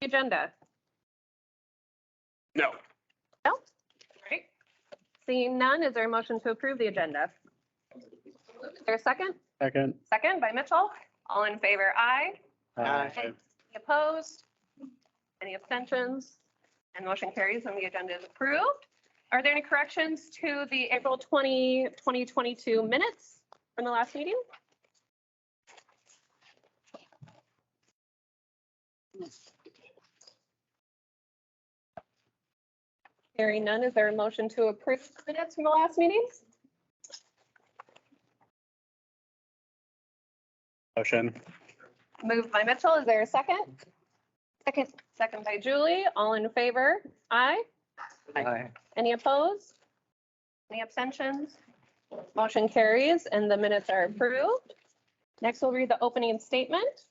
agenda? No. No? All right. Seeing none, is there a motion to approve the agenda? Is there a second? Second. Second by Mitchell. All in favor, aye. Aye. Any opposed? Any abstentions? And motion carries and the agenda is approved. Are there any corrections to the April 2022 minutes from the last meeting? Hearing none, is there a motion to approve the minutes from the last meeting? Motion. Moved by Mitchell. Is there a second? Second. Second by Julie. All in favor? Aye. Aye. Any opposed? Any abstentions? Motion carries and the minutes are approved. Next, we'll read the opening statement.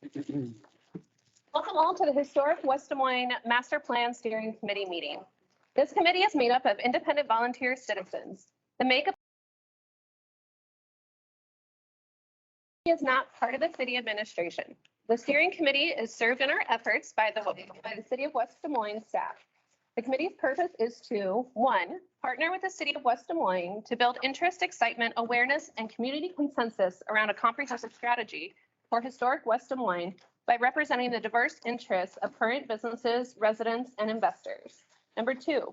Welcome all to the Historic West Des Moines Master Plan Steering Committee meeting. This committee is made up of independent volunteer citizens. The makeup is not part of the city administration. The steering committee is served in our efforts by the city of West Des Moines staff. The committee's purpose is to, 1, partner with the city of West Des Moines to build interest, excitement, awareness, and community consensus around a comprehensive strategy for historic West Des Moines by representing the diverse interests of current businesses, residents, and investors. Number 2,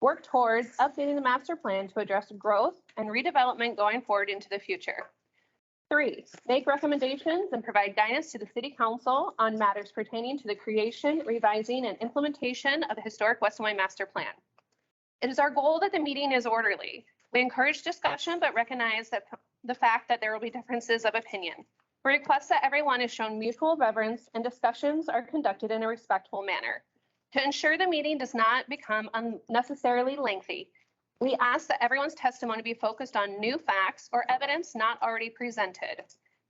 work towards updating the master plan to address growth and redevelopment going forward into the future. 3, make recommendations and provide guidance to the city council on matters pertaining to the creation, revising, and implementation of the historic West Des Moines master plan. It is our goal that the meeting is orderly. We encourage discussion, but recognize that the fact that there will be differences of opinion. We request that everyone is shown mutual reverence and discussions are conducted in a respectful manner. To ensure the meeting does not become unnecessarily lengthy, we ask that everyone's testimony be focused on new facts or evidence not already presented.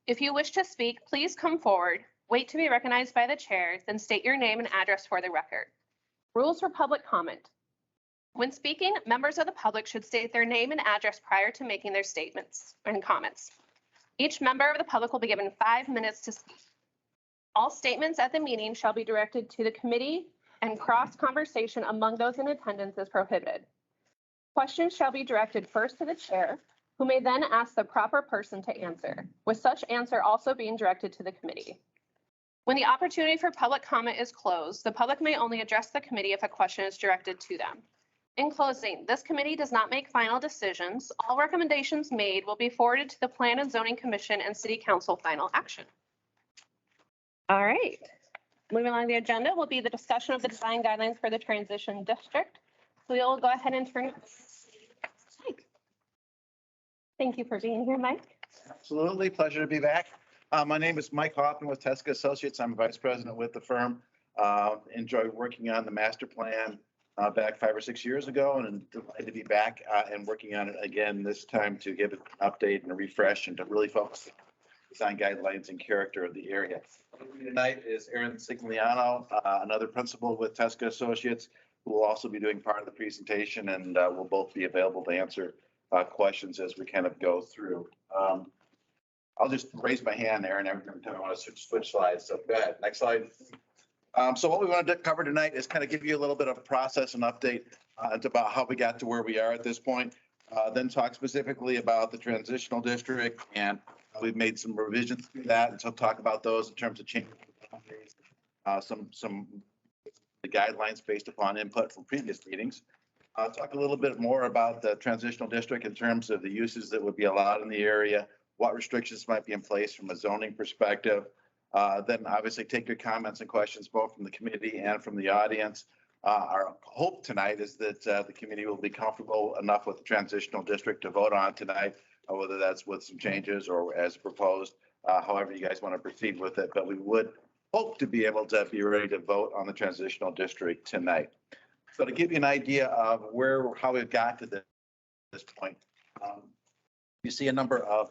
If you wish to speak, please come forward, wait to be recognized by the chair, then state your name and address for the record. Rules for public comment. When speaking, members of the public should state their name and address prior to making their statements and comments. Each member of the public will be given 5 minutes to speak. All statements at the meeting shall be directed to the committee, and cross conversation among those in attendance is prohibited. Questions shall be directed first to the chair, who may then ask the proper person to answer, with such answer also being directed to the committee. When the opportunity for public comment is closed, the public may only address the committee if a question is directed to them. In closing, this committee does not make final decisions. All recommendations made will be forwarded to the Plan and Zoning Commission and City Council final action. All right. Moving along the agenda will be the discussion of the design guidelines for the Transition District. So we'll go ahead and turn it. Mike. Thank you for being here, Mike. Absolutely. Pleasure to be back. My name is Mike Hoffman with Tesca Associates. I'm vice president with the firm. Enjoyed working on the master plan back 5 or 6 years ago, and I'm delighted to be back and working on it again this time to give it an update and a refresh and to really focus on design guidelines and character of the area. Tonight is Aaron Sigliano, another principal with Tesca Associates, who will also be doing part of the presentation, and we'll both be available to answer questions as we kind of go through. I'll just raise my hand, Aaron, every time I want to switch slides. So go ahead, next slide. So what we want to cover tonight is kind of give you a little bit of a process and update about how we got to where we are at this point. Then talk specifically about the transitional district, and we've made some revisions to that, and so talk about those in terms of changing some the guidelines based upon input from previous meetings. Talk a little bit more about the transitional district in terms of the uses that would be allowed in the area, what restrictions might be in place from a zoning perspective. Then obviously take your comments and questions both from the committee and from the audience. Our hope tonight is that the committee will be comfortable enough with the transitional district to vote on tonight, whether that's with some changes or as proposed, however you guys want to proceed with it. But we would hope to be able to be ready to vote on the transitional district tonight. So to give you an idea of how we've got to this point, you see a number of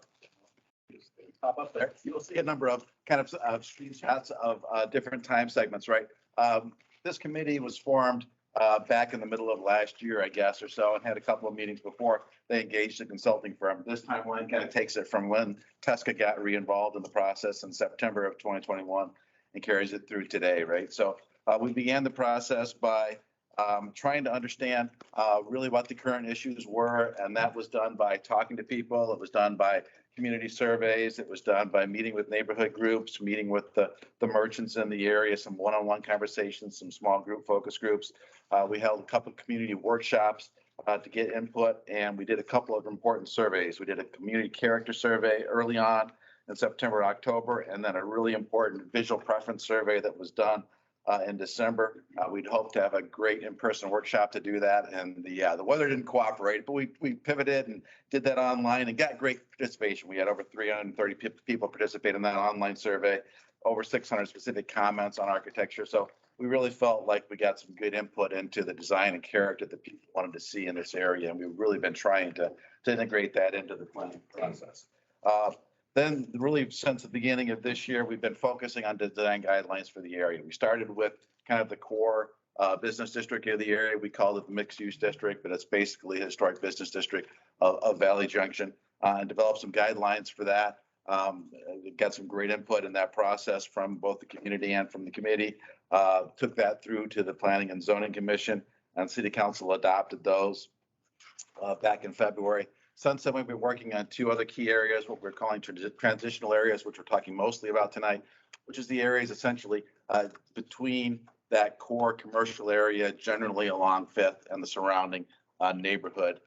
pop up there. You'll see a number of kind of screenshots of different time segments, right? This committee was formed back in the middle of last year, I guess, or so, and had a couple of meetings before they engaged a consulting firm. This timeline kind of takes it from when Tesca got re-involved in the process in September of 2021 and carries it through today, right? So We began the process by trying to understand really what the current issues were, and that was done by talking to people. It was done by community surveys. It was done by meeting with neighborhood groups, meeting with the merchants in the area, some one-on-one conversations, some small group focus groups. We held a couple of community workshops to get input, and we did a couple of important surveys. We did a community character survey early on in September, October, and then a really important visual preference survey that was done in December. We'd hope to have a great in-person workshop to do that. And the weather didn't cooperate, but we pivoted and did that online and got great participation. We had over 330 people participate in that online survey, over 600 specific comments on architecture. So we really felt like we got some good input into the design and character that people wanted to see in this area. And we've really been trying to integrate that into the planning process. Then really since the beginning of this year, we've been focusing on design guidelines for the area. We started with kind of the core business district of the area. We called it the mixed use district, but it's basically a historic business district of Valley Junction, and developed some guidelines for that. Got some great input in that process from both the community and from the committee. Took that through to the Planning and Zoning Commission, and City Council adopted those back in February. Since then, we've been working on two other key areas, what we're calling transitional areas, which we're talking mostly about tonight, which is the areas essentially between that core commercial area, generally along Fifth and the surrounding neighborhood,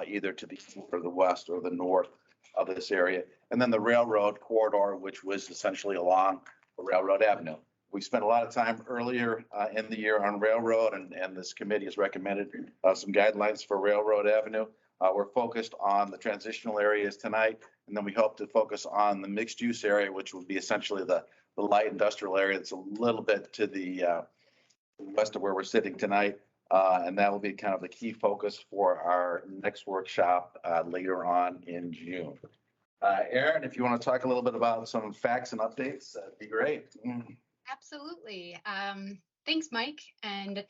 either to the east or the west or the north of this area. And then the railroad corridor, which was essentially along Railroad Avenue. We spent a lot of time earlier in the year on railroad, and this committee has recommended some guidelines for Railroad Avenue. We're focused on the transitional areas tonight, and then we hope to focus on the mixed use area, which would be essentially the light industrial area that's a little bit to the west of where we're sitting tonight. And that will be kind of the key focus for our next workshop later on in June. Erin, if you want to talk a little bit about some facts and updates, that'd be great. Absolutely. Thanks, Mike. And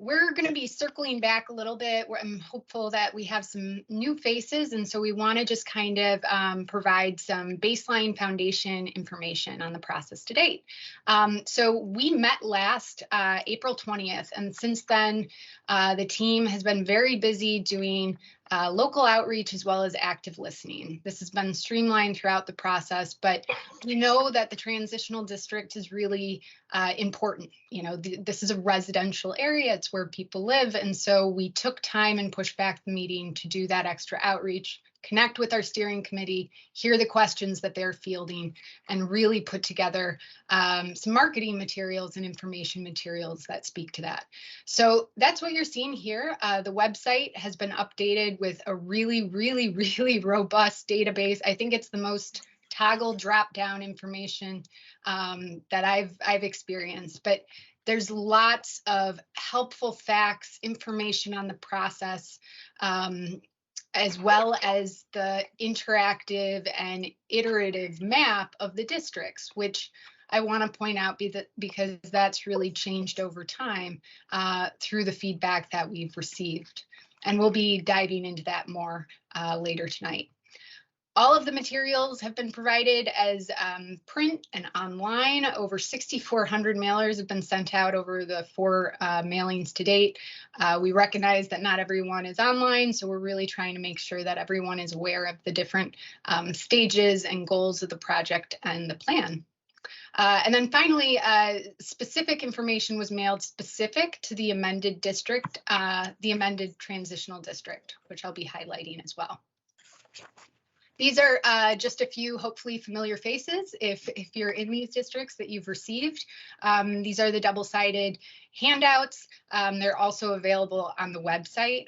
we're going to be circling back a little bit. I'm hopeful that we have some new faces. And so we want to just kind of provide some baseline foundation information on the process to date. So we met last April 20th. And since then, the team has been very busy doing local outreach as well as active listening. This has been streamlined throughout the process, but we know that the transitional district is really important. You know, this is a residential area. It's where people live. And so we took time and pushed back the meeting to do that extra outreach, connect with our steering committee, hear the questions that they're fielding, and really put together some marketing materials and information materials that speak to that. So that's what you're seeing here. The website has been updated with a really, really, really robust database. I think it's the most toggle drop down information that I've experienced, but there's lots of helpful facts, information on the process, as well as the interactive and iterative map of the districts, which I want to point out because that's really changed over time through the feedback that we've received. And we'll be diving into that more later tonight. All of the materials have been provided as print and online. Over 6,400 mailers have been sent out over the 4 mailings to date. We recognize that not everyone is online, so we're really trying to make sure that everyone is aware of the different stages and goals of the project and the plan. And then finally, specific information was mailed specific to the amended district, the amended transitional district, which I'll be highlighting as well. These are just a few hopefully familiar faces if you're in these districts that you've received. These are the double-sided handouts. They're also available on the website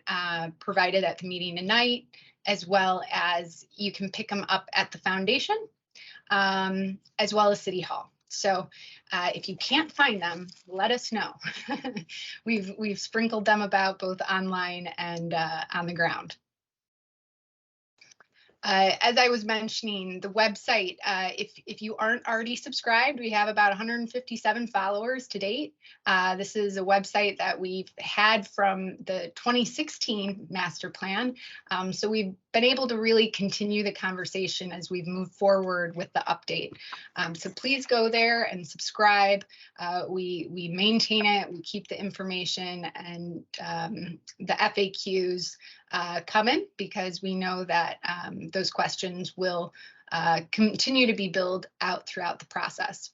provided at the meeting tonight, as well as you can pick them up at the foundation, as well as City Hall. So if you can't find them, let us know. We've sprinkled them about both online and on the ground. As I was mentioning, the website, if you aren't already subscribed, we have about 157 followers to date. This is a website that we've had from the 2016 master plan. So we've been able to really continue the conversation as we've moved forward with the update. So please go there and subscribe. We maintain it, we keep the information and the FAQs coming, because we know that those questions will continue to be built out throughout the process.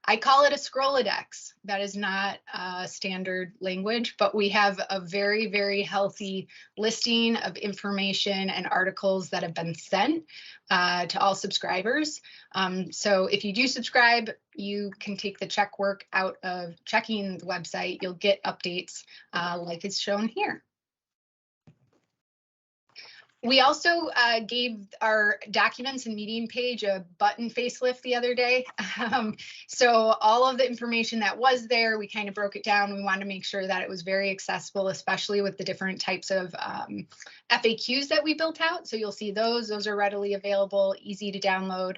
I call it a Scrolodex. That is not standard language, but we have a very, very healthy listing of information and articles that have been sent to all subscribers. So if you do subscribe, you can take the check work out of checking the website. You'll get updates like it's shown here. We also gave our documents and meeting page a button facelift the other day. So all of the information that was there, we kind of broke it down. We wanted to make sure that it was very accessible, especially with the different types of FAQs that we built out. So you'll see those are readily available, easy to download.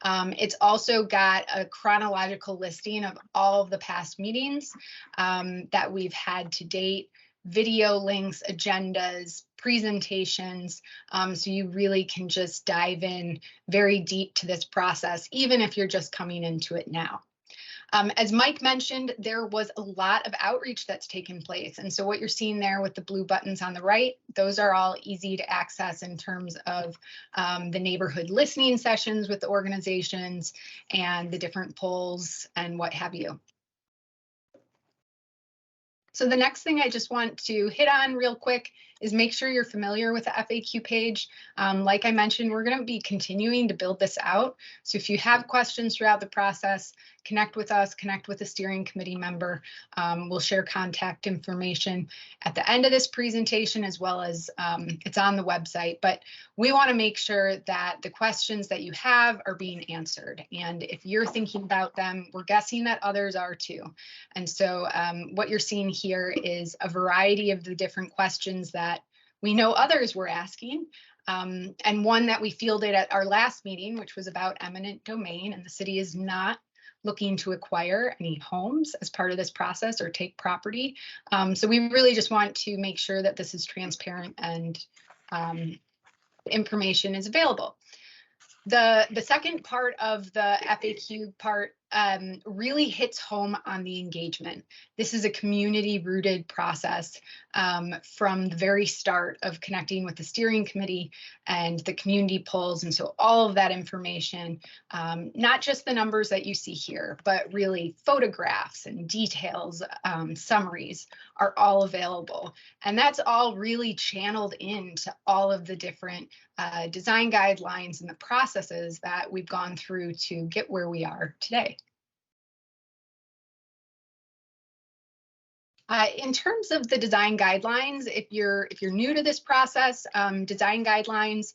It's also got a chronological listing of all of the past meetings that we've had to date, video links, agendas, presentations, so you really can just dive in very deep to this process, even if you're just coming into it now. As Mike mentioned, there was a lot of outreach that's taken place. And so what you're seeing there with the blue buttons on the right, those are all easy to access in terms of the neighborhood listening sessions with the organizations and the different polls and what have you. So the next thing I just want to hit on real quick is make sure you're familiar with the FAQ page. Like I mentioned, we're going to be continuing to build this out. So if you have questions throughout the process, connect with us, connect with a steering committee member. We'll share contact information at the end of this presentation, as well as it's on the website. But we want to make sure that the questions that you have are being answered. And if you're thinking about them, we're guessing that others are too. And so what you're seeing here is a variety of the different questions that we know others were asking, and one that we fielded at our last meeting, which was about eminent domain, and the city is not looking to acquire any homes as part of this process or take property. So we really just want to make sure that this is transparent and information is available. The second part of the FAQ part really hits home on the engagement. This is a community-rooted process from the very start of connecting with the steering committee and the community polls. And so all of that information, not just the numbers that you see here, but really photographs and details, summaries are all available. And that's all really channeled into all of the different design guidelines and the processes that we've gone through to get where we are today. In terms of the design guidelines, if you're new to this process, design guidelines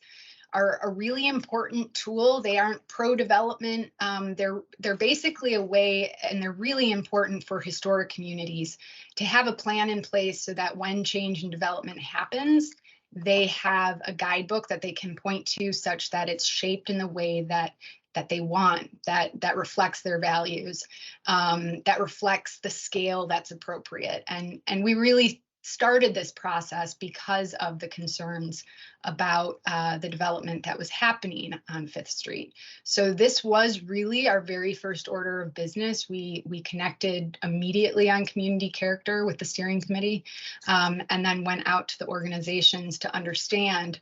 are a really important tool. They aren't pro-development. They're basically a way, and they're really important for historic communities to have a plan in place so that when change and development happens, they have a guidebook that they can point to such that it's shaped in the way that they want, that reflects their values, that reflects the scale that's appropriate. And we really started this process because of the concerns about the development that was happening on 5th Street. So this was really our very first order of business. We connected immediately on community character with the steering committee, and then went out to the organizations to understand,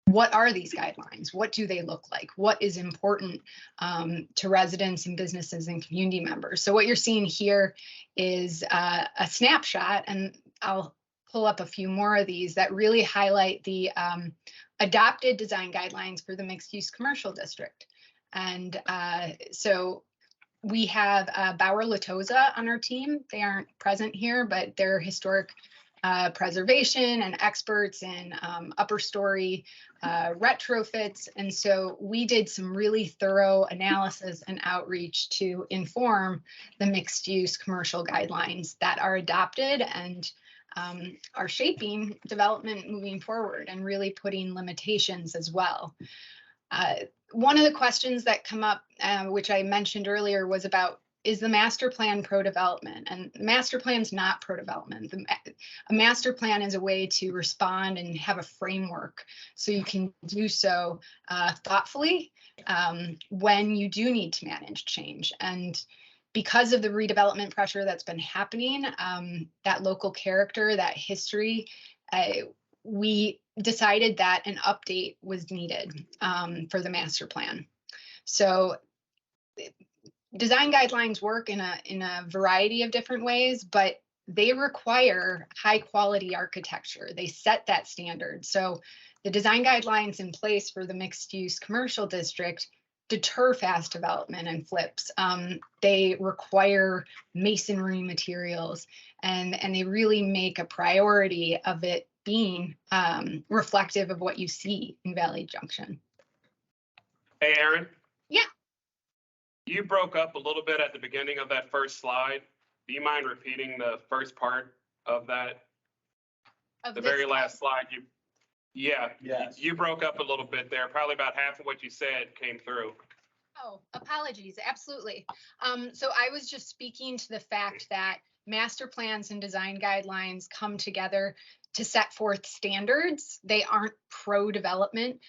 what are these guidelines? What do they look like? What is important to residents and businesses and community members? So what you're seeing here is a snapshot, and I'll pull up a few more of these that really highlight the adopted design guidelines for the mixed-use commercial district. And so we have Bauer Latoza on our team. They aren't present here, but they're historic preservation and experts in upper story retrofits. And so we did some really thorough analysis and outreach to inform the mixed use commercial guidelines that are adopted and are shaping development moving forward and really putting limitations as well. One of the questions that come up, which I mentioned earlier, was about is the master plan pro-development? And the master plan is not pro-development. A master plan is a way to respond and have a framework so you can do so thoughtfully when you do need to manage change. And because of the redevelopment pressure that's been happening, that local character, that history, we decided that an update was needed for the master plan. So design guidelines work in a variety of different ways, but they require high quality architecture. They set that standard. So the design guidelines in place for the mixed use commercial district deter fast development and flips. They require masonry materials, and they really make a priority of it being reflective of what you see in Valley Junction. Hey, Aaron. Yeah. You broke up a little bit at the beginning of that first slide. Do you mind repeating the first part of that? The very last slide, Yes. you broke up a little bit there. Probably about half of what you said came through. Oh, apologies. Absolutely. So I was just speaking to the fact that master plans and design guidelines come together to set forth standards. They aren't pro-development.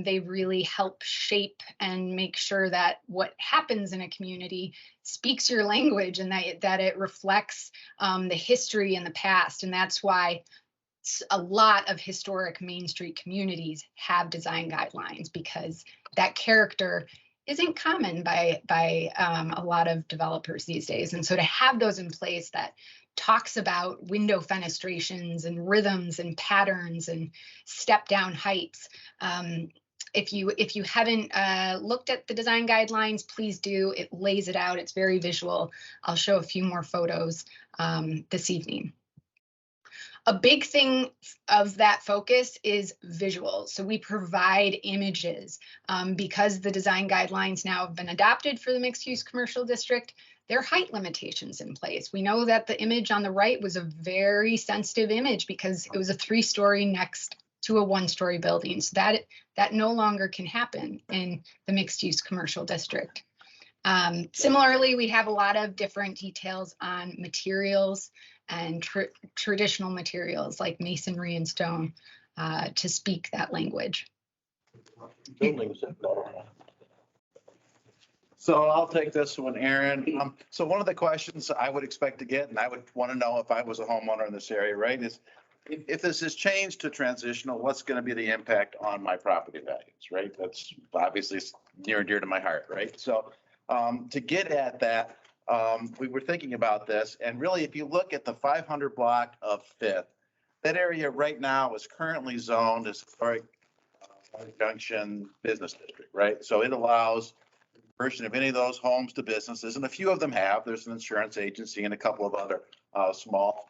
They really help shape and make sure that what happens in a community speaks your language and that it reflects the history and the past. And that's why a lot of historic Main Street communities have design guidelines, because that character isn't common by a lot of developers these days. And so to have those in place that talks about window fenestrations and rhythms and patterns and step down heights. If you haven't looked at the design guidelines, please do. It lays it out. It's very visual. I'll show a few more photos this evening. A big thing of that focus is visual. So we provide images because the design guidelines now have been adopted for the mixed use commercial district. There are height limitations in place. We know that the image on the right was a very sensitive image because it was a 3-story next to a 1-story building. So that no longer can happen in the mixed use commercial district. Similarly, we have a lot of different details on materials and traditional materials like masonry and stone to speak that language. So I'll take this one, Aaron. So one of the questions I would expect to get, and I would want to know if I was a homeowner in this area, right, is if this is changed to transitional, what's going to be the impact on my property values, right? That's obviously near and dear to my heart, right? So to get at that, we were thinking about this, and really, if you look at the 500 block of Fifth, that area right now is currently zoned as historic Junction business district, right? So it allows the conversion of any of those homes to businesses, and a few of them have. There's an insurance agency and a couple of other small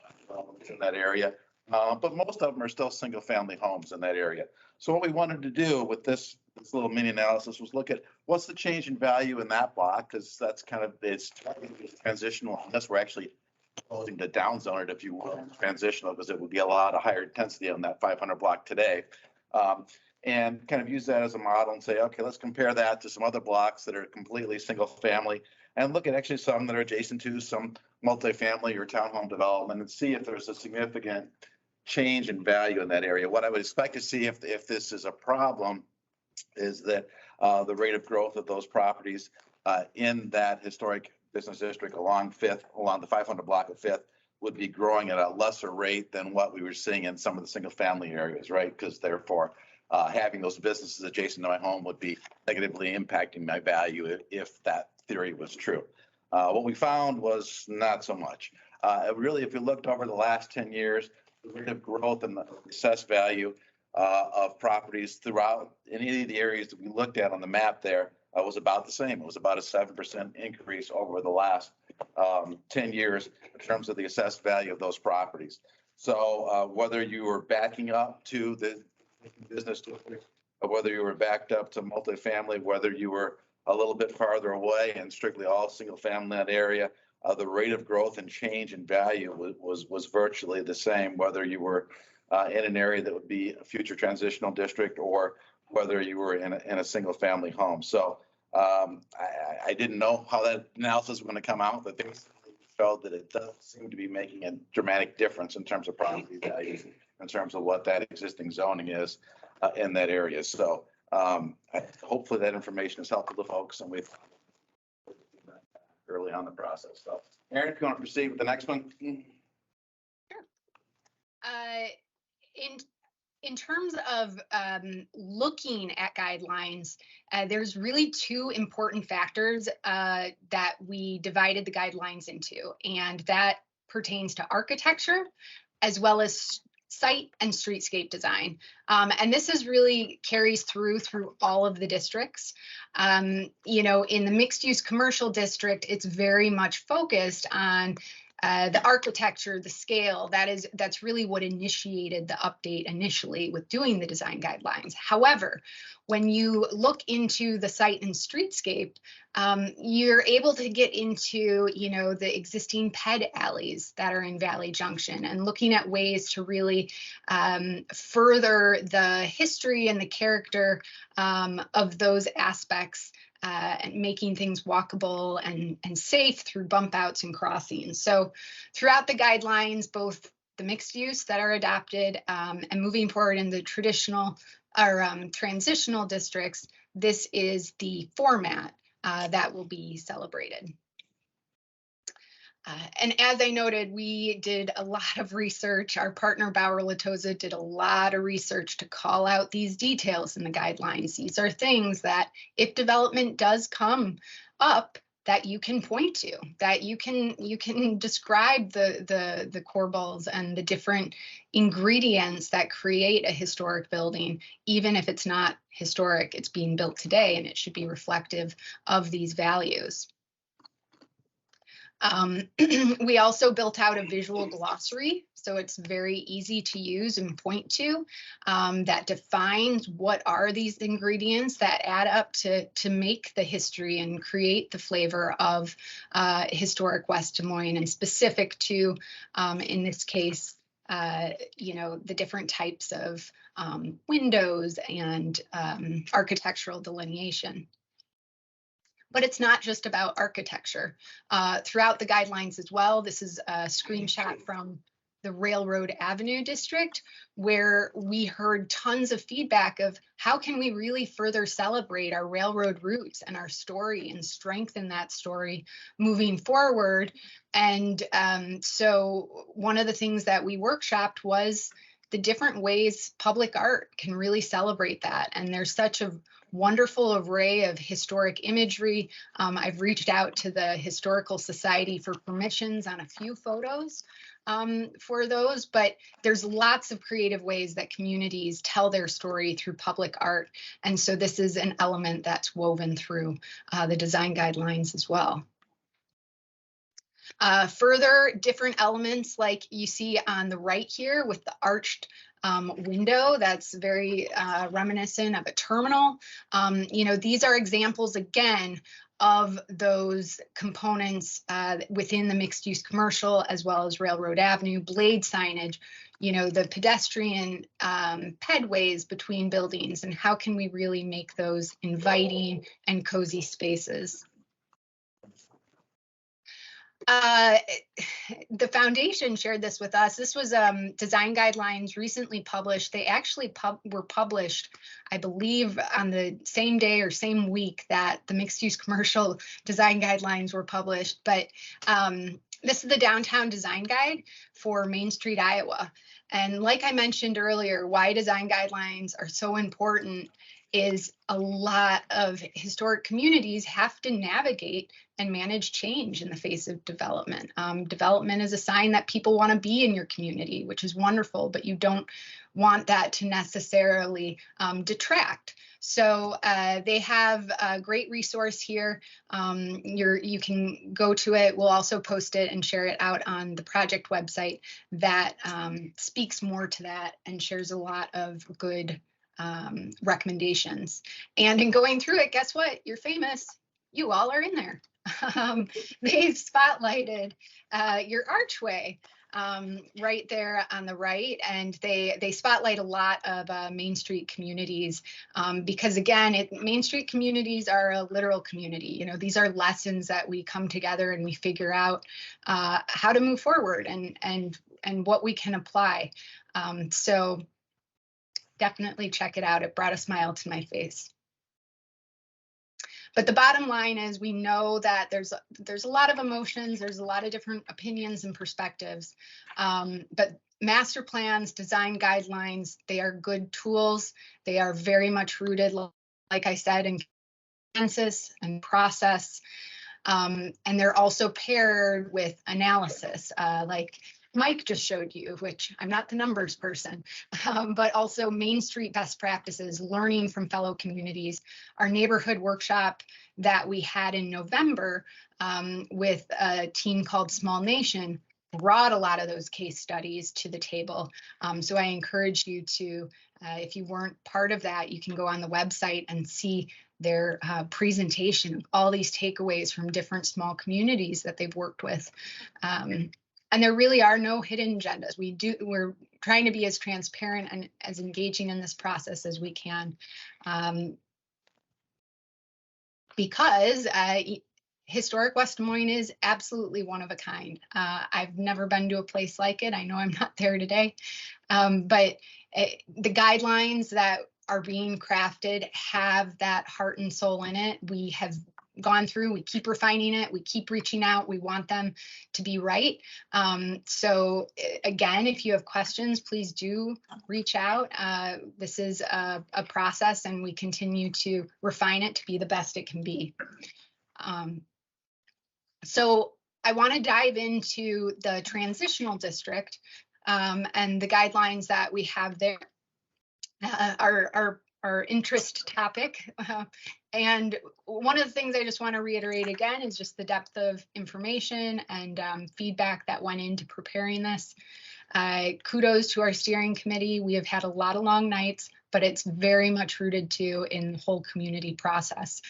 in that area, but most of them are still single-family homes in that area. So what we wanted to do with this little mini analysis was look at what's the change in value in that block, because that's kind of it's transitional. Unless we're actually proposing to downzone it, if you will, transitional, because it would be a lot of higher intensity on that 500 block today. And kind of use that as a model and say, okay, let's compare that to some other blocks that are completely single family and look at actually some that are adjacent to some multifamily or townhome development and see if there's a significant change in value in that area. What I would expect to see if this is a problem is that the rate of growth of those properties in that historic business district along Fifth, along the 500 block of Fifth, would be growing at a lesser rate than what we were seeing in some of the single family areas, right? Because therefore, having those businesses adjacent to my home would be negatively impacting my value if that theory was true. What we found was not so much. Really, if you looked over the last 10 years, the rate of growth in the assessed value of properties throughout any of the areas that we looked at on the map there was about the same. It was about a 7% increase over the last 10 years in terms of the assessed value of those properties. So whether you were backing up to the business district, or whether you were backed up to multifamily, whether you were a little bit farther away and strictly all single family in that area, the rate of growth and change in value was virtually the same, whether you were in an area that would be a future transitional district or whether you were in a single family home. So I didn't know how that analysis was going to come out, but they showed that it does seem to be making a dramatic difference in terms of property values, in terms of what that existing zoning is in that area. So hopefully that information is helpful to folks, and we've early on the process. So Aaron, if you want to proceed with the next one. In terms of looking at guidelines, there's really two important factors that we divided the guidelines into, and that pertains to architecture as well as site and streetscape design. And this is really carries through all of the districts. You know, in the mixed use commercial district, it's very much focused on the architecture, the scale. That's really what initiated the update initially with doing the design guidelines. However, when you look into the site and streetscape, you're able to get into, you know, the existing ped alleys that are in Valley Junction and looking at ways to really further the history and the character of those aspects, and making things walkable and safe through bump outs and crossings. So throughout the guidelines, both the mixed use that are adopted and moving forward in the traditional or transitional districts, this is the format that will be celebrated. And as I noted, we did a lot of research. Our partner Bauer Latosa did a lot of research to call out these details in the guidelines. These are things that if development does come up, that you can point to, that you can describe the core balls and the different ingredients that create a historic building, even if it's not historic, it's being built today, and it should be reflective of these values. We also built out a visual glossary, so it's very easy to use and point to, that defines what are these ingredients that add up to make the history and create the flavor of historic West Des Moines, and specific to, in this case, you know, the different types of windows and architectural delineation. But it's not just about architecture. Throughout the guidelines as well, this is a screenshot from the Railroad Avenue district, where we heard tons of feedback of how can we really further celebrate our railroad roots and our story and strengthen that story moving forward. And so one of the things that we workshopped was the different ways public art can really celebrate that. And there's such a wonderful array of historic imagery. I've reached out to the Historical Society for permissions on a few photos for those, but there's lots of creative ways that communities tell their story through public art. And so this is an element that's woven through the design guidelines as well. Further different elements like you see on the right here with the arched window, that's very reminiscent of a terminal. You know, these are examples again of those components within the mixed use commercial as well as Railroad Avenue, blade signage, you know, the pedestrian pedways between buildings, and how can we really make those inviting and cozy spaces. The foundation shared this with us. This was design guidelines recently published. They actually were published, I believe, on the same day or same week that the mixed use commercial design guidelines were published. But this is the downtown design guide for Main Street, Iowa. And like I mentioned earlier, why design guidelines are so important is a lot of historic communities have to navigate and manage change in the face of development. Development is a sign that people want to be in your community, which is wonderful, but you don't want that to necessarily detract. So they have a great resource here. You can go to it. We'll also post it and share it out on the project website that speaks more to that and shares a lot of good recommendations. And in going through it, guess what? You're famous. You all are in there. They've spotlighted your archway. right there on the right, and they spotlight a lot of Main Street communities because again, Main Street communities are a literal community. You know, these are lessons that we come together and we figure out how to move forward and what we can apply. So definitely check it out. It brought a smile to my face. But the bottom line is we know that there's a lot of emotions, there's a lot of different opinions and perspectives, but master plans, design guidelines, they are good tools. They are very much rooted, like I said, in consensus and process, and they're also paired with analysis, like Mike just showed you, which I'm not the numbers person, but also Main Street best practices, learning from fellow communities. Our neighborhood workshop that we had in November with a team called Small Nation brought a lot of those case studies to the table. So I encourage you to, if you weren't part of that, you can go on the website and see their presentation of all these takeaways from different small communities that they've worked with. And there really are no hidden agendas. We're trying to be as transparent and as engaging in this process as we can. Because historic West Des Moines is absolutely one of a kind. I've never been to a place like it. I know I'm not there today, but the guidelines that are being crafted have that heart and soul in it. We have gone through, we keep refining it, we keep reaching out, we want them to be right. So again, if you have questions, please do reach out. This is a process and we continue to refine it to be the best it can be. So I want to dive into the transitional district and the guidelines that we have there. Our interest topic. And one of the things I just want to reiterate again is just the depth of information and feedback that went into preparing this. Kudos to our steering committee. We have had a lot of long nights, but it's very much rooted too in the whole community process.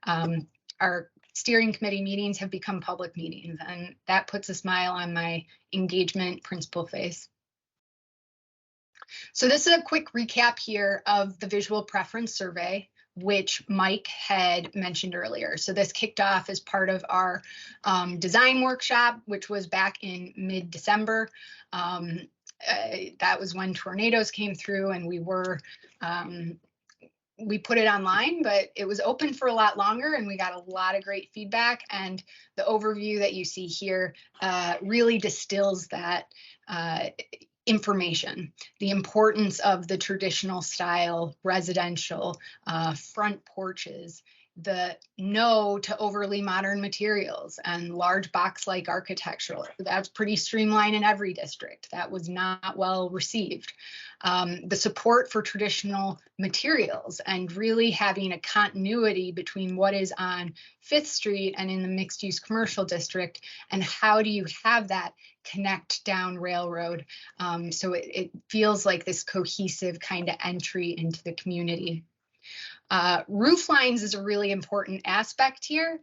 Our steering committee meetings have become public meetings, and that puts a smile on my engagement principal face. So this is a quick recap here of the visual preference survey, which Mike had mentioned earlier. So this kicked off as part of our design workshop, which was back in mid-December. That was when tornadoes came through and we put it online, but it was open for a lot longer and we got a lot of great feedback. And the overview that you see here really distills that information, the importance of the traditional style residential front porches, the no to overly modern materials and large box-like architectural. That's pretty streamlined in every district. That was not well received. The support for traditional materials and really having a continuity between what is on 5th Street and in the mixed-use commercial district, and how do you have that connect down Railroad so it feels like this cohesive kind of entry into the community. Roof lines is a really important aspect here.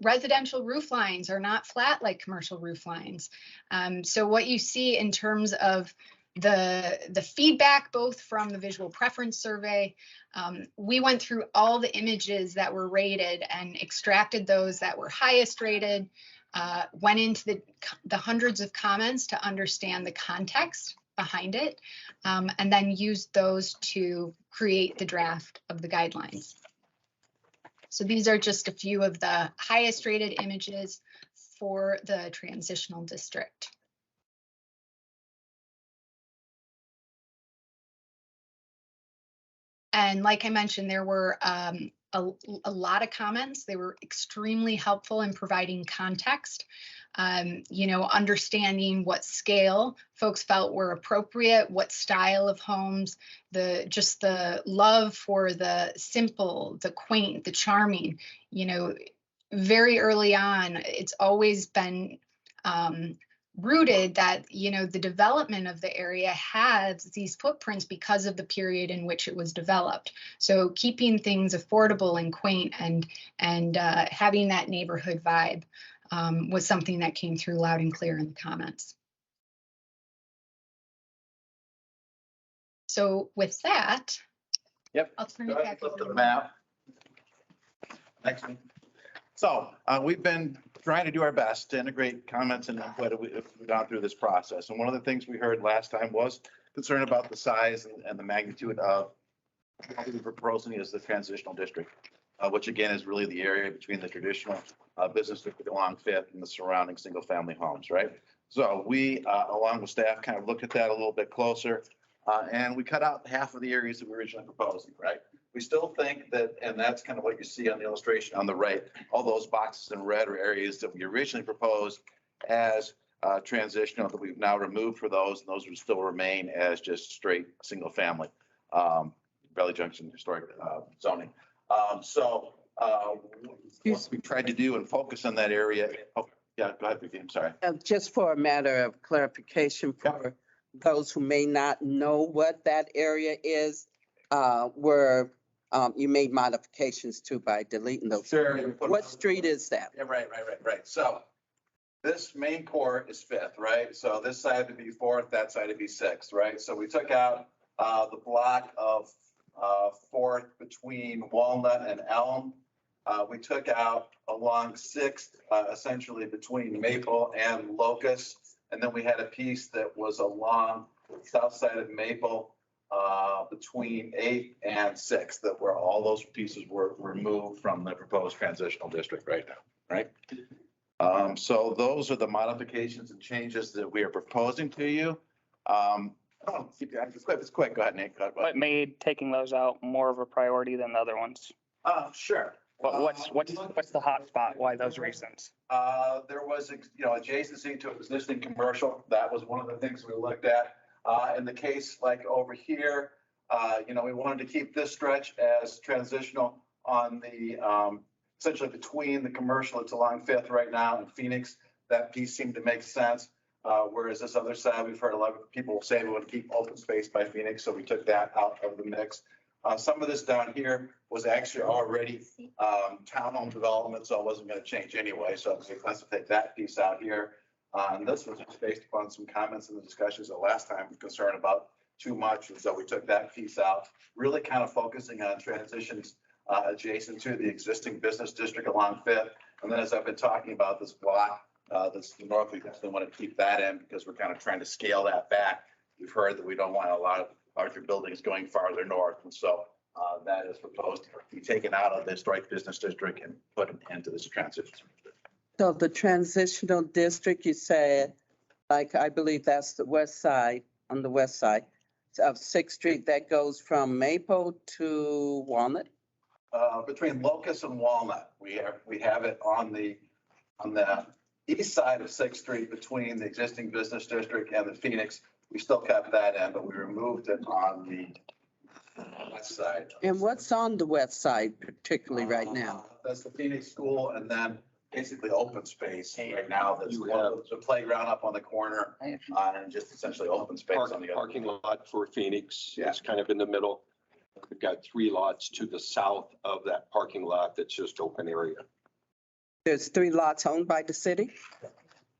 Residential roof lines are not flat like commercial roof lines. So what you see in terms of the feedback, both from the visual preference survey, we went through all the images that were rated and extracted those that were highest rated, went into the hundreds of comments to understand the context behind it, and then used those to create the draft of the guidelines. So these are just a few of the highest rated images for the transitional district. And like I mentioned, there were a lot of comments. They were extremely helpful in providing context, understanding what scale folks felt were appropriate, what style of homes, just the love for the simple, the quaint, the charming. Very early on, it's always been rooted that, the development of the area has these footprints because of the period in which it was developed. So keeping things affordable and quaint and having that neighborhood vibe was something that came through loud and clear in the comments. So with that, Yep. I'll turn Go it ahead, back flip over to to the Mike. map. Next one. So we've been trying to do our best to integrate comments and input as we've gone through this process. And one of the things we heard last time was concern about the size and the magnitude of what we're proposing is the transitional district, which again is really the area between the traditional business district along Fifth and the surrounding single family homes, right? So we, along with staff, kind of looked at that a little bit closer and we cut out half of the areas that we were originally proposing, right? We still think that, and that's kind of what you see on the illustration on the right, all those boxes in red are areas that we originally proposed as transitional that we've now removed for those, and those would still remain as just straight single family. Valley Junction historic zoning. What we tried to do and focus on that area. Oh, yeah, go ahead, Vicky, I'm sorry. Just for a matter of clarification for those who may not know what that area is, where you made modifications to by deleting those. Sure. What street is that? Yeah, right. So this main core is Fifth, right? So this side would be Fourth, that side would be Sixth, right? So we took out the block of Fourth between Walnut and Elm. We took out along Sixth, essentially between Maple and Locust. And then we had a piece that was along the south side of Maple between 8th and 6th, that were all those pieces were removed from the proposed transitional district right now, right? So those are the modifications and changes that we are proposing to you. It's quick. Go ahead, Nate. Go ahead. What made taking those out more of a priority than the other ones? Sure. But what's the hot spot? Why those reasons? There was, adjacency to existing commercial. That was one of the things we looked at. In the case like over here, we wanted to keep this stretch as transitional on the, essentially between the commercial that's along Fifth right now and Phoenix. That piece seemed to make sense. Whereas this other side, we've heard a lot of people say we want to keep open space by Phoenix, so we took that out of the mix. Some of this down here was actually already townhome development, so it wasn't going to change anyway. So let's take that piece out here. And this was just based upon some comments in the discussions the last time, concerned about too much. And so we took that piece out, really kind of focusing on transitions adjacent to the existing business district along Fifth. And then as I've been talking about this block, that's the north, we definitely want to keep that in because we're kind of trying to scale that back. We've heard that we don't want a lot of larger buildings going farther north. And so that is proposed to be taken out of the historic business district and put into this transition. So the transitional district, you said, like, I believe that's the west side, on the west side of 6th Street, that goes from Maple to Walnut? Between Locust and Walnut, we have it on the east side of 6th Street between the existing business district and the Phoenix. We still kept that in, but we removed it on the west side. And what's on the west side particularly right now? That's the Phoenix School, and then basically open space right now. That's the playground up on the corner and just essentially open space on the other. Parking lot for Phoenix. Yeah. It's kind of in the middle. We've got 3 lots to the south of that parking lot that's just open area. There's 3 lots owned by the city?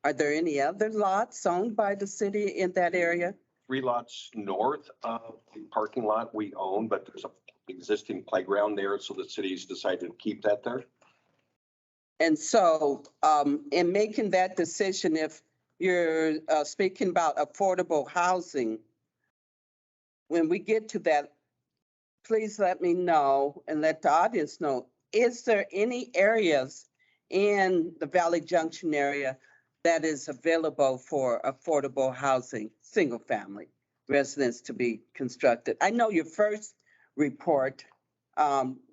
Are there any other lots owned by the city in that area? 3 lots north of the parking lot we own, but there's a existing playground there, so the city's decided to keep that there. And so in making that decision, if you're speaking about affordable housing, when we get to that, please let me know and let the audience know, is there any areas in the Valley Junction area that is available for affordable housing, single family residents to be constructed? I know your first report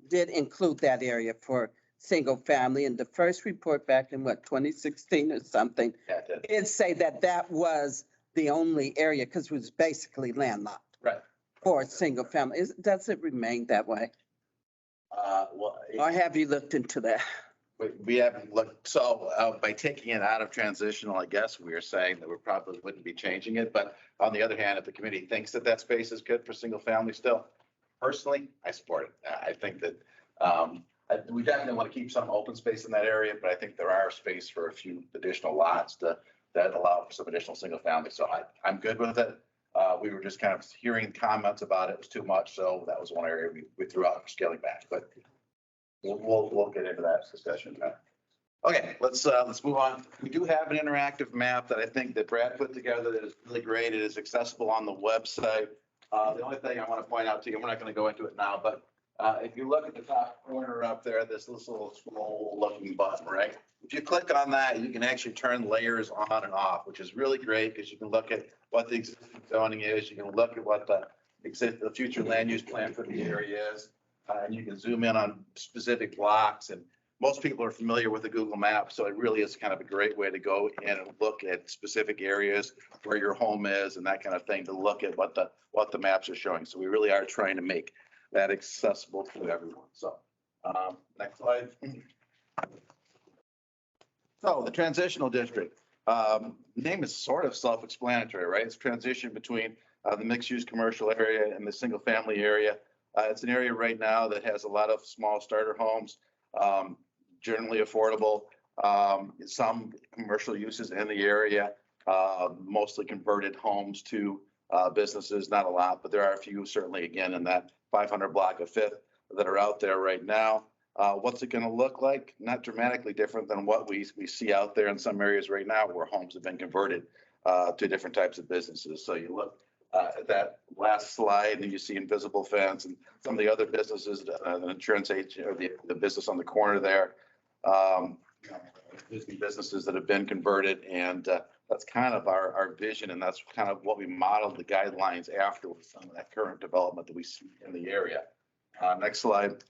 did include that area for single family, and the first report back in 2016 or something, Yeah, it did. did say that that was the only area because it was basically landlocked. Right. For a single family. Does it remain that way? Well, Or have you looked into that? we haven't looked, so by taking it out of transitional, I guess we are saying that we probably wouldn't be changing it. But on the other hand, if the committee thinks that that space is good for single family still, personally, I support it. I think that we definitely want to keep some open space in that area, but I think there are space for a few additional lots that allow for some additional single family. So I'm good with it. We were just kind of hearing comments about it was too much, so that was one area we threw out for scaling back, but we'll get into that discussion. Okay, let's move on. We do have an interactive map that I think that Brad put together that is really great. It is accessible on the website. The only thing I want to point out to you, we're not going to go into it now, but if you look at the top corner up there, this little scroll looking button, right? If you click on that, you can actually turn layers on and off, which is really great because you can look at what the existing zoning is. You can look at what the future land use plan for the area is. And you can zoom in on specific blocks, and most people are familiar with the Google Maps, so it really is kind of a great way to go in and look at specific areas where your home is and that kind of thing, to look at what the maps are showing. So we really are trying to make that accessible to everyone. So next slide. So the transitional district, name is sort of self-explanatory, right? It's transition between the mixed-use commercial area and the single-family area. It's an area right now that has a lot of small starter homes, generally affordable, some commercial uses in the area, mostly converted homes to businesses, not a lot, but there are a few certainly, again, in that 500 block of Fifth that are out there right now. What's it going to look like? Not dramatically different than what we see out there in some areas right now where homes have been converted to different types of businesses. So you look at that last slide and you see Invisible Fence and some of the other businesses, the insurance agent or the business on the corner there, businesses that have been converted. And that's kind of our vision. And that's kind of what we modeled the guidelines after with some of that current development that we see in the area. Next slide.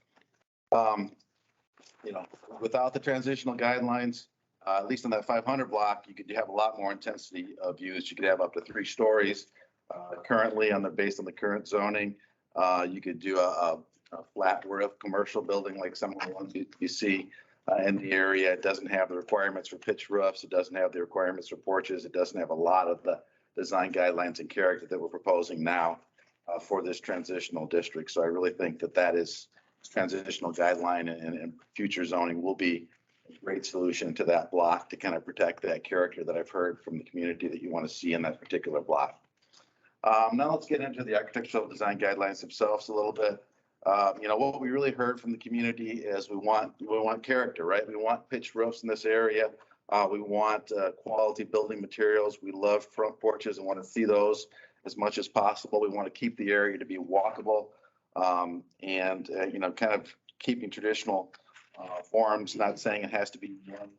Without the transitional guidelines, at least in that 500 block, you could have a lot more intensity of use. You could have up to 3 stories. Currently, based on the current zoning, you could do a flat roof commercial building like some of the ones you see in the area. It doesn't have the requirements for pitch roofs. It doesn't have the requirements for porches. It doesn't have a lot of the design guidelines and character that we're proposing now for this transitional district. So I really think that is transitional guideline and future zoning will be a great solution to that block to kind of protect that character that I've heard from the community that you want to see in that particular block. Now let's get into the architectural design guidelines themselves a little bit. What we really heard from the community is we want character, right? We want pitched roofs in this area. We want quality building materials. We love front porches and want to see those as much as possible. We want to keep the area to be walkable. Kind of keeping traditional forms, not saying it has to be one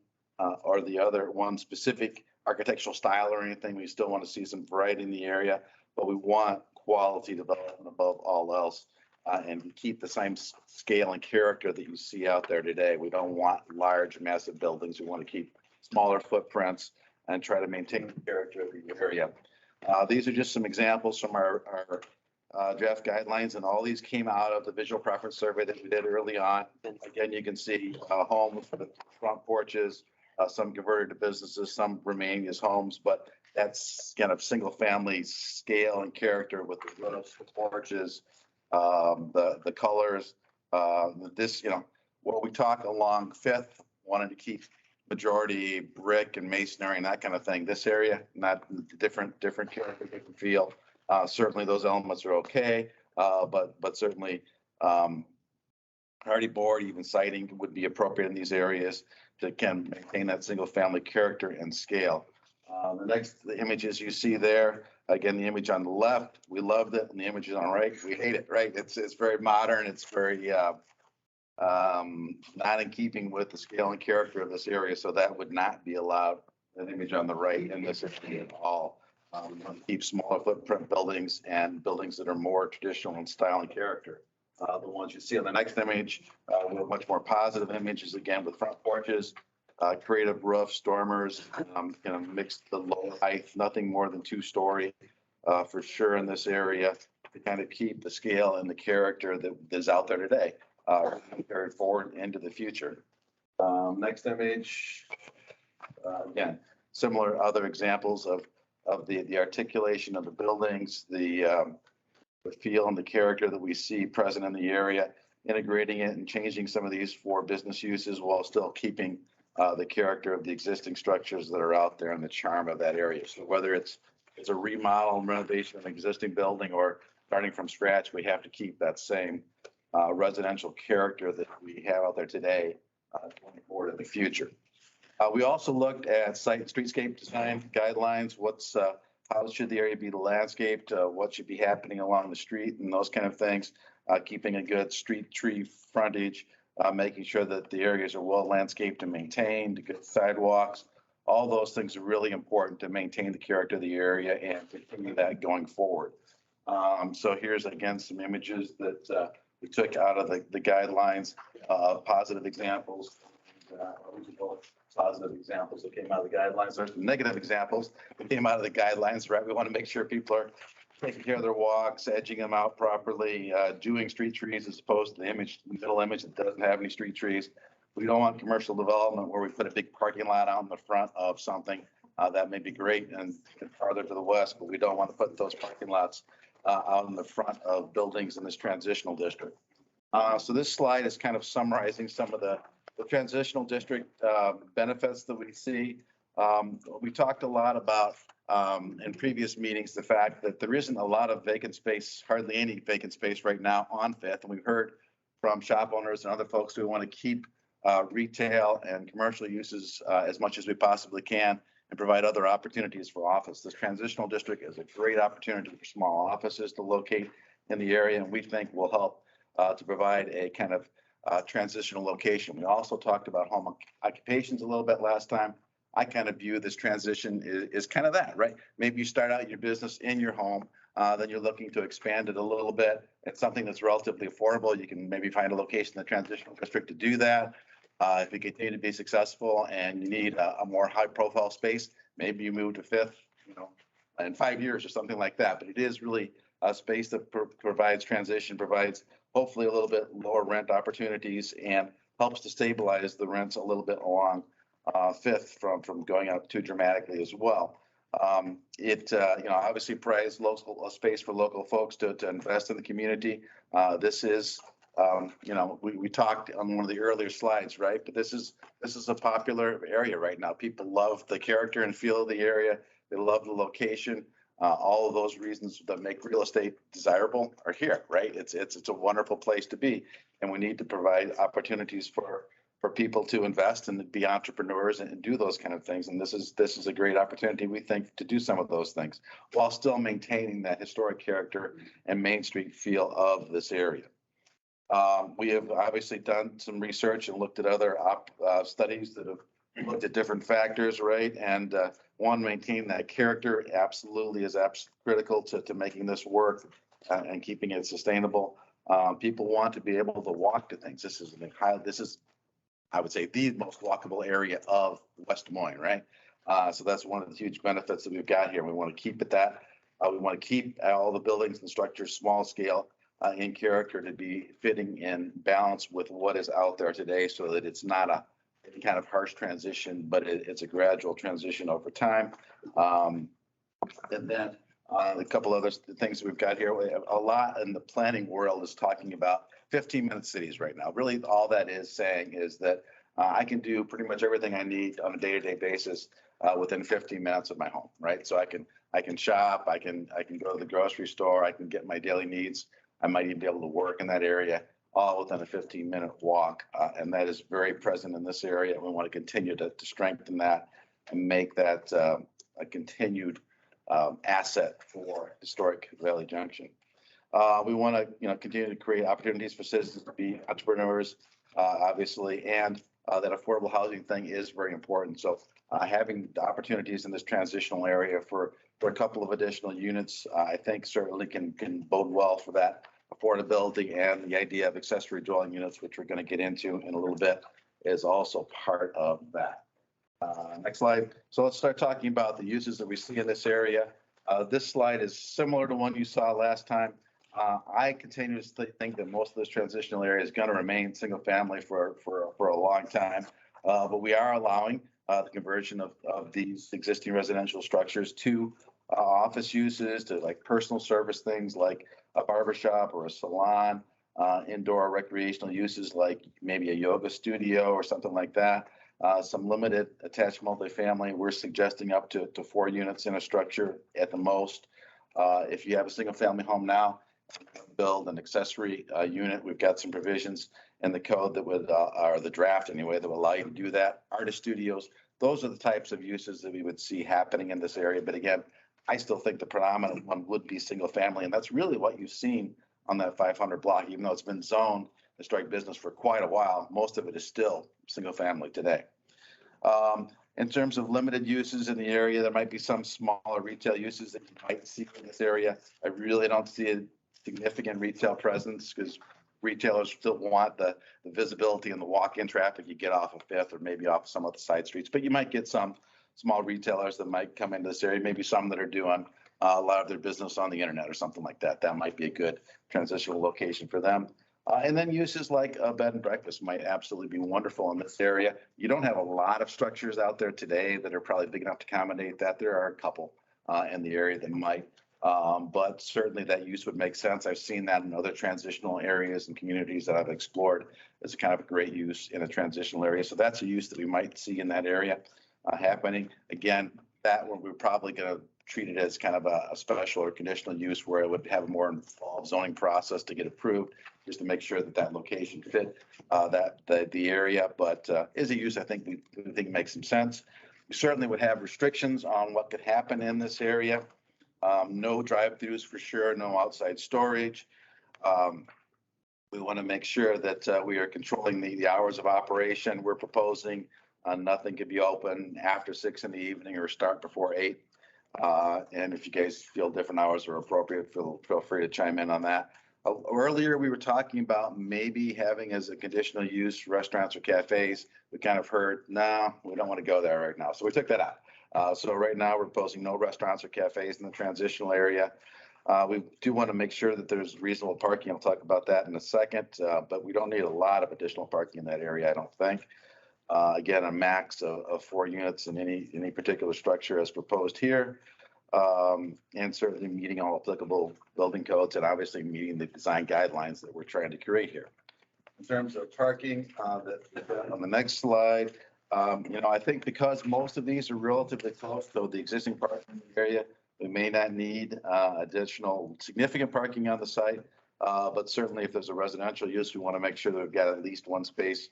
or the other, one specific architectural style or anything. We still want to see some variety in the area, but we want quality development above all else and keep the same scale and character that you see out there today. We don't want large, massive buildings. We want to keep smaller footprints and try to maintain the character of the area. These are just some examples from our draft guidelines, and all these came out of the visual preference survey that we did early on. Again, you can see homes with front porches, some converted to businesses, some remain as homes, but that's kind of single family scale and character with the roofs, the porches, the colors. What we talk along Fifth, wanted to keep majority brick and masonry and that kind of thing. This area, not different character, different feel. Certainly those elements are okay, but certainly hardy board, even siding would be appropriate in these areas to can maintain that single family character and scale. The images you see there, again, the image on the left, we loved it, and the images on the right, we hate it, right? It's very modern. It's very not in keeping with the scale and character of this area, so that would not be allowed. An image on the right in this area at all. We want to keep smaller footprint buildings and buildings that are more traditional in style and character. The ones you see on the next image, we have much more positive images, again, with front porches, creative roofs, dormers, mix the low height, nothing more than 2-story for sure in this area to kind of keep the scale and the character that is out there today carried forward into the future. Next image, again, similar other examples of the articulation of the buildings, the feel and the character that we see present in the area, integrating it and changing some of these for business uses while still keeping the character of the existing structures that are out there and the charm of that area. So whether it's it's a remodel and renovation of an existing building or starting from scratch, we have to keep that same residential character that we have out there today going forward in the future. We also looked at site and streetscape design guidelines. How should the area be landscaped? What should be happening along the street and those kind of things? Keeping a good street tree frontage, making sure that the areas are well landscaped and maintained, good sidewalks. All those things are really important to maintain the character of the area and continue that going forward. So here's again some images that we took out of the guidelines, positive examples, positive examples that came out of the guidelines. There's some negative examples that came out of the guidelines, right? We want to make sure people are taking care of their walks, edging them out properly, doing street trees as opposed to the middle image that doesn't have any street trees. We don't want commercial development where we put a big parking lot out in the front of something. That may be great and farther to the west, but we don't want to put those parking lots out in the front of buildings in this transitional district. So this slide is kind of summarizing some of the transitional district benefits that we see. We talked a lot about in previous meetings, the fact that there isn't a lot of vacant space, hardly any vacant space right now on Fifth. And we've heard from shop owners and other folks who want to keep retail and commercial uses as much as we possibly can and provide other opportunities for office. This transitional district is a great opportunity for small offices to locate in the area, and we think will help to provide a kind of transitional location. We also talked about home occupations a little bit last time. I kind of view this transition is kind of that, right? Maybe you start out your business in your home, then you're looking to expand it a little bit. It's something that's relatively affordable. You can maybe find a location in the transitional district to do that. If you continue to be successful and you need a more high profile space, maybe you move to Fifth, in 5 years or something like that. But it is really a space that provides transition, provides hopefully a little bit lower rent opportunities and helps to stabilize the rents a little bit along Fifth from going up too dramatically as well. It obviously provides local space for local folks to invest in the community. This is we talked on one of the earlier slides, right? But this is a popular area right now. People love the character and feel of the area. They love the location. All of those reasons that make real estate desirable are here, right? It's a wonderful place to be, and we need to provide opportunities for people to invest and be entrepreneurs and do those kind of things. And this is a great opportunity, we think, to do some of those things while still maintaining that historic character and Main Street feel of this area. We have obviously done some research and looked at other studies that have looked at different factors, right? And maintaining that character absolutely is critical to making this work and keeping it sustainable. People want to be able to walk to things. This is, I would say, the most walkable area of West Des Moines, right? So that's one of the huge benefits that we've got here. We want to keep it that. We want to keep all the buildings and structures small scale in character to be fitting in balance with what is out there today so that it's not a kind of harsh transition, but it's a gradual transition over time. And then a couple other things we've got here. A lot in the planning world is talking about 15-minute cities right now. Really, all that is saying is that I can do pretty much everything I need on a day-to-day basis within 15 minutes of my home, right? So I can shop, I can go to the grocery store, I can get my daily needs. I might even be able to work in that area all within a 15-minute walk. And that is very present in this area. We want to continue to strengthen that and make that a continued asset for historic Valley Junction. We want to continue to create opportunities for citizens to be entrepreneurs, obviously, and that affordable housing thing is very important. So having the opportunities in this transitional area for a couple of additional units, I think certainly can bode well for that affordability, and the idea of accessory dwelling units, which we're going to get into in a little bit, is also part of that. Next slide. So let's start talking about the uses that we see in this area. This slide is similar to one you saw last time. I continuously think that most of this transitional area is going to remain single family for a long time, but we are allowing the conversion of these existing residential structures to office uses, to like personal service things like a barbershop or a salon, indoor recreational uses like maybe a yoga studio or something like that. Some limited attached multifamily, we're suggesting up to 4 units in a structure at the most. If you have a single family home now, build an accessory unit, we've got some provisions in the code that would, or the draft anyway, that will allow you to do that. Artist studios, those are the types of uses that we would see happening in this area. But again, I still think the predominant one would be single family, and that's really what you've seen on that 500 block, even though it's been zoned historic business for quite a while. Most of it is still single family today. In terms of limited uses in the area, there might be some smaller retail uses that you might see in this area. I really don't see a significant retail presence because retailers still want the visibility and the walk-in traffic you get off of Fifth or maybe off some of the side streets. But you might get some small retailers that might come into this area, maybe some that are doing a lot of their business on the internet or something like that. That might be a good transitional location for them. And then uses like a bed and breakfast might absolutely be wonderful in this area. You don't have a lot of structures out there today that are probably big enough to accommodate that. There are a couple in the area that might, but certainly that use would make sense. I've seen that in other transitional areas and communities that I've explored as kind of a great use in a transitional area. So that's a use that we might see in that area happening. Again, that one we're probably going to treat it as kind of a special or conditional use where it would have a more involved zoning process to get approved, just to make sure that that location fit the area. But is a use I think we think makes some sense. We certainly would have restrictions on what could happen in this area. No drive-throughs for sure, no outside storage. We want to make sure that we are controlling the hours of operation. We're proposing nothing could be open after 6 in the evening or start before 8. And if you guys feel different hours are appropriate, feel free to chime in on that. Earlier, we were talking about maybe having as a conditional use restaurants or cafes. We kind of heard, no, we don't want to go there right now. So we took that out. So right now we're proposing no restaurants or cafes in the transitional area. We do want to make sure that there's reasonable parking. I'll talk about that in a second, but we don't need a lot of additional parking in that area, I don't think. Again, a max of 4 units in any particular structure as proposed here. And certainly meeting all applicable building codes and obviously meeting the design guidelines that we're trying to create here. In terms of parking, on the next slide, I think because most of these are relatively close to the existing parking area, we may not need additional significant parking on the site. But certainly if there's a residential use, we want to make sure that we've got at least one space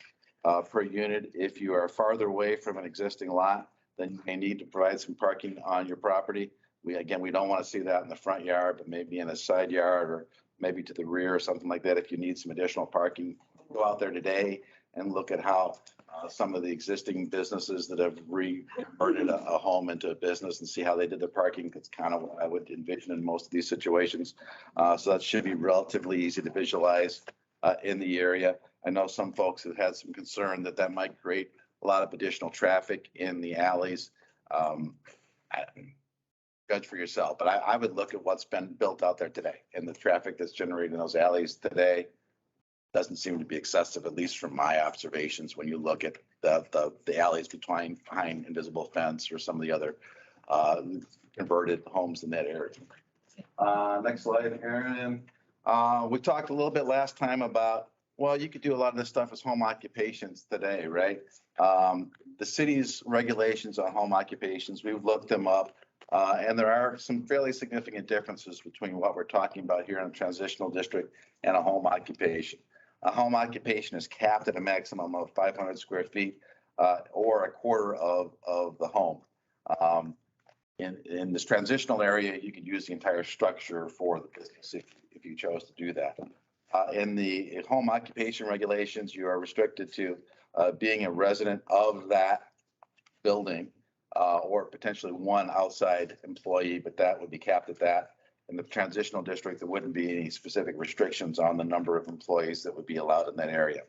per unit. If you are farther away from an existing lot, then you may need to provide some parking on your property. We don't want to see that in the front yard, but maybe in a side yard or maybe to the rear or something like that. If you need some additional parking, go out there today and look at how some of the existing businesses that have reconverted a home into a business and see how they did the parking. That's kind of what I would envision in most of these situations. So that should be relatively easy to visualize in the area. I know some folks have had some concern that that might create a lot of additional traffic in the alleys. Judge for yourself, but I would look at what's been built out there today, and the traffic that's generated in those alleys today doesn't seem to be excessive, at least from my observations. When you look at the alleys behind invisible fence or some of the other converted homes in that area. Next slide, Aaron. We talked a little bit last time about, well, you could do a lot of this stuff as home occupations today, right? The city's regulations on home occupations, we've looked them up. And there are some fairly significant differences between what we're talking about here in a transitional district and a home occupation. A home occupation is capped at a maximum of 500 square feet or a quarter of the home. In this transitional area, you could use the entire structure for the business if you chose to do that. In the home occupation regulations, you are restricted to being a resident of that building. Or potentially one outside employee, but that would be capped at that. In the transitional district, there wouldn't be any specific restrictions on the number of employees that would be allowed in that area.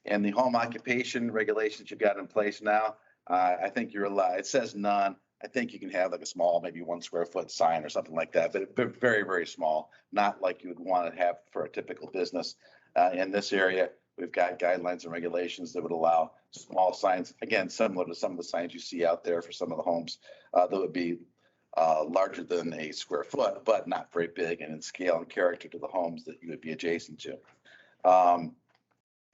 And the home occupation regulations you've got in place now, I think you're allowed, it says none. I think you can have like a small, maybe 1 square foot sign or something like that, but very, very small, not like you would want to have for a typical business. In this area, we've got guidelines and regulations that would allow small signs, again, similar to some of the signs you see out there for some of the homes that would be larger than a square foot, but not very big and in scale and character to the homes that you would be adjacent to.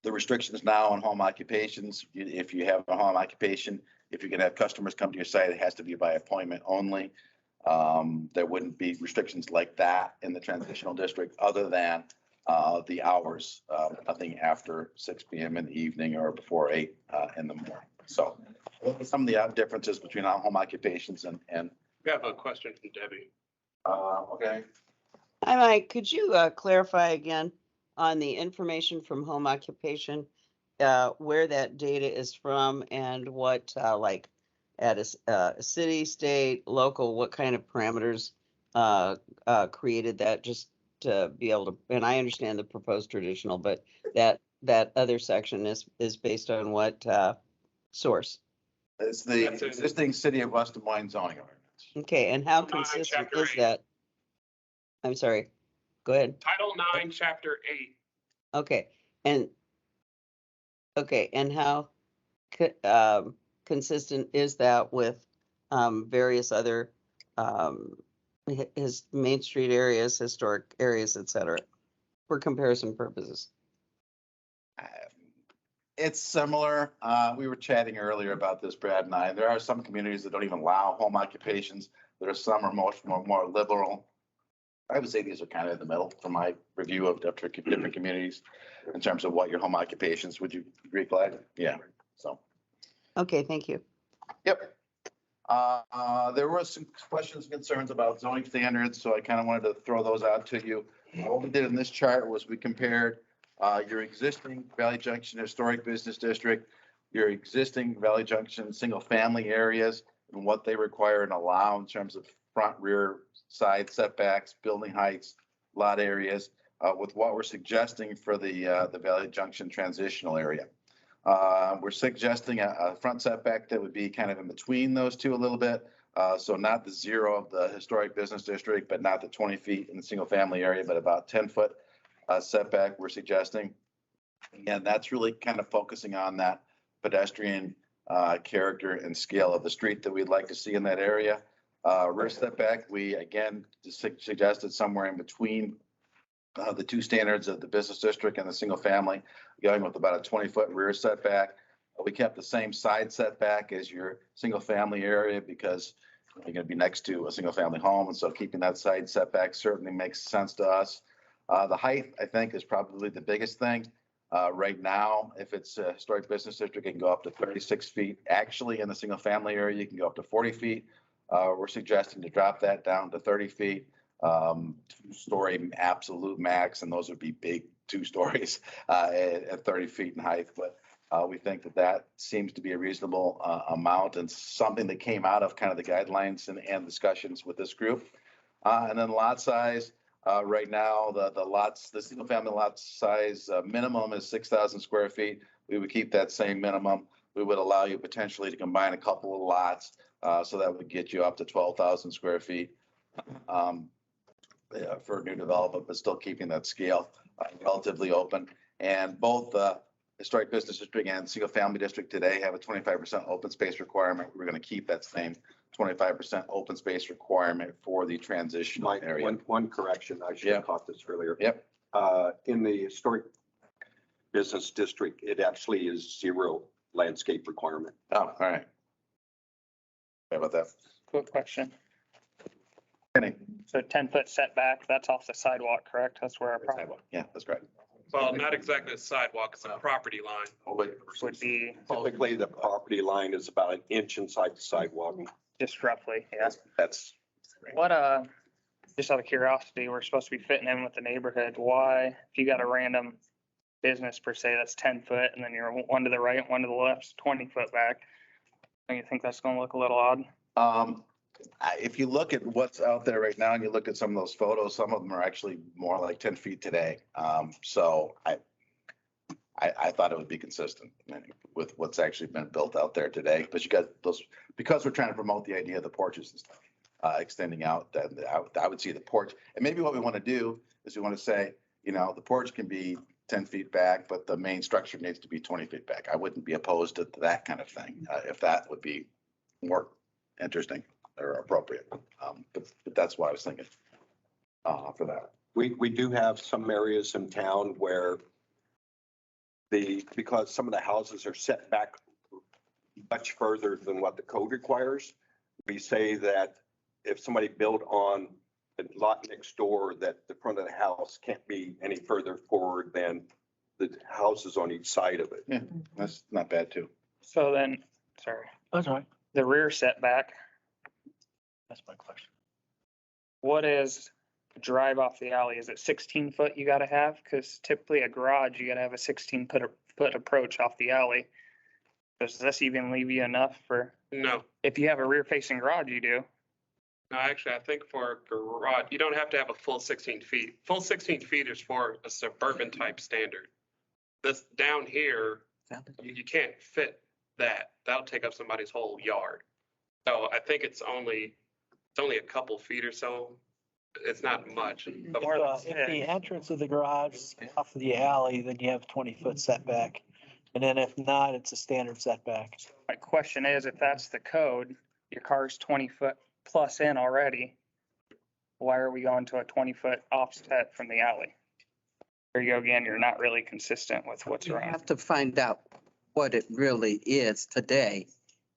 the restrictions now on home occupations, if you have a home occupation, if you can have customers come to your site, it has to be by appointment only. There wouldn't be restrictions like that in the transitional district other than the hours, nothing after 6 p.m. in the evening or before 8 in the morning. So some of the differences between our home occupations and. We have a question from Debbie. Okay. Hi, Mike. Could you clarify again on the information from home occupation, where that data is from and what, like, at a city, state, local, what kind of parameters created that, just to be able to, and I understand the proposed traditional, but that other section is based on what source? It's the existing city of West Des Moines zoning ordinance. Okay, and how Title 9, consistent Chapter is 8. that? I'm sorry, go ahead. Title 9, Chapter 8. Okay, and how consistent is that with various other his Main Street areas, historic areas, et cetera, for comparison purposes? It's similar. We were chatting earlier about this, Brad and I. There are some communities that don't even allow home occupations. There are some are more liberal. I would say these are kind of in the middle from my review of different communities in terms of what your home occupations. Would you agree, Clyde? Yeah. So. Okay, thank you. Yep. There were some questions and concerns about zoning standards, so I kind of wanted to throw those out to you. What we did in this chart was we compared your existing Valley Junction Historic Business District, your existing Valley Junction single-family areas, and what they require and allow in terms of front, rear, side setbacks, building heights, lot areas, with what we're suggesting for the Valley Junction transitional area. We're suggesting a front setback that would be kind of in between those two a little bit. So not the 0 of the historic business district, but not the 20 feet in the single family area, but about 10-foot setback we're suggesting. And that's really kind of focusing on that pedestrian character and scale of the street that we'd like to see in that area. Rear setback, we again suggested somewhere in between the two standards of the business district and the single family, going with about a 20-foot rear setback. We kept the same side setback as your single family area because you're going to be next to a single family home. And so keeping that side setback certainly makes sense to us. The height, I think, is probably the biggest thing. Right now, if it's a historic business district, it can go up to 36 feet. Actually, in the single family area, you can go up to 40 feet. We're suggesting to drop that down to 30 feet. 2-story absolute max, and those would be big 2 stories at 30 feet in height. But we think that seems to be a reasonable amount and something that came out of kind of the guidelines and discussions with this group. And then lot size, right now, the single family lot size minimum is 6,000 square feet. We would keep that same minimum. We would allow you potentially to combine a couple of lots, so that would get you up to 12,000 square feet. For new development, but still keeping that scale relatively open. And both the historic business district and single family district today have a 25% open space requirement. We're going to keep that same 25% open space requirement for the transitional area. One correction, I should have caught this earlier. Yep. In the historic business district, it actually is 0 landscape requirement. Oh, all right. Sorry about that. Quick question. Kenny. So 10-foot setback, that's off the sidewalk, correct? That's where our property Yeah, that's correct. Well, not exactly a sidewalk, it's a property line. would be, Typically, the property line is about 1 inch inside the sidewalk. just roughly, yeah. That's What, just out of curiosity, we're supposed to be fitting in with the neighborhood. Why, if you got a random business per se, that's 10 foot, and then you're one to the right, one to the left, 20 foot back, don't you think that's gonna look a little odd? If you look at what's out there right now and you look at some of those photos, some of them are actually more like 10 feet today. So I thought it would be consistent with what's actually been built out there today. But you got those, because we're trying to promote the idea of the porches and stuff, extending out, that I would see the porch. And maybe what we want to do is we want to say, the porch can be 10 feet back, but the main structure needs to be 20 feet back. I wouldn't be opposed to that kind of thing, if that would be more interesting or appropriate. But that's why I was thinking for that. We do have some areas in town where because some of the houses are set back much further than what the code requires, we say that if somebody built on the lot next door, that the front of the house can't be any further forward than the houses on each side of it. Yeah, that's not bad too. So then, sorry, That's right. the rear setback, That's my question. what is drive off the alley? Is it 16 foot you gotta have? Because typically a garage, you gotta have a 16 foot approach off the alley. Does this even leave you enough for, No, if you have a rear facing garage, you do? no, actually, I think for a garage, you don't have to have a full 16 feet. Full 16 feet is for a suburban type standard. This down here, you can't fit that. That'll take up somebody's whole yard. So I think it's only a couple feet or so. It's not much. But If the entrance of the garage is off of the alley, then you have 20-foot setback. And then if not, it's a standard setback. My question is, if that's the code, your car's 20 foot plus in already, why are we going to a 20-foot offset from the alley? There you go again, you're not really consistent with what's You around. have to find out what it really is today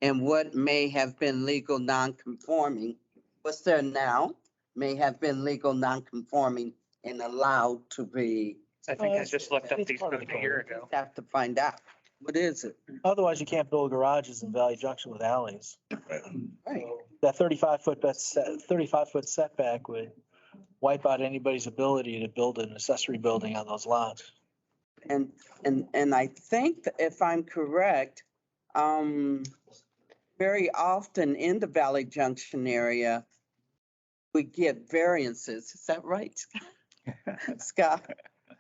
and what may have been legal non-conforming. What's there now may have been legal non-conforming and allowed to be. I think I just looked up It's these part of codes the a year code. ago. Have to find out. What is it? Otherwise, you can't build garages in Valley Junction with alleys. Right. That 35-foot setback would wipe out anybody's ability to build an accessory building on those lots. And I think that if I'm correct, very often in the Valley Junction area, we get variances. Is that right? Scott,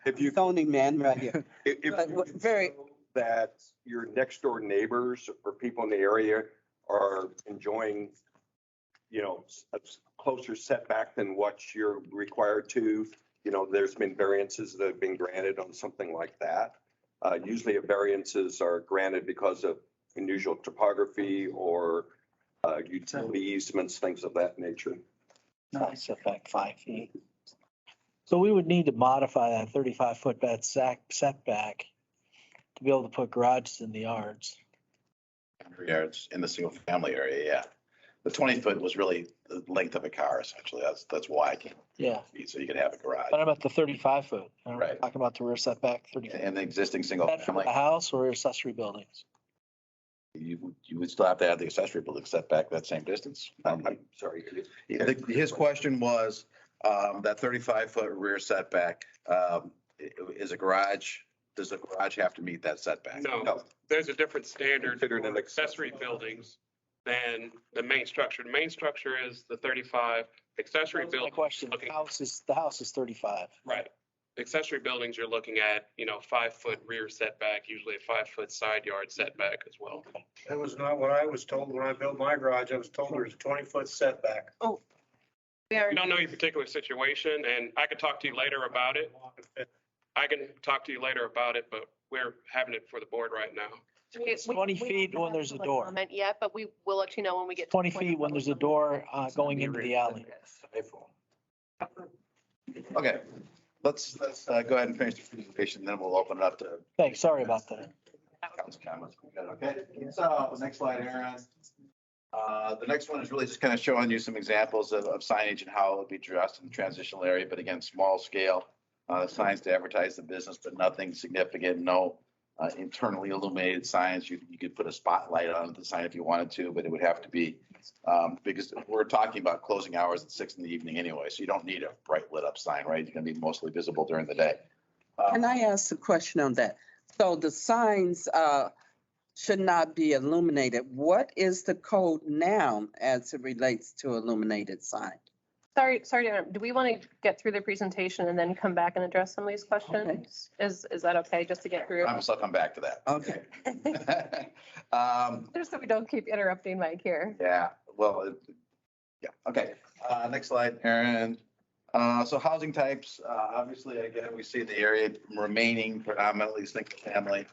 If you, zoning man right here. if But what- very- that your next door neighbors or people in the area are enjoying, a closer setback than what you're required to, there's been variances that have been granted on something like that. Usually variances are granted because of unusual topography or utility easements, things of that nature. Setback 5 feet. So we would need to modify that 35-foot setback to be able to put garages in the yards. Yards in the single family area, yeah. The 20-foot was really the length of a car essentially. That's why I came. Yeah, So you could have a garage. but I'm at the 35-foot. I'm Right. talking about the rear setback, 35. And the existing single That for family, the house or accessory buildings? you would still have to have the accessory building setback that same distance. I'm sorry. His question was, that 35-foot rear setback, is a garage, does a garage have to meet that setback? no, there's a different standard Considered for an accessory buildings than the main structure. The main structure is the 35. Accessory That was my building, question. looking- The house is 35. right. Accessory buildings, you're looking at, 5-foot rear setback, usually a 5-foot side yard setback as well. That was not what I was told when I built my garage. I was told there's a 20-foot setback. We are, We don't know your particular situation, and I could talk to you later about it. I can talk to you later about it, but we're having it for the board right now. It's 20 feet when there's a door. comment yet, but we will let you know when we get. to 20 feet when there's a door going into the alley. Okay, let's go ahead and finish the presentation, then we'll open it up to Thanks, sorry about that. council comments. Okay, so the next slide, Aaron. The next one is really just kind of showing you some examples of signage and how it would be dressed in the transitional area, but again, small scale. Signs to advertise the business, but nothing significant, no internally illuminated signs. You could put a spotlight on the sign if you wanted to, but it would have to be, because we're talking about closing hours at 6 PM anyway, so you don't need a bright lit up sign, right? It's gonna be mostly visible during the day. Can I ask a question on that? So the signs should not be illuminated. What is the code now as it relates to illuminated signs? Sorry, to interrupt. Do we want to get through the presentation and then come back and address some of these questions? Is that okay, just to get through? Promise I'll come back to that. Okay. Just so we don't keep interrupting Mike here. Yeah, well, yeah, okay. Next slide, Aaron. So housing types, obviously, again, we see the area remaining predominantly single family.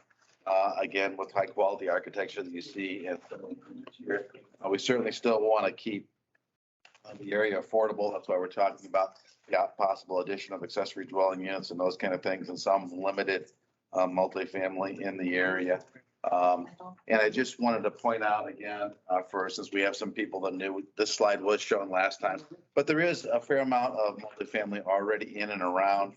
Again, with high quality architecture that you see in here. We certainly still want to keep the area affordable. That's why we're talking about the possible addition of accessory dwelling units and those kind of things and some limited multifamily in the area. And I just wanted to point out again, first, since we have some people that knew this slide was shown last time, but there is a fair amount of multifamily already in and around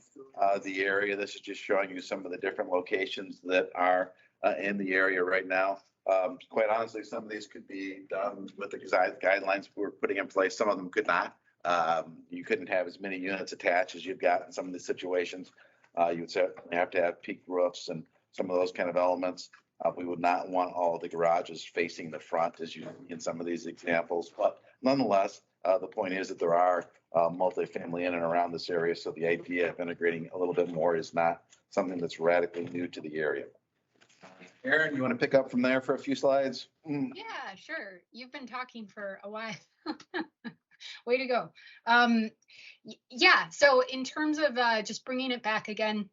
the area. This is just showing you some of the different locations that are in the area right now. Quite honestly, some of these could be done with the guidelines we're putting in place. Some of them could not. You couldn't have as many units attached as you've got in some of these situations. You would have to have peaked roofs and some of those kind of elements. We would not want all the garages facing the front as you in some of these examples, but nonetheless, the point is that there are multifamily in and around this area. So the idea of integrating a little bit more is not something that's radically new to the area. Aaron, you want to pick up from there for a few slides? Yeah, sure. You've been talking for a while. Way to go. Yeah, so in terms of just bringing it back again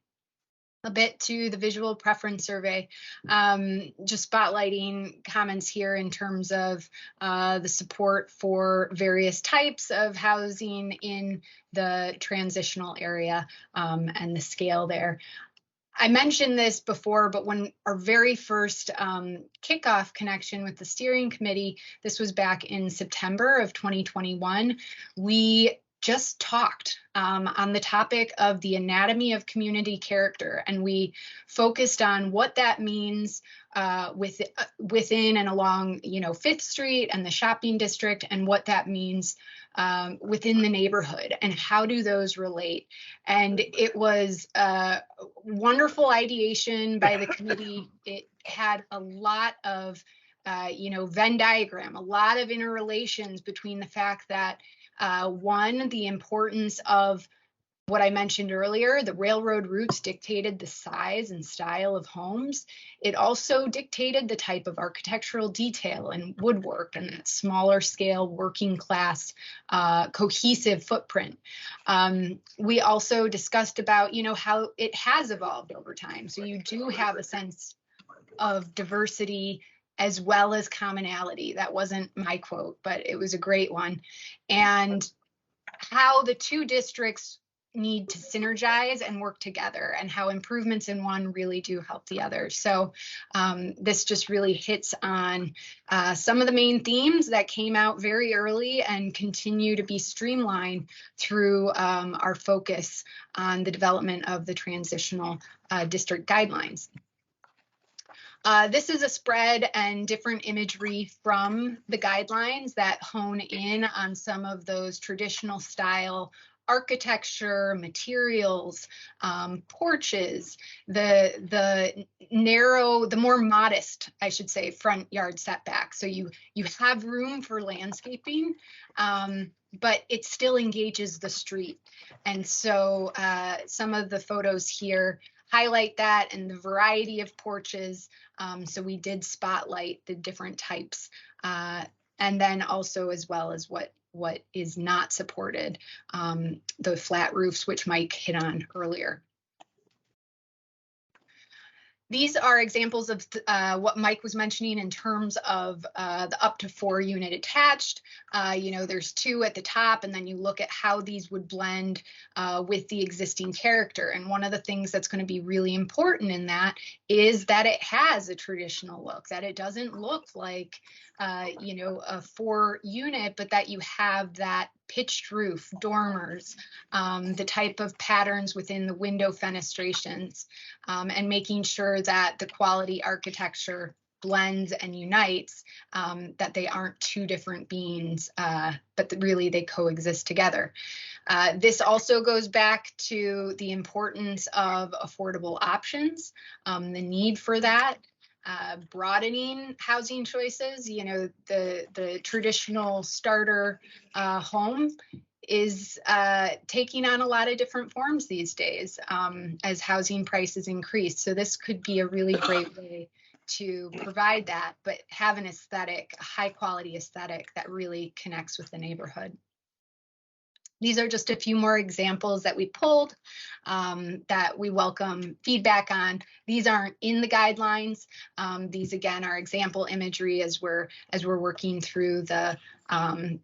a bit to the visual preference survey, just spotlighting comments here in terms of the support for various types of housing in the transitional area and the scale there. I mentioned this before, but when our very first kickoff connection with the steering committee, this was back in September of 2021, we just talked on the topic of the anatomy of community character, and we focused on what that means within and along, Fifth Street and the shopping district, and what that means within the neighborhood, and how do those relate. And it was wonderful ideation by the committee. It had a lot of Venn diagram, a lot of interrelations between the fact that one, the importance of what I mentioned earlier, the railroad routes dictated the size and style of homes. It also dictated the type of architectural detail and woodwork and that smaller scale working class cohesive footprint. We also discussed about, how it has evolved over time. So you do have a sense of diversity as well as commonality. That wasn't my quote, but it was a great one. And how the two districts need to synergize and work together, and how improvements in one really do help the other. So this just really hits on some of the main themes that came out very early and continue to be streamlined through our focus on the development of the transitional district guidelines. This is a spread and different imagery from the guidelines that hone in on some of those traditional style architecture, materials, porches, the narrow, the more modest, I should say, front yard setback. So you have room for landscaping, but it still engages the street. And so some of the photos here highlight that and the variety of porches. So we did spotlight the different types, and then also as well as what is not supported, the flat roofs, which Mike hit on earlier. These are examples of what Mike was mentioning in terms of the up to 4 unit attached. There's 2 at the top, and then you look at how these would blend with the existing character. And one of the things that's going to be really important in that is that it has a traditional look, that it doesn't look like, a 4 unit, but that you have that pitched roof, dormers, the type of patterns within the window fenestrations, and making sure that the quality architecture blends and unites, that they aren't 2 different beings, but that really they coexist together. This also goes back to the importance of affordable options, the need for that. Broadening housing choices, the traditional starter home is taking on a lot of different forms these days as housing prices increase. So this could be a really great way to provide that, but have an aesthetic, a high quality aesthetic that really connects with the neighborhood. These are just a few more examples that we pulled that we welcome feedback on. These aren't in the guidelines. These again are example imagery as we're working through the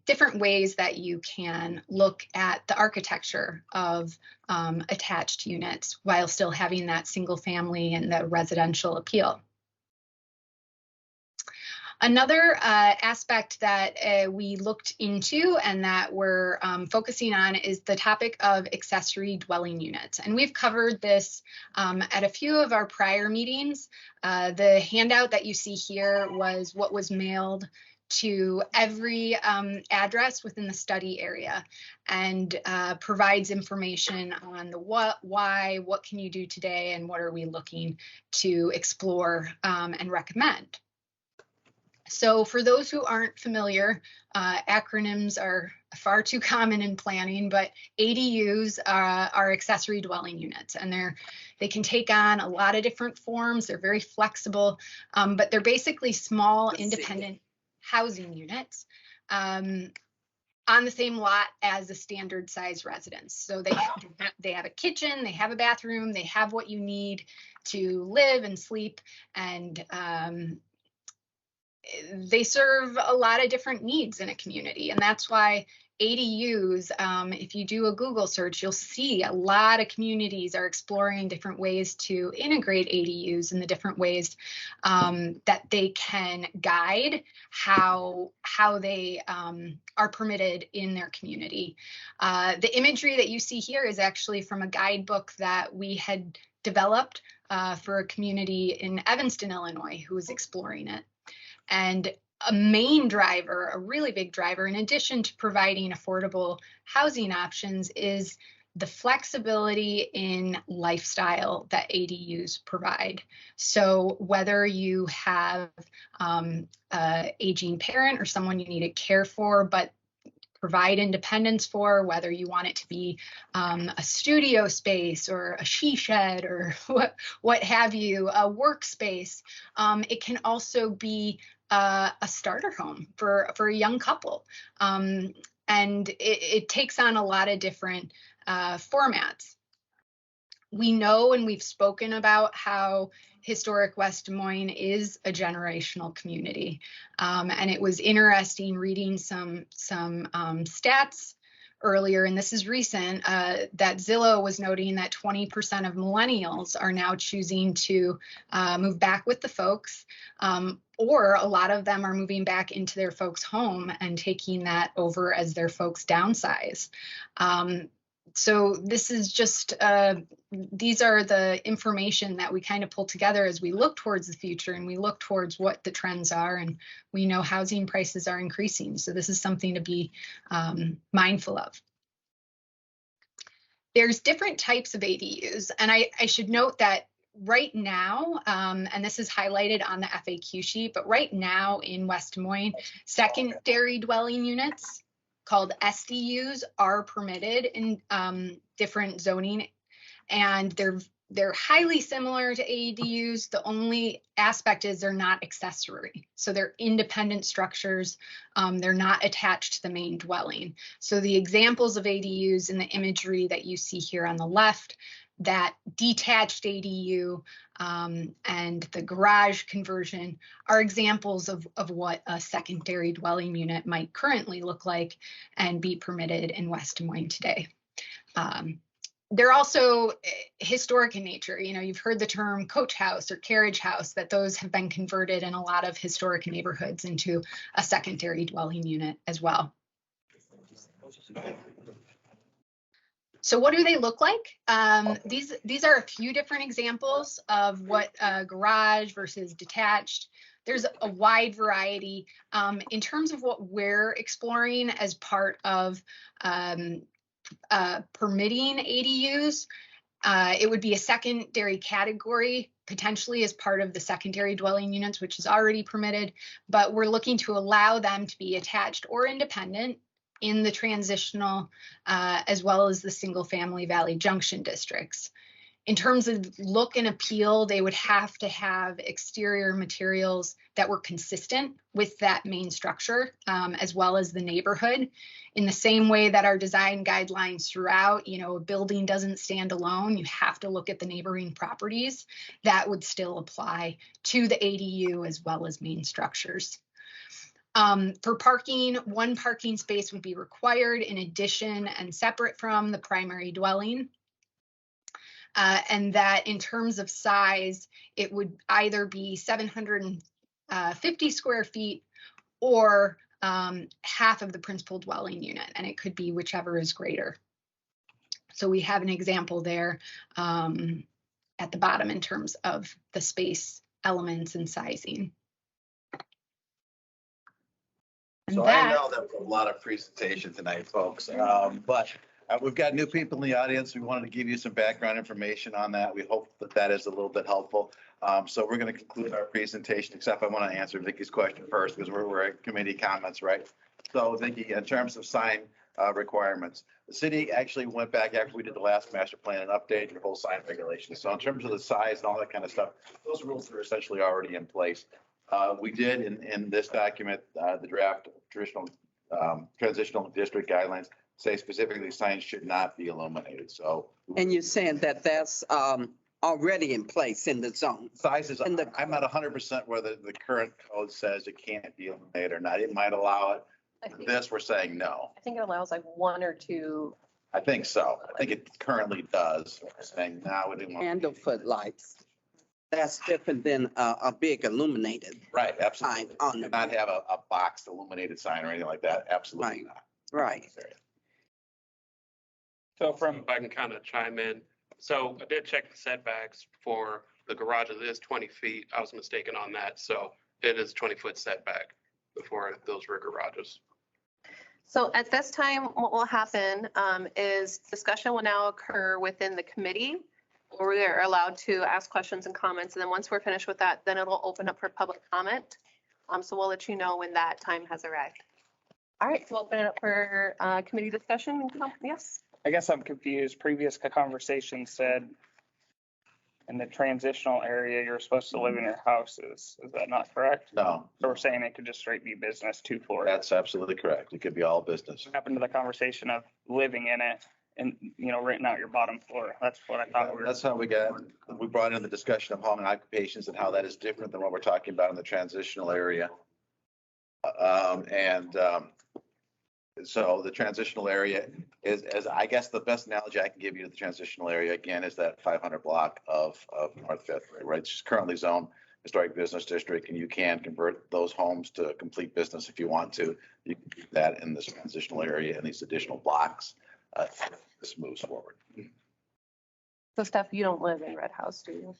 different ways that you can look at the architecture of attached units while still having that single family and the residential appeal. Another aspect that we looked into and that we're focusing on is the topic of accessory dwelling units. And we've covered this at a few of our prior meetings. The handout that you see here was what was mailed to every address within the study area and provides information on the what, why, what can you do today, and what are we looking to explore and recommend. So for those who aren't familiar, acronyms are far too common in planning, but ADUs are accessory dwelling units, and they can take on a lot of different forms. They're very flexible, but they're basically small independent housing units on the same lot as a standard size residence. So they have a kitchen, they have a bathroom, they have what you need to live and sleep, and they serve a lot of different needs in a community. And that's why ADUs, if you do a Google search, you'll see a lot of communities are exploring different ways to integrate ADUs and the different ways that they can guide how they are permitted in their community. The imagery that you see here is actually from a guidebook that we had developed for a community in Evanston, Illinois, who was exploring it. And a main driver, a really big driver, in addition to providing affordable housing options, is the flexibility in lifestyle that ADUs provide. So whether you have an aging parent or someone you need to care for, but provide independence for, whether you want it to be a studio space or a she shed or what have you, a workspace. It can also be a starter home for a young couple. And it takes on a lot of different formats. We know, and we've spoken about how historic West Des Moines is a generational community. And it was interesting reading some stats earlier, and this is recent, that Zillow was noting that 20% of millennials are now choosing to move back with the folks, or a lot of them are moving back into their folks' home and taking that over as their folks downsize. So this is just, these are the information that we kind of pull together as we look towards the future and we look towards what the trends are, and we know housing prices are increasing. So this is something to be mindful of. There's different types of ADUs, and I should note that right now, and this is highlighted on the FAQ sheet, but right now in West Des Moines, secondary dwelling units called SDUs are permitted in different zoning, and they're highly similar to ADUs. The only aspect is they're not accessory. So they're independent structures. They're not attached to the main dwelling. So the examples of ADUs in the imagery that you see here on the left, that detached ADU and the garage conversion are examples of what a secondary dwelling unit might currently look like and be permitted in West Des Moines today. They're also historic in nature. You know, you've heard the term coach house or carriage house, that those have been converted in a lot of historic neighborhoods into a secondary dwelling unit as well. So what do they look like? These are a few different examples of what garage versus detached. There's a wide variety. In terms of what we're exploring as part of permitting ADUs, it would be a secondary category, potentially as part of the secondary dwelling units, which is already permitted, but we're looking to allow them to be attached or independent in the transitional as well as the single family Valley Junction districts. In terms of look and appeal, they would have to have exterior materials that were consistent with that main structure, as well as the neighborhood. In the same way that our design guidelines throughout, you know, a building doesn't stand alone, you have to look at the neighboring properties. That would still apply to the ADU as well as main structures. For parking, one parking space would be required in addition and separate from the primary dwelling. And that in terms of size, it would either be 750 square feet or half of the principal dwelling unit, and it could be whichever is greater. So we have an example there at the bottom in terms of the space elements and sizing. And So I that- know that was a lot of presentation tonight, folks, but we've got new people in the audience. We wanted to give you some background information on that. We hope that that is a little bit helpful. So we're going to conclude our presentation, except I want to answer Vicky's question first because we're at committee comments, right? So Vicky, in terms of sign requirements, the city actually went back after we did the last master plan and updated the whole sign regulations. So in terms of the size and all that kind of stuff, those rules are essentially already in place. We did in this document, the draft transitional district guidelines say specifically signs should not be illuminated. So. And you're saying that that's already in place in the zone. Sizes, And I'm not 100% whether the current code says it can't be illuminated or not. It might allow it. This, we're saying no. I think it allows like one or two. I think so. I think it currently does. We're saying now we didn't want. Candle foot lights. That's different than a big illuminated Right, sign absolutely. on Do not the, have a box illuminated sign or anything like that. Absolutely Right. not. right. So from, If I can kind of chime in. So I did check the setbacks for the garage. It is 20 feet. I was mistaken on that. So it is 20-foot setback before those rear garages. So at this time, what will happen is discussion will now occur within the committee where we are allowed to ask questions and comments. And then once we're finished with that, then it'll open up for public comment. So we'll let you know when that time has arrived. All right, so we'll open it up for committee discussion. Yes. I guess I'm confused. Previous conversation said in the transitional area, you're supposed to live in your houses. Is that not correct? No, So we're saying it could just straight be business 2 floors. that's absolutely correct. It could be all business. What happened to the conversation of living in it and, renting out your bottom floor? That's what I thought we were. That's how we brought in the discussion of home occupations and how that is different than what we're talking about in the transitional area. So the transitional area is, as I guess the best analogy I can give you to the transitional area again is that 500 block of North Fifth, right? It's currently zoned historic business district, and you can convert those homes to complete business if you want to. You can do that in this transitional area and these additional blocks. This moves forward. So Steph, you don't live in Red House, do you?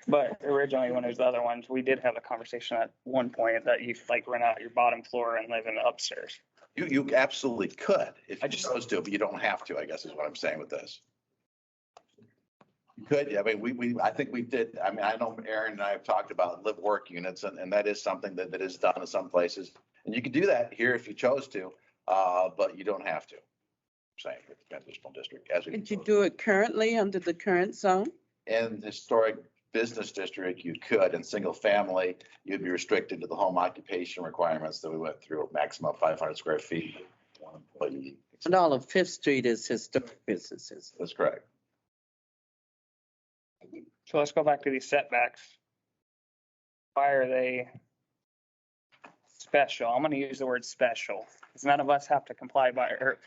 But originally, when it was the other ones, we did have a conversation at one point that you like rent out your bottom floor and live in the upstairs. You absolutely could if you chose to, but you don't have to, I guess is what I'm saying with this. You could, yeah, I mean, I think we did, I mean, I know Aaron and I have talked about live work units and that is something that is done in some places. And you could do that here if you chose to, but you don't have to. I'm saying with the transitional district. Could you do it currently under the current zone? In the historic business district, you could. In single family, you'd be restricted to the home occupation requirements that we went through, maximum of 500 square feet. One employee. And all of Fifth Street is historic businesses. That's correct. So let's go back to these setbacks. Why are they special? I'm going to use the word special because none of us have to comply by, or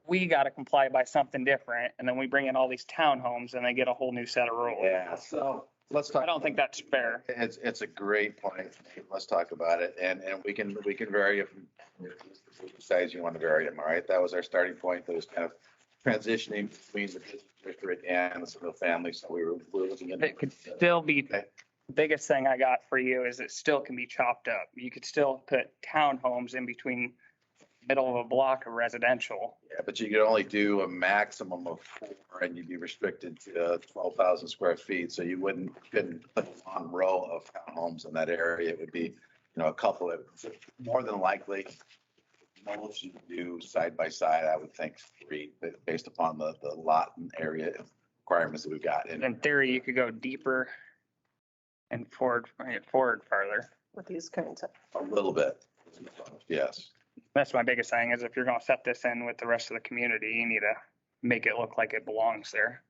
we got to comply by something different. And then we bring in all these townhomes and they get a whole new set of rules. Yeah, so let's talk. I don't think that's fair. It's a great point. Let's talk about it. And we can vary if size you want to vary them. All right. That was our starting point. That was kind of transitioning between the business district and the single family. So we were looking at. It could still be, the biggest thing I got for you is it still can be chopped up. You could still put townhomes in between middle of a block of residential. Yeah, but you could only do a maximum of 4 and you'd be restricted to 12,000 square feet. So you couldn't put one row of townhomes in that area. It would be, a couple of, more than likely, most you do side by side, I would think 3, based upon the lot and area requirements that we've got. And In theory, you could go deeper and forward farther. With these current. a little bit, yes. That's my biggest thing is if you're going to set this in with the rest of the community, you need to make it look like it belongs there.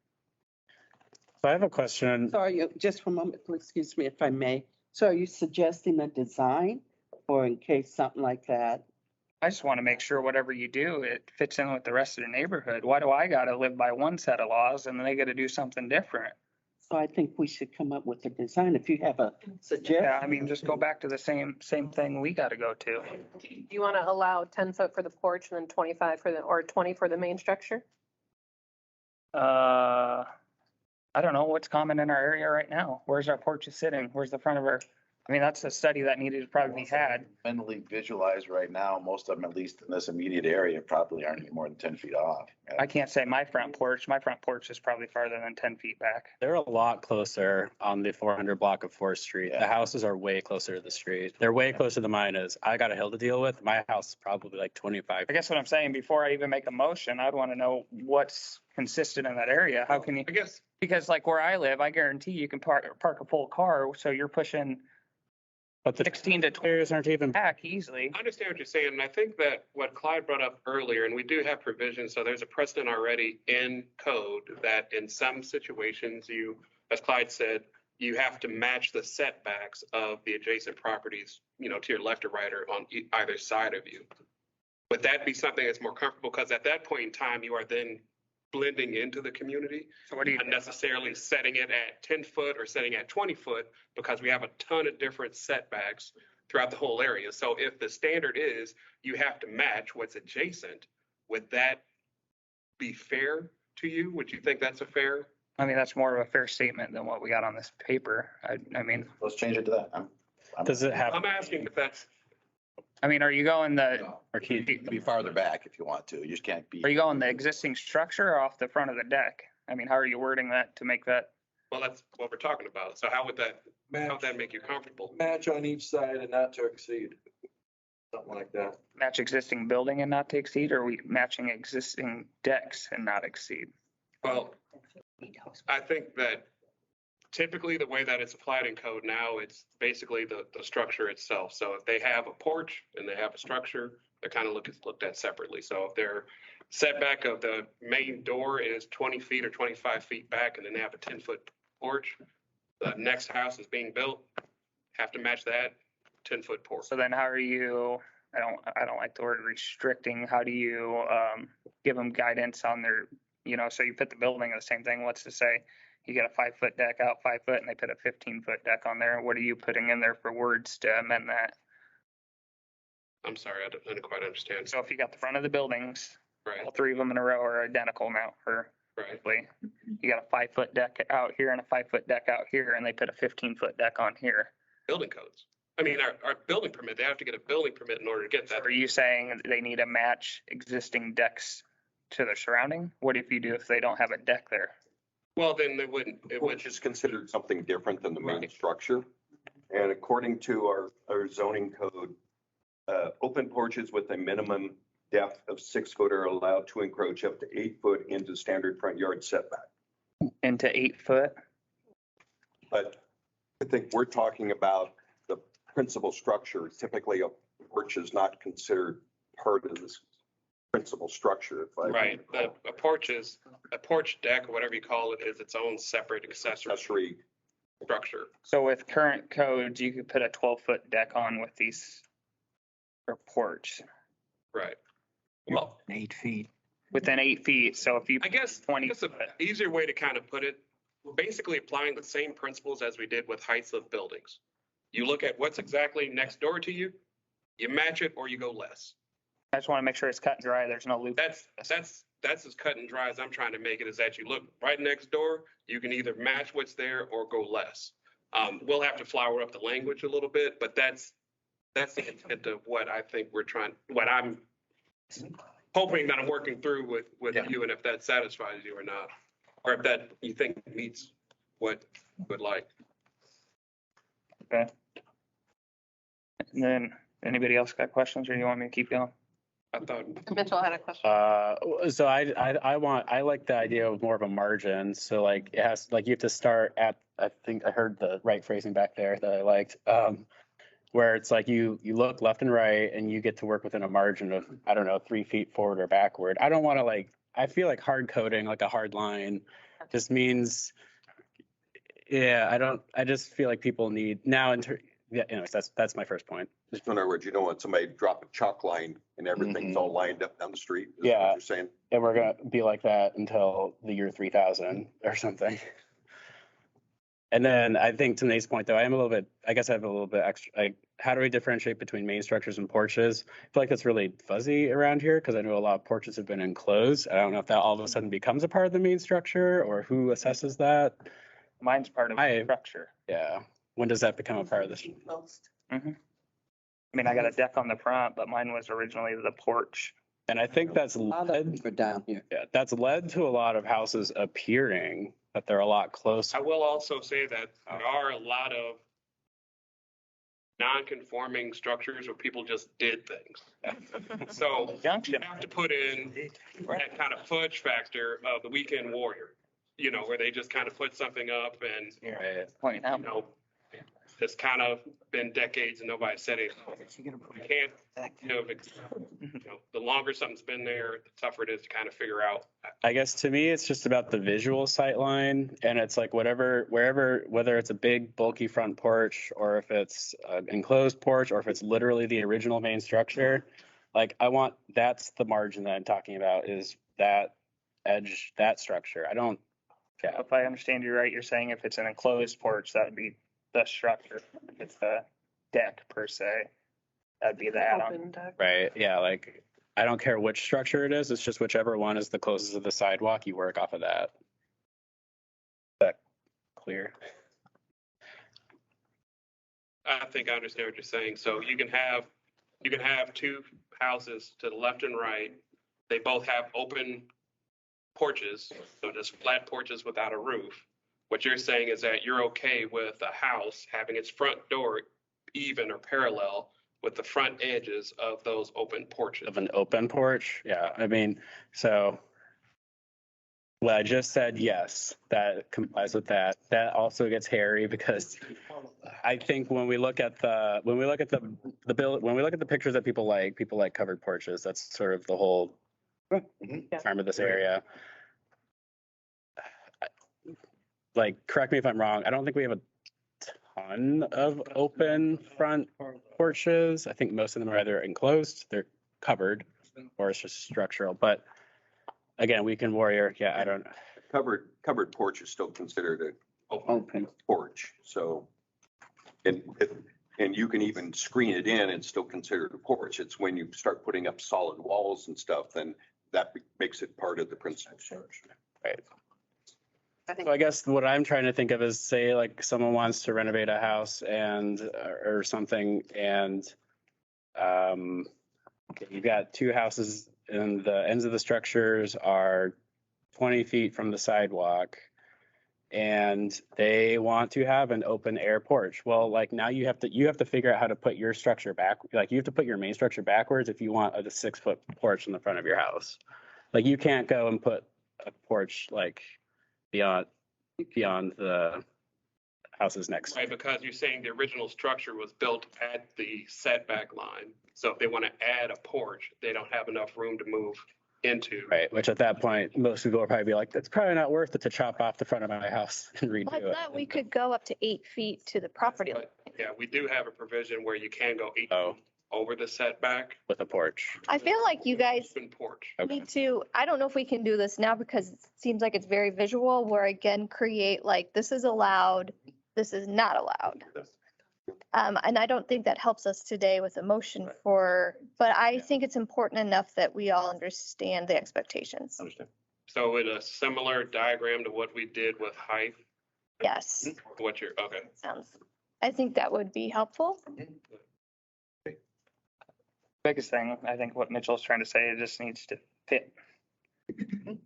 So I have a question. So are you, just for a moment, please, excuse me if I may. So are you suggesting a design or in case something like that. I just want to make sure whatever you do, it fits in with the rest of the neighborhood. Why do I gotta live by one set of laws and then they gotta do something different? So I think we should come up with a design. If you have a Yeah, suggestion. I mean, just go back to the same thing we gotta go to. Do you want to allow 10 foot for the porch and then 25 for the, or 20 for the main structure? I don't know what's common in our area right now. Where's our porches sitting? Where's the front of our, I mean, that's a study that needed to probably be had. Mentally visualize right now, most of them, at least in this immediate area, probably aren't any more than 10 feet off. I can't say my front porch. My front porch is probably farther than 10 feet back. They're a lot closer on the 400 block of 4th Street. The Yeah. houses are way closer to the street. They're way closer than mine is. I got a hill to deal with. My house is probably like 25. I guess what I'm saying, before I even make a motion, I'd want to know what's consistent in that area. How can you, I guess, because like where I live, I guarantee you can park a full car, so you're pushing But the 16 to 20 areas aren't even, back easily. I understand what you're saying, and I think that what Clyde brought up earlier, and we do have provisions, so there's a precedent already in code that in some situations you, as Clyde said, you have to match the setbacks of the adjacent properties, you know, to your left or right or on either side of you. Would that be something that's more comfortable? Because at that point in time, you are then blending into the community, So what do you, not necessarily setting it at 10 foot or setting at 20 foot, because we have a ton of different setbacks throughout the whole area. So if the standard is you have to match what's adjacent, would that be fair to you? Would you think that's a fair? I mean, that's more of a fair statement than what we got on this paper. I mean, Let's change it to that. does it have, I'm asking if that's, are you going the, or can You can be farther back if you want to. You just can't be. are you going the existing structure or off the front of the deck? I mean, how are you wording that to make that? well, that's what we're talking about. So how would that make you comfortable? Match on each side and not to exceed. Something like that. Match existing building and not to exceed, or are we matching existing decks and not exceed? Well, I think that typically the way that it's applied in code now, it's basically the structure itself. So if they have a porch and they have a structure, they're kind of looked at separately. So if their setback of the main door is 20 feet or 25 feet back, and then they have a 10-foot porch, the next house is being built, have to match that 10-foot porch. So then how are you, I don't like the word restricting. How do you give them guidance on their, so you put the building in the same thing. Let's just say you get a 5-foot deck out 5 foot and they put a 15-foot deck on there. What are you putting in there for words to amend that? I'm sorry, I didn't quite understand. So if you got the front of the buildings, Right, all three of them in a row are identical now for, right. you got a 5-foot deck out here and a 5-foot deck out here, and they put a 15-foot deck on here. Building codes. I mean, our building permit, they have to get a building permit in order to get that. Are you saying they need to match existing decks to the surrounding? What if you do if they don't have a deck there? Well, then they wouldn't, it would, Which is considered something different than the main Right. structure. And according to our zoning code, open porches with a minimum depth of 6 foot are allowed to encroach up to 8 foot into standard front yard setback. Into 8 foot? But I think we're talking about the principal structure. Typically, a porch is not considered part of this principal structure. If I right, a porch deck, or whatever you call it, is its own separate accessory structure. So with current codes, you could put a 12-foot deck on with these or porch Right. well, 8 feet. within 8 feet. So if you I guess 20 an easier way to kind of put it, we're basically applying the same principles as we did with heights of buildings. You look at what's exactly next door to you, you match it or you go less. I just want to make sure it's cut and dry. There's no loop. That's as cut and dry as I'm trying to make it, is that you look right next door, you can either match what's there or go less. We'll have to flower up the language a little bit, but that's the intent of what I think what I'm hoping that I'm working through with you, and if that satisfies you or not, or if that you think meets what you would like. Okay. And then anybody else got questions, or you want me to keep going? I thought, Mitchell had a question. so I like the idea of more of a margin. So like it has, like you have to start at, I think I heard the right phrasing back there that I liked. Where it's like you look left and right and you get to work within a margin of, I don't know, 3 feet forward or backward. I don't want to I feel like hard coding, like a hard line just means, yeah, I just feel like people need now, anyways, that's my first point. Just in other words, you don't want somebody to drop a chalk line and everything's all lined up down the street. Is that what Yeah. You're saying? And we're gonna be like that until the year 3000 or something. And then I think to Nate's point, though, I guess I have a little bit extra, like, how do we differentiate between main structures and porches? I feel like that's really fuzzy around here because I know a lot of porches have been enclosed. I don't know if that all of a sudden becomes a part of the main structure or who assesses that. Mine's part of the structure. Yeah. When does that become a part of this? I mean, I got a deck on the front, but mine was originally the porch. And I think that's A lot of led, them are down here. yeah, that's led to a lot of houses appearing that they're a lot closer. I will also say that there are a lot of non-conforming structures where people just did things. So Junction. you have to put in that kind of fudge factor of the weekend warrior, you know, where they just kind of put something up and, Right. Point out. you know, it's kind of been decades and nobody said it. You can't, the longer something's been there, the tougher it is to kind of figure out. I guess to me, it's just about the visual sight line, and it's like whatever, wherever, whether it's a big bulky front porch or if it's an enclosed porch or if it's literally the original main structure, like that's the margin that I'm talking about, is that edge, that structure. Yeah, if I understand you right, you're saying if it's an enclosed porch, that would be the structure. If it's the deck per se, that'd be the add-on. Right, yeah, like, I don't care which structure it is, it's just whichever one is the closest to the sidewalk, you work off of that. Is that clear? I think I understand what you're saying. So you can have two houses to the left and right. They both have open porches, so just flat porches without a roof. What you're saying is that you're okay with a house having its front door even or parallel with the front edges of those open porches. Of an open porch, yeah, I mean, so what I just said, yes, that complies with that. That also gets hairy because I think when we look at the pictures that people like covered porches. That's sort of the whole charm of this area. Like, correct me if I'm wrong, I don't think we have a ton of open front porches. I think most of them are either enclosed, they're covered, or it's just structural. But again, weekend warrior, yeah, I don't. Covered porch is still considered an Open. porch, so. And you can even screen it in and still consider it a porch. It's when you start putting up solid walls and stuff, then that makes it part of the principal structure. Right. So I guess what I'm trying to think of is, say, like, someone wants to renovate a house and, or something, and you've got two houses and the ends of the structures are 20 feet from the sidewalk and they want to have an open air porch. Well, like, now you have to figure out how to put your structure back. Like, you have to put your main structure backwards if you want a 6-foot porch in the front of your house. Like, you can't go and put a porch like beyond the houses next. Right, because you're saying the original structure was built at the setback line. So if they want to add a porch, they don't have enough room to move into. Right, which at that point, most people will probably be like, that's probably not worth it to chop off the front of my house and redo I it. thought we could go up to 8 feet to the property line. But yeah, we do have a provision where you can go 8 Oh. feet over the setback. With a porch. I feel like you guys Open porch. Okay. need to, I don't know if we can do this now because it seems like it's very visual, where again, create like, this is allowed, this is not allowed. And I don't think that helps us today with emotion but I think it's important enough that we all understand the expectations. Understand. So with a similar diagram to what we did with height, Yes, okay. I think that would be helpful. Biggest thing, I think what Mitchell's trying to say, it just needs to fit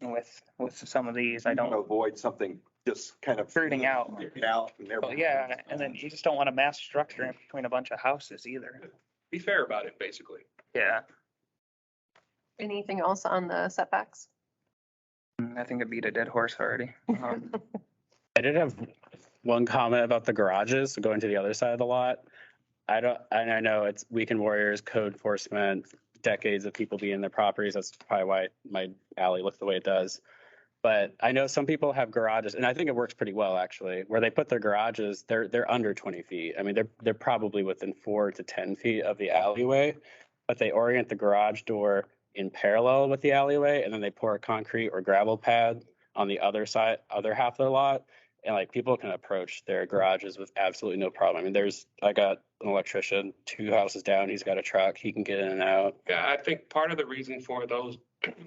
with some of these. I don't Avoid something just kind of. Fruiting out. Out and Well, everything. yeah, and then you just don't want a mass structure in between a bunch of houses either. Be fair about it, basically. Yeah, Anything else on the setbacks? I think I beat a dead horse already. I did have one comment about the garages going to the other side of the lot. I know it's weekend warriors, code enforcement, decades of people being in their properties. That's probably why my alley looks the way it does. But I know some people have garages, and I think it works pretty well actually, where they put their garages, they're under 20 feet. I mean, they're probably within 4 to 10 feet of the alleyway, but they orient the garage door in parallel with the alleyway, and then they pour a concrete or gravel pad on the other side, other half of the lot. And like people can approach their garages with absolutely no problem. I mean, I got an electrician 2 houses down. He's got a truck. He can get in and out. Yeah, I think part of the reason for those,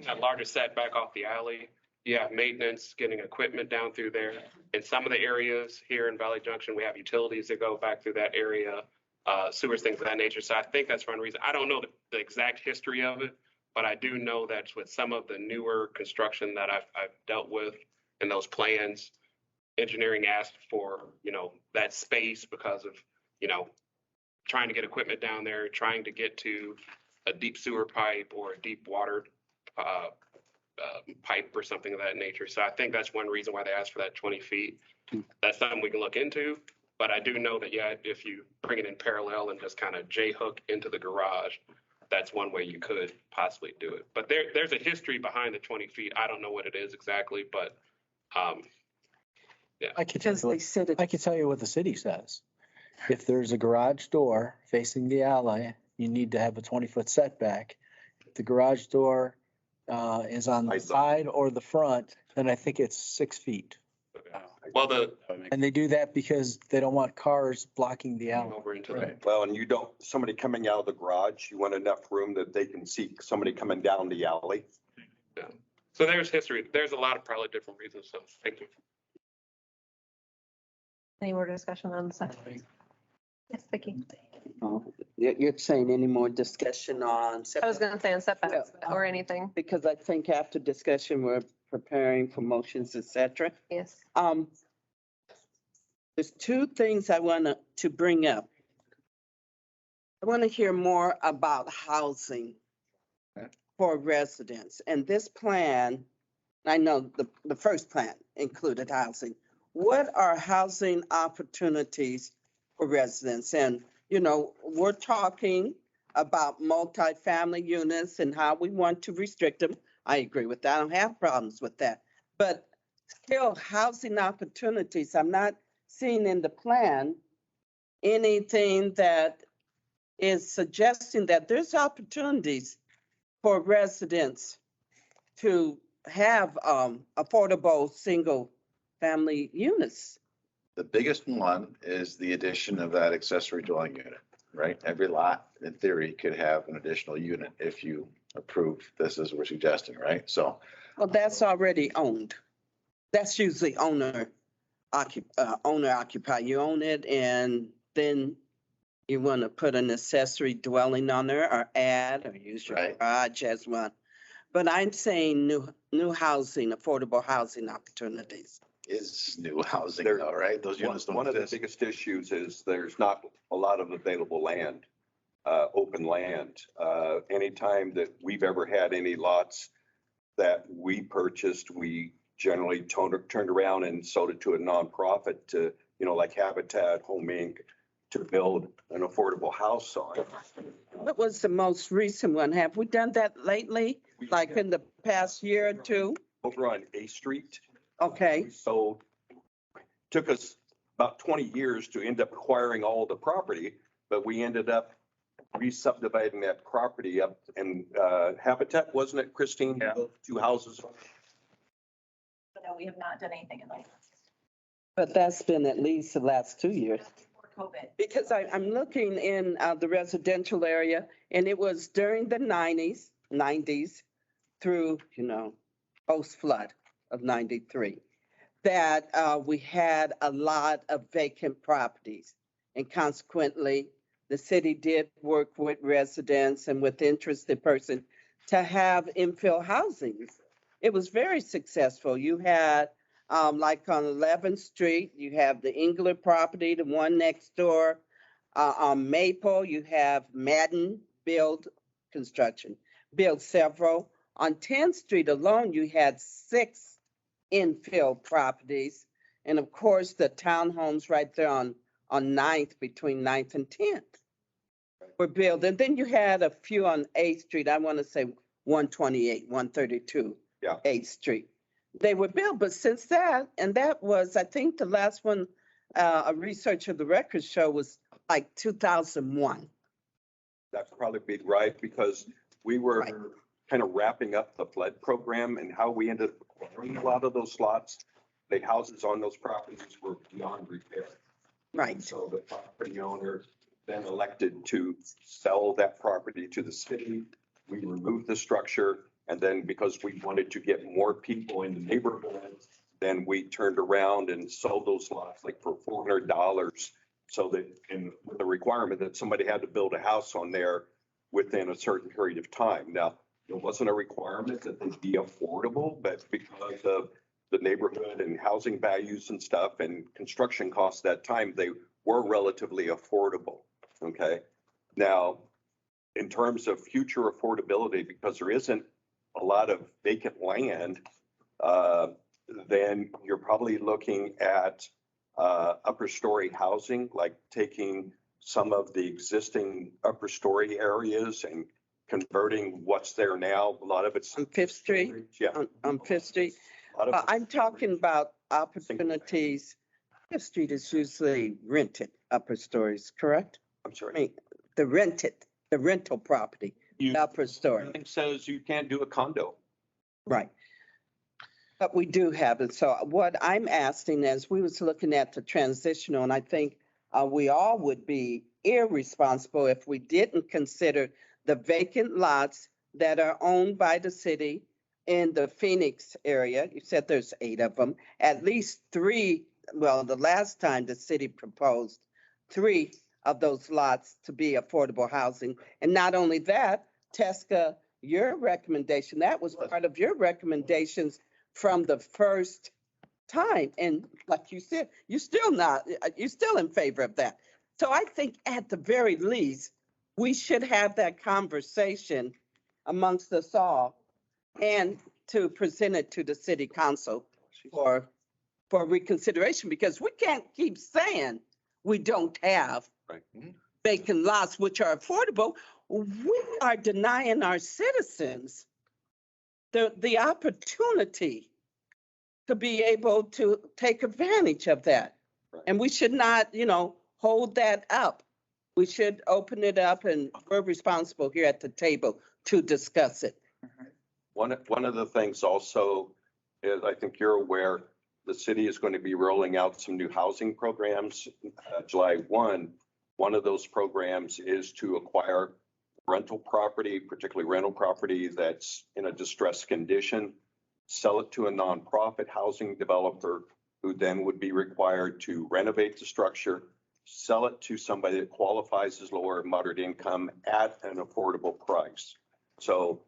that larger setback off the alley, you have maintenance, getting equipment down through there. In some of the areas here in Valley Junction, we have utilities that go back through that area, sewers, things of that nature. So I think that's one reason. I don't know the exact history of it, but I do know that with some of the newer construction that I've dealt with in those plans, engineering asked for, that space because of, trying to get equipment down there, trying to get to a deep sewer pipe or a deep water pipe or something of that nature. So I think that's one reason why they asked for that 20 feet. That's something we can look into. But I do know that, yeah, if you bring it in parallel and just kind of J-hook into the garage, that's one way you could possibly do it. But there's a history behind the 20 feet. I don't know what it is exactly, but yeah. I could tell you what the city says. If there's a garage door facing the alley, you need to have a 20-foot setback. If the garage door is on the side or the front, then I think it's 6 feet. Well, And they do that because they don't want cars blocking the alley. over into that. Well, and you don't, somebody coming out of the garage, you want enough room that they can see somebody coming down the alley. Yeah. So there's history. There's a lot of probably different reasons. So thank you. Any more discussion on the side? Yes, Vicki. You're saying any more discussion on? I was gonna say on setbacks or anything. Because I think after discussion, we're preparing for motions, et cetera. Yes. There's 2 things I want to bring up. I want to hear more about housing for residents. And this plan, I know the first plan included housing. What are housing opportunities for residents? And, we're talking about multifamily units and how we want to restrict them. I agree with that. I don't have problems with that. But still, housing opportunities, I'm not seeing in the plan anything that is suggesting that there's opportunities for residents to have affordable single-family units. The biggest one is the addition of that accessory dwelling unit, right? Every lot, in theory, could have an additional unit if you approve this as we're suggesting, right? So. Well, that's already owned. That's usually owner occupied. You own it and then you want to put an accessory dwelling on there or add or use your garage as one. But I'm saying new housing, affordable housing opportunities. Is new housing though, right? Those units don't One of the exist. biggest issues is there's not a lot of available land, open land. Anytime that we've ever had any lots that we purchased, we generally turned around and sold it to a nonprofit to, like Habitat, Home Inc., to build an affordable house on. What was the most recent one? Have we done that lately? Like in the past year or 2? Over on A Street. Okay. So took us about 20 years to end up acquiring all the property, but we ended up re-subdividing that property up and Habitat, wasn't it, Christine? Yeah. 2 houses. No, we have not done anything in like But that's been at least the last 2 years. before COVID. Because I'm looking in the residential area and it was during the 90s through, post-flood of 93, that we had a lot of vacant properties. And consequently, the city did work with residents and with interested persons to have infill housing. It was very successful. You had, like on 11th Street, you have the Engler property, the one next door. On Maple, you have Madden build several. On 10th Street alone, you had 6 infill properties. And of course, the townhomes right there on 9th, between 9th and 10th were built. And then you had a few on 8th Street, I want to say 128, 132, 8th Street. they were built. But since that, and that was, I think the last one, a research of the records show was like 2001. That's probably be right, because we were Right. kind of wrapping up the flood program, and how we ended up acquiring a lot of those lots. The houses on those properties were beyond repair. Right. So the property owner then elected to sell that property to the city. We removed the structure, and then because we wanted to get more people in the neighborhood, then we turned around and sold those lots like for $400. So that, and with the requirement that somebody had to build a house on there within a certain period of time. Now, it wasn't a requirement that they be affordable, but because of the neighborhood and housing values and stuff and construction costs that time, they were relatively affordable. Okay. Now, in terms of future affordability, because there isn't a lot of vacant land, then you're probably looking at upper story housing, like taking some of the existing upper story areas and converting what's there now. A lot of it's On Fifth Street? Yeah. On Fifth Street? A lot of I'm talking about opportunities. Fifth Street is usually rented upper stories, correct? I'm I sorry. mean, the rental property, the upper story, Everything says you can't do a condo. right? But we do have it. So what I'm asking is, we was looking at the transitional, and I think we all would be irresponsible if we didn't consider the vacant lots that are owned by the city in the Phoenix area. You said there's 8 of them, at least 3. Well, the last time the city proposed 3 of those lots to be affordable housing. And not only that, Tesca, your recommendation, that was part of your recommendations from the first time. And like you said, you're still in favor of that. So I think at the very least, we should have that conversation amongst us all and to present it to the city council for reconsideration, because we can't keep saying we don't have Right. vacant lots which are affordable. We are denying our citizens the opportunity to be able to take advantage of that. Right. And we should not, hold that up. We should open it up, and we're responsible here at the table to discuss it. One of the things also is, I think you're aware, the city is going to be rolling out some new housing programs, July 1. One of those programs is to acquire rental property, particularly rental property that's in a distressed condition, sell it to a nonprofit housing developer who then would be required to renovate the structure, sell it to somebody that qualifies as lower and moderate income at an affordable price. So,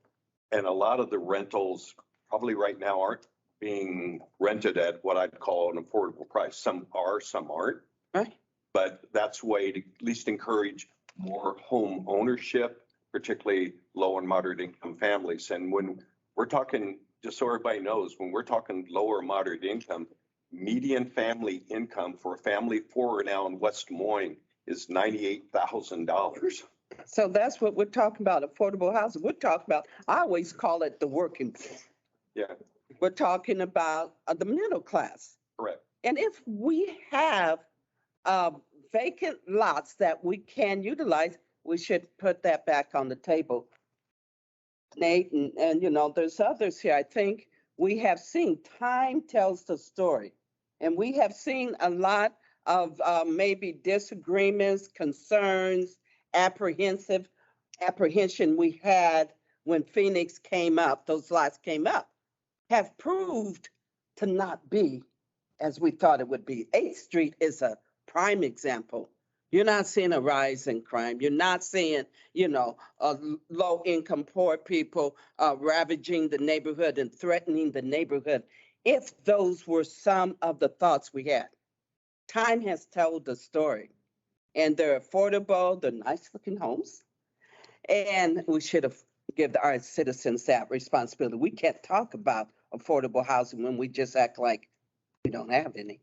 and a lot of the rentals probably right now aren't being rented at what I'd call an affordable price. Some are, some aren't. Right. But that's a way to at least encourage more home ownership, particularly low and moderate income families. And when we're talking, just so everybody knows, when we're talking lower and moderate income, median family income for a family 4 now in West Des Moines is $98,000. So that's what we're talking about, affordable housing. We're talking about, I always call it the working poor. Yeah, We're talking about the middle class. correct. And if we have vacant lots that we can utilize, we should put that back on the table. Nate, and there's others here. I think we have seen, time tells the story. And we have seen a lot of maybe disagreements, concerns, apprehension we had when Phoenix came up, those lots came up, have proved to not be as we thought it would be. 8th Street is a prime example. You're not seeing a rise in crime. You're not seeing, low income poor people ravaging the neighborhood and threatening the neighborhood. If those were some of the thoughts we had, time has told the story. And they're affordable, they're nice looking homes. And we should have given our citizens that responsibility. We can't talk about affordable housing when we just act like we don't have any.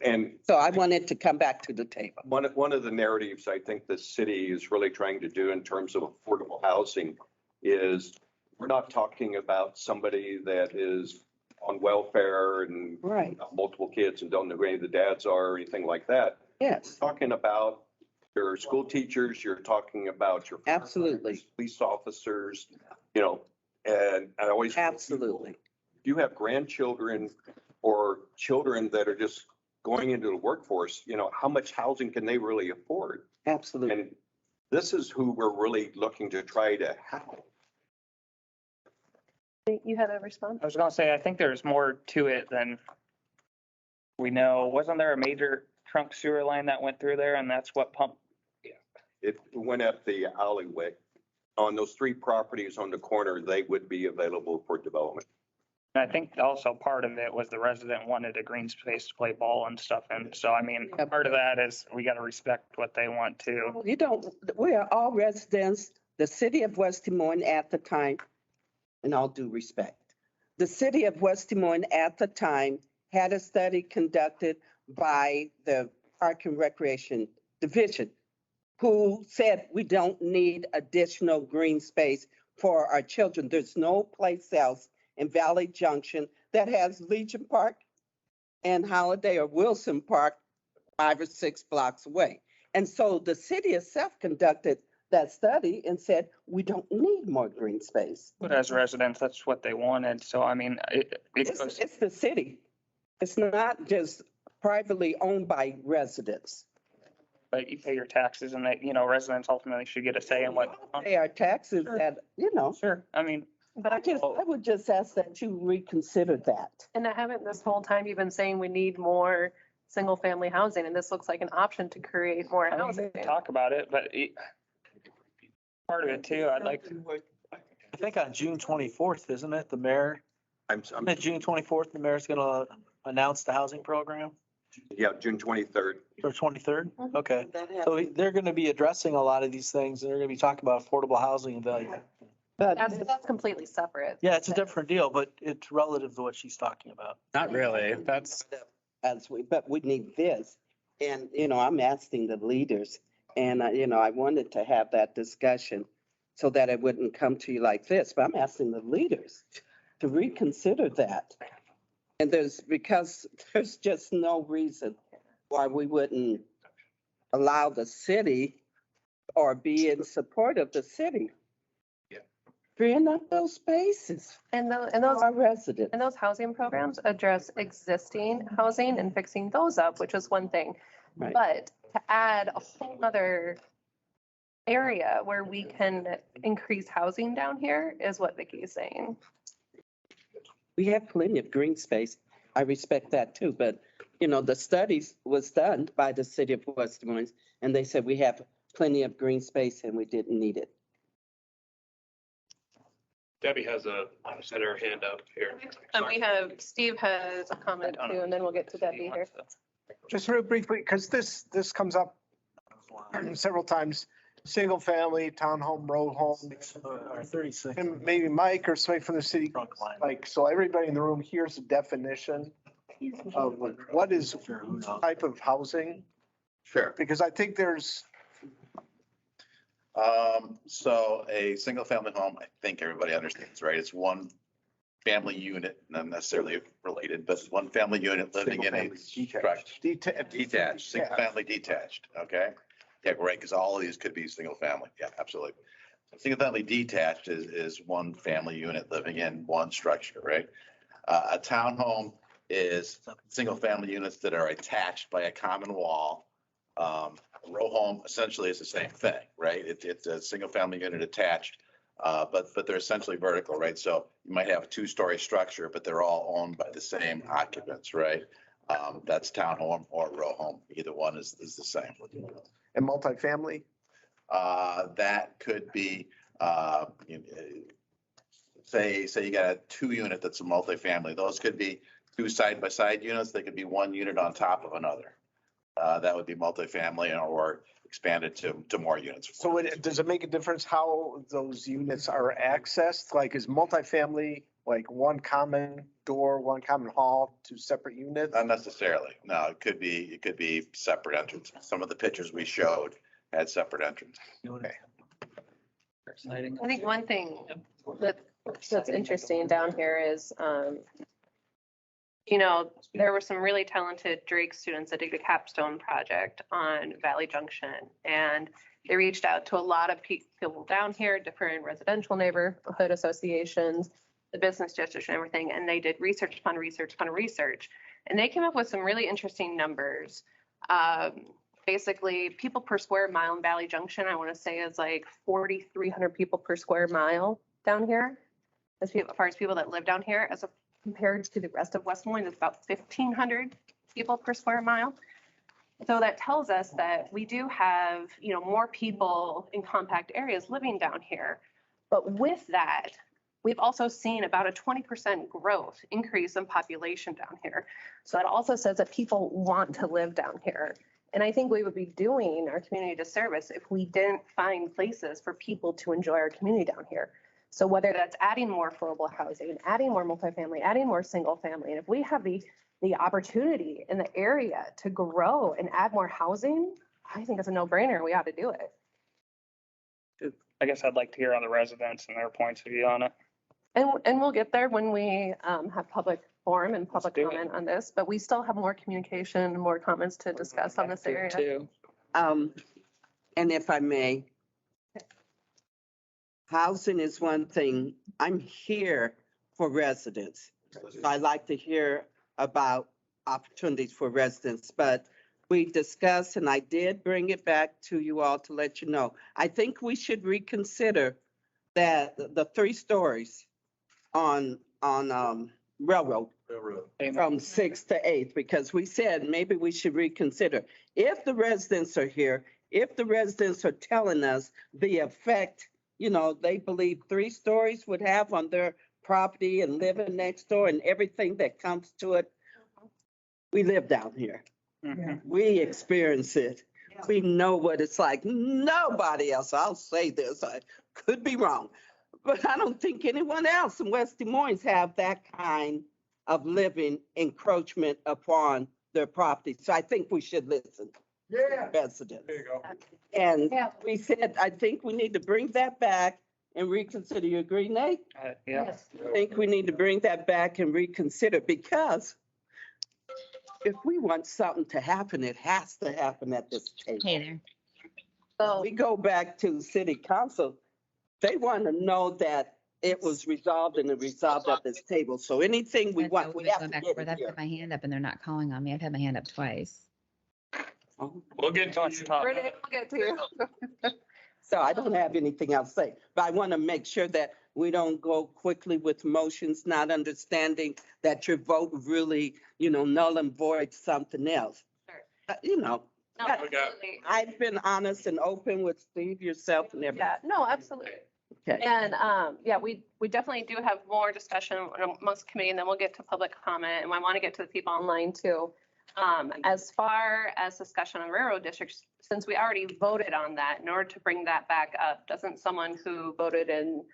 And So I wanted to come back to the table. one of the narratives I think the city is really trying to do in terms of affordable housing is we're not talking about somebody that is on welfare and Right, multiple kids and don't know who any of the dads are or anything like that. yes, Talking about your school teachers, you're talking about your. absolutely, Police officers, you know, and I always. absolutely. If you have grandchildren or children that are just going into the workforce, you know, how much housing can they really afford? Absolutely. And this is who we're really looking to try to help. You had a response? I was gonna say, I think there's more to it than we know. Wasn't there a major trunk sewer line that went through there and that's what pumped? It went up the alleyway. On those 3 properties on the corner, they would be available for development. And I think also part of it was the resident wanted a green space to play ball and stuff in. So I mean, Yeah. part of that is we gotta respect what they want too. You don't, we are all residents, the city of West Des Moines at the time, in all due respect. The city of West Des Moines at the time had a study conducted by the Park and Recreation Division, who said we don't need additional green space for our children. There's no place else in Valley Junction that has Legion Park and Holiday or Wilson Park 5 or 6 blocks away. And so the city itself conducted that study and said, we don't need more green space. But as residents, that's what they wanted. So I mean, it goes, It's the city. It's not just privately owned by residents. but you pay your taxes and that, you know, residents ultimately should get a say in what. Pay our taxes at, you know, Sure, I mean, But I would just ask that you reconsider that. and I haven't this whole time you've been saying we need more single family housing, and this looks like an option to create more I housing. mean, talk about it, but part of it too, I'd like, I think on June 24th, isn't it, the mayor? I'm, Isn't it June 24th, the mayor's gonna announce the housing program? yeah, June 23rd. Or 23rd? Mhm. Okay. So they're gonna be addressing a lot of these things, and they're gonna be talking about affordable housing and value. But That's completely separate. Yeah, it's a different deal, but it's relative to what she's talking about. Not really. That's, but we need this. And, you know, I'm asking the leaders and, you know, I wanted to have that discussion so that it wouldn't come to you like this, but I'm asking the leaders to reconsider that. And because there's just no reason why we wouldn't allow the city or be in support of the city. Freeing up those spaces And for those our residents. and those housing programs address existing housing and fixing those up, which is one thing. Right. But to add a whole other area where we can increase housing down here is what Vicki is saying. We have plenty of green space. I respect that too, but, you know, the studies was done by the city of West Des Moines, and they said we have plenty of green space and we didn't need it. Debbie has her hand up here. Steve has a comment too, and then we'll get to Debbie here. Just real briefly, because this comes up several times, single family, townhome, row home. Or 36. And maybe Mike or somebody from the city, Trunk line. like, so everybody in the room hears the definition of what is type of housing, Sure. because I think there's, So a single family home, I think everybody understands, right? It's one family unit, not necessarily related, but one family unit living in a structure. Detached, single family detached, okay? Yeah, right, because all of these could be single family. Yeah, absolutely. Single family detached is one family unit living in one structure, right? A townhome is single family units that are attached by a common wall. A row home essentially is the same thing, right? It's a single family unit attached, but they're essentially vertical, right? So you might have a 2-story structure, but they're all owned by the same occupants, right? That's townhome or row home. Either one is the same. and multifamily. That could be, say you got a 2-unit that's a multifamily. Those could be 2 side-by-side units. They could be 1 unit on top of another. That would be multifamily or expanded to more units. So does it make a difference how those units are accessed? Like is multifamily like one common door, one common hall, 2 separate units? Not necessarily. No, it could be separate entrances. Some of the pictures we showed had separate entrances. Okay. I think one thing that's interesting down here is, you know, there were some really talented Drake students that did a capstone project on Valley Junction. And they reached out to a lot of people down here, different residential neighborhood associations, the business district and everything. And they did research upon research upon research. And they came up with some really interesting numbers. Basically, people per square mile in Valley Junction, I want to say is like 4,300 people per square mile down here. As far as people that live down here, as compared to the rest of West Des Moines, it's about 1,500 people per square mile. So that tells us that we do have, you know, more people in compact areas living down here. But with that, we've also seen about a 20% growth increase in population down here. So that also says that people want to live down here. And I think we would be doing our community a disservice if we didn't find places for people to enjoy our community down here. So whether that's adding more affordable housing, adding more multifamily, adding more single family, and if we have the opportunity in the area to grow and add more housing, I think it's a no-brainer. We ought to do it. I guess I'd like to hear on the residents and their points of view on it. And we'll get there when we have public forum and public do it. comment on this, but we still have more communication, more comments to discuss on this area. Too. And if I may, housing is one thing. I'm here for residents. I like to hear about opportunities for residents, but we discussed, and I did bring it back to you all to let you know. I think we should reconsider that the 3 stories on Railroad from 6th to 8th, because we said maybe we should reconsider. If the residents are here, if the residents are telling us the effect, you know, they believe 3 stories would have on their property and living next door and everything that comes to it. We live down here. We experience it. We know what it's like. Nobody else, I'll say this, I could be wrong, but I don't think anyone else in West Des Moines have that kind of living encroachment upon their property. So I think we should listen. Yeah. Residents. There you go. And we said, I think we need to bring that back and reconsider. You agree, Nate? Yeah. I think we need to bring that back and reconsider, because if we want something to happen, it has to happen at this table. Hey there. So We go back to city council, they want to know that it was resolved and it resolved at this table. So anything we That's want, how we we've have gone to back get and forth. it I've here. put my hand up and they're not calling on me. I've had my hand up twice. We'll get to you. Renee, we'll get to you. So I don't have anything else to say, but I want to make sure that we don't go quickly with motions, not understanding that your vote really, you know, null and void something else. Sure. You know, No, We got- absolutely. I've been honest and open with Steve, yourself, and everything. Yeah, no, absolutely. Okay. And yeah, we definitely do have more discussion amongst committee, and then we'll get to public comment, and I want to get to the people online too. As far as discussion on railroad districts, since we already voted on that, in order to bring that back up, doesn't someone who voted in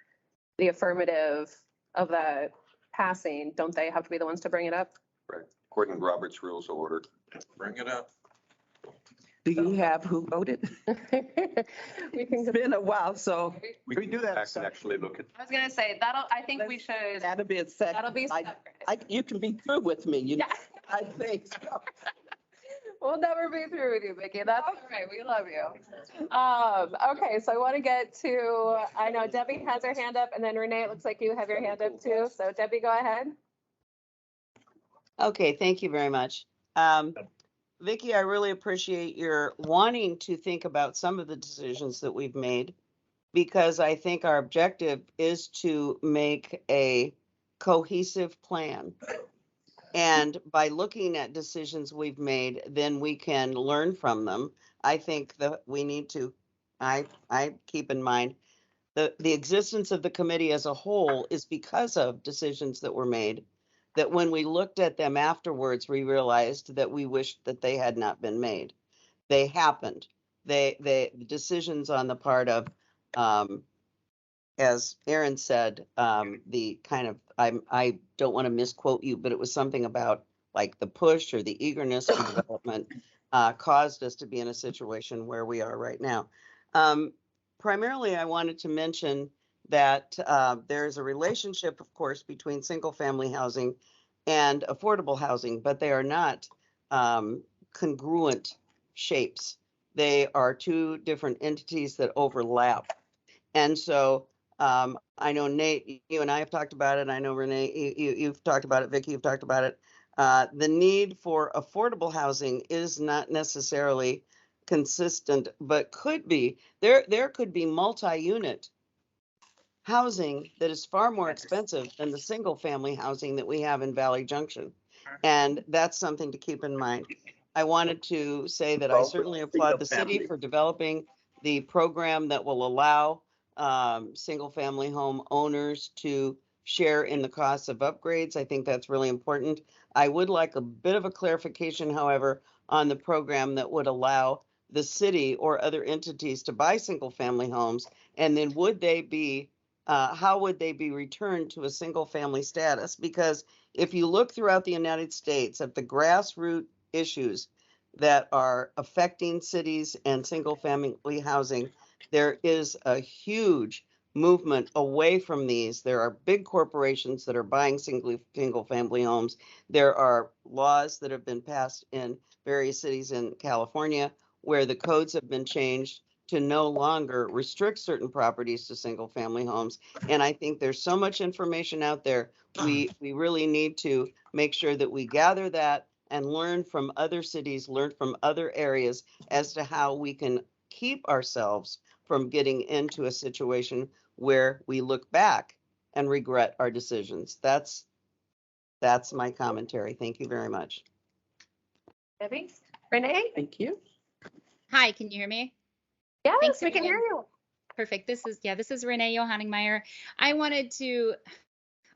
the affirmative of the passing, don't they have to be the ones to bring it up? Right. According to Robert's Rules of Order. Bring it up. Do you have who voted? We can, It's been a while, so We Can we do that back and separate? actually look at. I was gonna say, I think we should, that'll be a second. that'll be separate. You can be through with me, you know, Yeah. I think so. We'll never be through with you, Vicki. That's all right. We love you. Okay, so I want to get to, I know Debbie has her hand up, and then Renee, it looks like you have your hand up too. So Debbie, go ahead. Okay, thank you very much. Vicky, I really appreciate your wanting to think about some of the decisions that we've made, because I think our objective is to make a cohesive plan. And by looking at decisions we've made, then we can learn from them. I think that we need to, I keep in mind, the existence of the committee as a whole is because of decisions that were made, that when we looked at them afterwards, we realized that we wished that they had not been made. They happened. The decisions on the part of, as Aaron said, the kind of, I don't want to misquote you, but it was something about like the push or the eagerness for development caused us to be in a situation where we are right now. Primarily, I wanted to mention that there is a relationship, of course, between single family housing and affordable housing, but they are not congruent shapes. They are two different entities that overlap. And so I know Nate, you and I have talked about it. I know Renee, you've talked about it. Vicki, you've talked about it. The need for affordable housing is not necessarily consistent, but could be. There could be multi-unit housing that is far more expensive than the single family housing that we have in Valley Junction. And that's something to keep in mind. I wanted to say that I certainly applaud the city for developing the program that will allow single family home owners to share in the costs of upgrades. I think that's really important. I would like a bit of a clarification, however, on the program that would allow the city or other entities to buy single family homes. And then would they be how would they be returned to a single family status? Because if you look throughout the United States at the grassroots issues that are affecting cities and single family housing, there is a huge movement away from these. There are big corporations that are buying single family homes. There are laws that have been passed in various cities in California where the codes have been changed to no longer restrict certain properties to single family homes. And I think there's so much information out there. We really need to make sure that we gather that and learn from other cities, learn from other areas as to how we can keep ourselves from getting into a situation where we look back and regret our decisions. That's my commentary. Thank you very much. Debbie? Renee? Thank you. Hi, can you hear me? Yes, Thanks, we can hear everyone. you. Perfect. This is Renee Johanningmeyer. I wanted to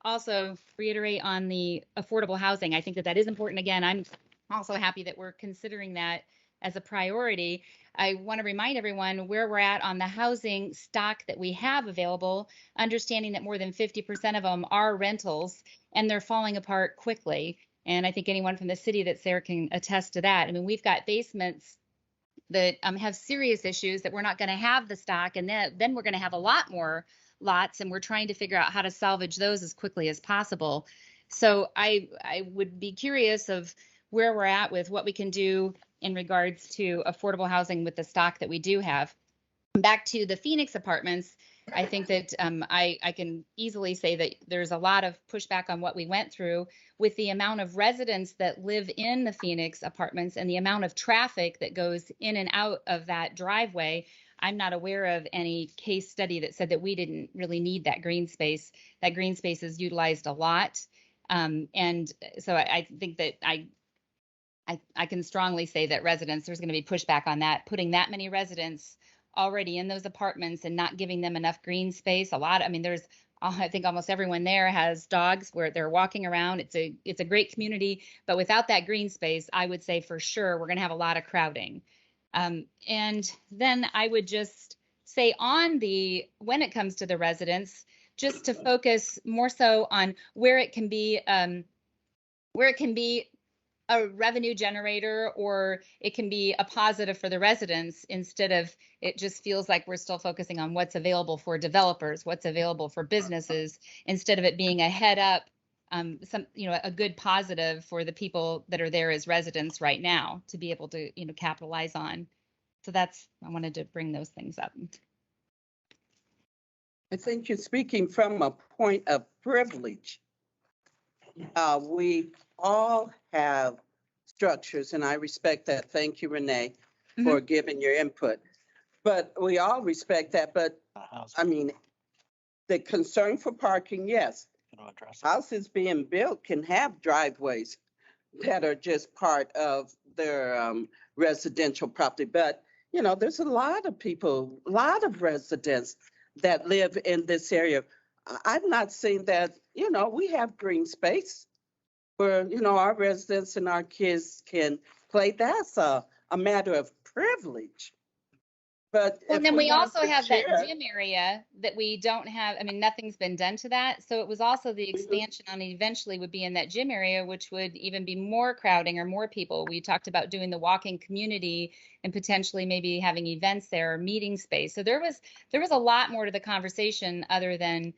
also reiterate on the affordable housing. I think that is important. Again, I'm also happy that we're considering that as a priority. I want to remind everyone where we're at on the housing stock that we have available, understanding that more than 50% of them are rentals and they're falling apart quickly. And I think anyone from the city that's there can attest to that. I mean, we've got basements that have serious issues that we're not going to have the stock, and then we're going to have a lot more lots, and we're trying to figure out how to salvage those as quickly as possible. So I would be curious of where we're at with what we can do in regards to affordable housing with the stock that we do have. Back to the Phoenix apartments, I think that I can easily say that there's a lot of pushback on what we went through with the amount of residents that live in the Phoenix apartments and the amount of traffic that goes in and out of that driveway. I'm not aware of any case study that said that we didn't really need that green space. That green space is utilized a lot. And so I think that I can strongly say that there's going to be pushback on that, putting that many residents already in those apartments and not giving them enough green space. I think almost everyone there has dogs where they're walking around. It's a great community, but without that green space, I would say for sure we're going to have a lot of crowding. And then I would just say when it comes to the residents, just to focus more so on where it can be a revenue generator, or it can be a positive for the residents, instead of it just feels like we're still focusing on what's available for developers, what's available for businesses, instead of it being a head up, a good positive for the people that are there as residents right now to be able to, capitalize on. So I wanted to bring those things up. I think you're speaking from a point of privilege. We all have structures, and I respect that. Thank you, Renee, for giving your input. But we all respect that. But I mean, the concern for parking, yes. Houses being built can have driveways that are just part of their residential property. But, there's a lot of people, a lot of residents that live in this area. I've not seen that, we have green space where, our residents and our kids can play. That's a matter of privilege. But and then we also have that gym area that we don't have. I mean, nothing's been done to that. So it was also the expansion on eventually would be in that gym area, which would even be more crowding or more people. We talked about doing the walking community and potentially maybe having events there or meeting space. So there was a lot more to the conversation other than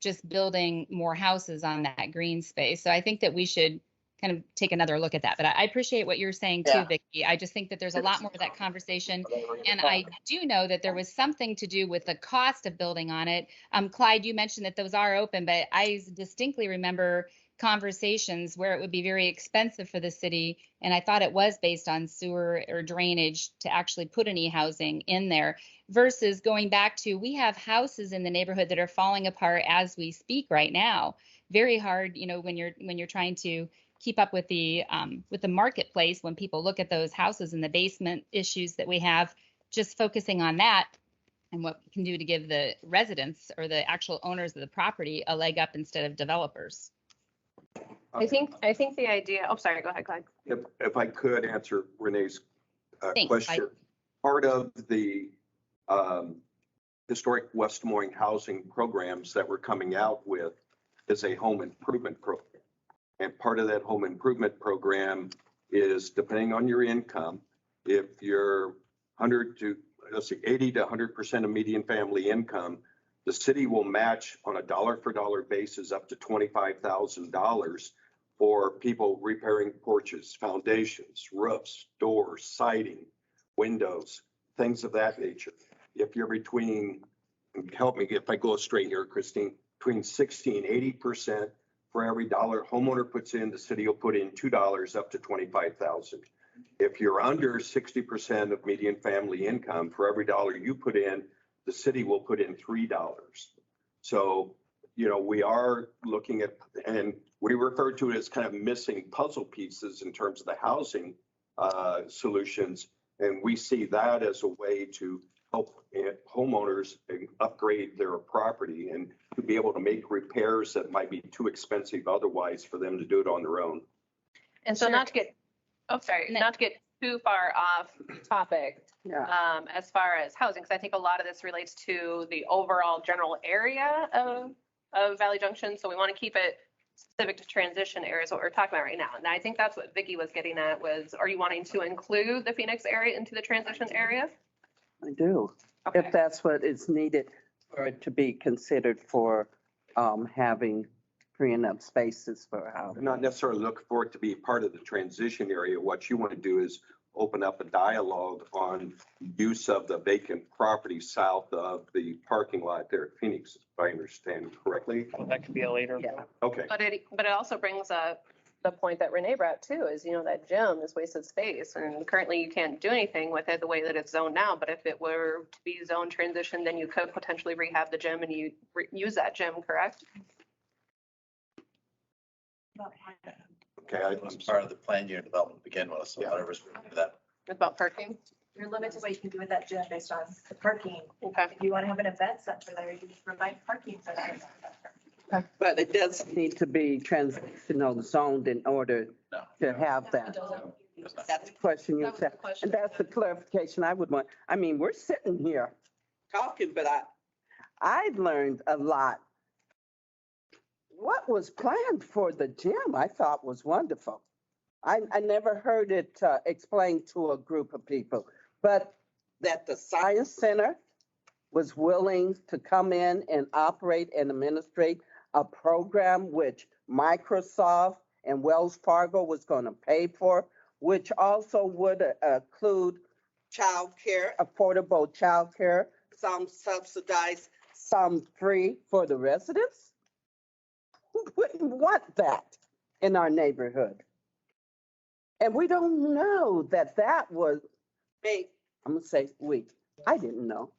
just building more houses on that green space. So I think that we should kind of take another look at that. But I appreciate what you're saying too, Yeah. Vicki. I just think that there's a lot more of that conversation. And I do know that there was something to do with the cost of building on it. Clyde, you mentioned that those are open, but I distinctly remember conversations where it would be very expensive for the city. And I thought it was based on sewer or drainage to actually put any housing in there versus going back to, we have houses in the neighborhood that are falling apart as we speak right now. Very hard, you know, when you're trying to keep up with the marketplace, when people look at those houses and the basement issues that we have, just focusing on that and what we can do to give the residents or the actual owners of the property a leg up instead of developers. I think the idea, oh, sorry, go ahead, Clyde. If I could answer Renee's Thanks, question. Part of the historic West Des Moines housing programs that we're coming out with is a home improvement program. And part of that home improvement program is, depending on your income, if you're 80 to 100% of median family income, the city will match on a dollar for dollar basis up to $25,000 for people repairing porches, foundations, roofs, doors, siding, windows, things of that nature. If you're between, help me if I go straight here, Christine, between 60 and 80%, for every dollar homeowner puts in, the city will put in $2 up to $25,000. If you're under 60% of median family income, for every dollar you put in, the city will put in $3. So, you know, we are looking at, and we refer to it as kind of missing puzzle pieces in terms of the housing solutions. And we see that as a way to help homeowners upgrade their property and to be able to make repairs that might be too expensive otherwise for them to do it on their own. And so not to get, not to get too far off topic, Yeah. as far as housing, because I think a lot of this relates to the overall general area of Valley Junction. So we want to keep it specific to transition areas, what we're talking about right now. And I think that's what Vicki was getting at was, are you wanting to include the Phoenix area into the transition areas? I do, Okay. if that's what is needed for it to be considered for having freeing up spaces for housing. Not necessarily look for it to be part of the transition area. What you want to do is open up a dialogue on use of the vacant property south of the parking lot there at Phoenix, if I understand correctly. Well, that could be a later. Yeah. Okay. But it also brings up the point that Renee brought too, is, you know, that gym is wasted space and currently you can't do anything with it the way that it's zoned now. But if it were to be zone transition, then you could potentially rehab the gym and you use that gym, correct? Okay, I'm part of the plan unit development to begin with, so whatever's that. It's about parking. You're limited to what you can do with that gym based on the parking. Okay. If you want to have an event center there, you provide parking for that. But it does need to be transitional zoned in order to have that. That's the question you said. And that's the clarification I would want. I mean, we're sitting here talking, but I've learned a lot. What was planned for the gym, I thought was wonderful. I never heard it explained to a group of people, but that the Science Center was willing to come in and operate and administrate a program which Microsoft and Wells Fargo was going to pay for, which also would include childcare, affordable childcare, some subsidized, some free for the residents. Who wouldn't want that in our neighborhood? And we don't know that was, I'm gonna say we, I didn't know,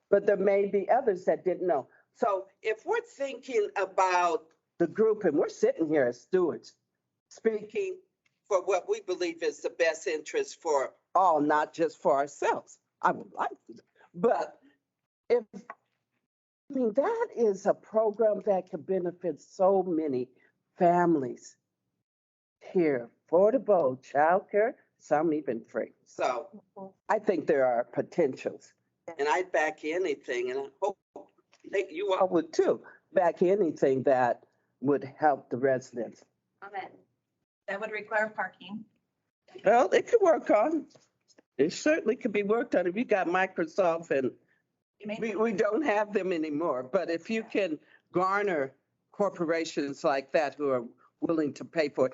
but there may be others that didn't know. So if we're thinking about the group and we're sitting here as stewards, speaking for what we believe is the best interest for all, not just for ourselves, I would like to, but that is a program that could benefit so many families here. Affordable childcare, some even free. So I think there are potentials. And I back anything, and I hope that you all would too, back anything that would help the residents. Amen. That would require parking. Well, it could work on. It certainly could be worked on if you got Microsoft and we don't have them anymore. But if you can garner corporations like that who are willing to pay for it.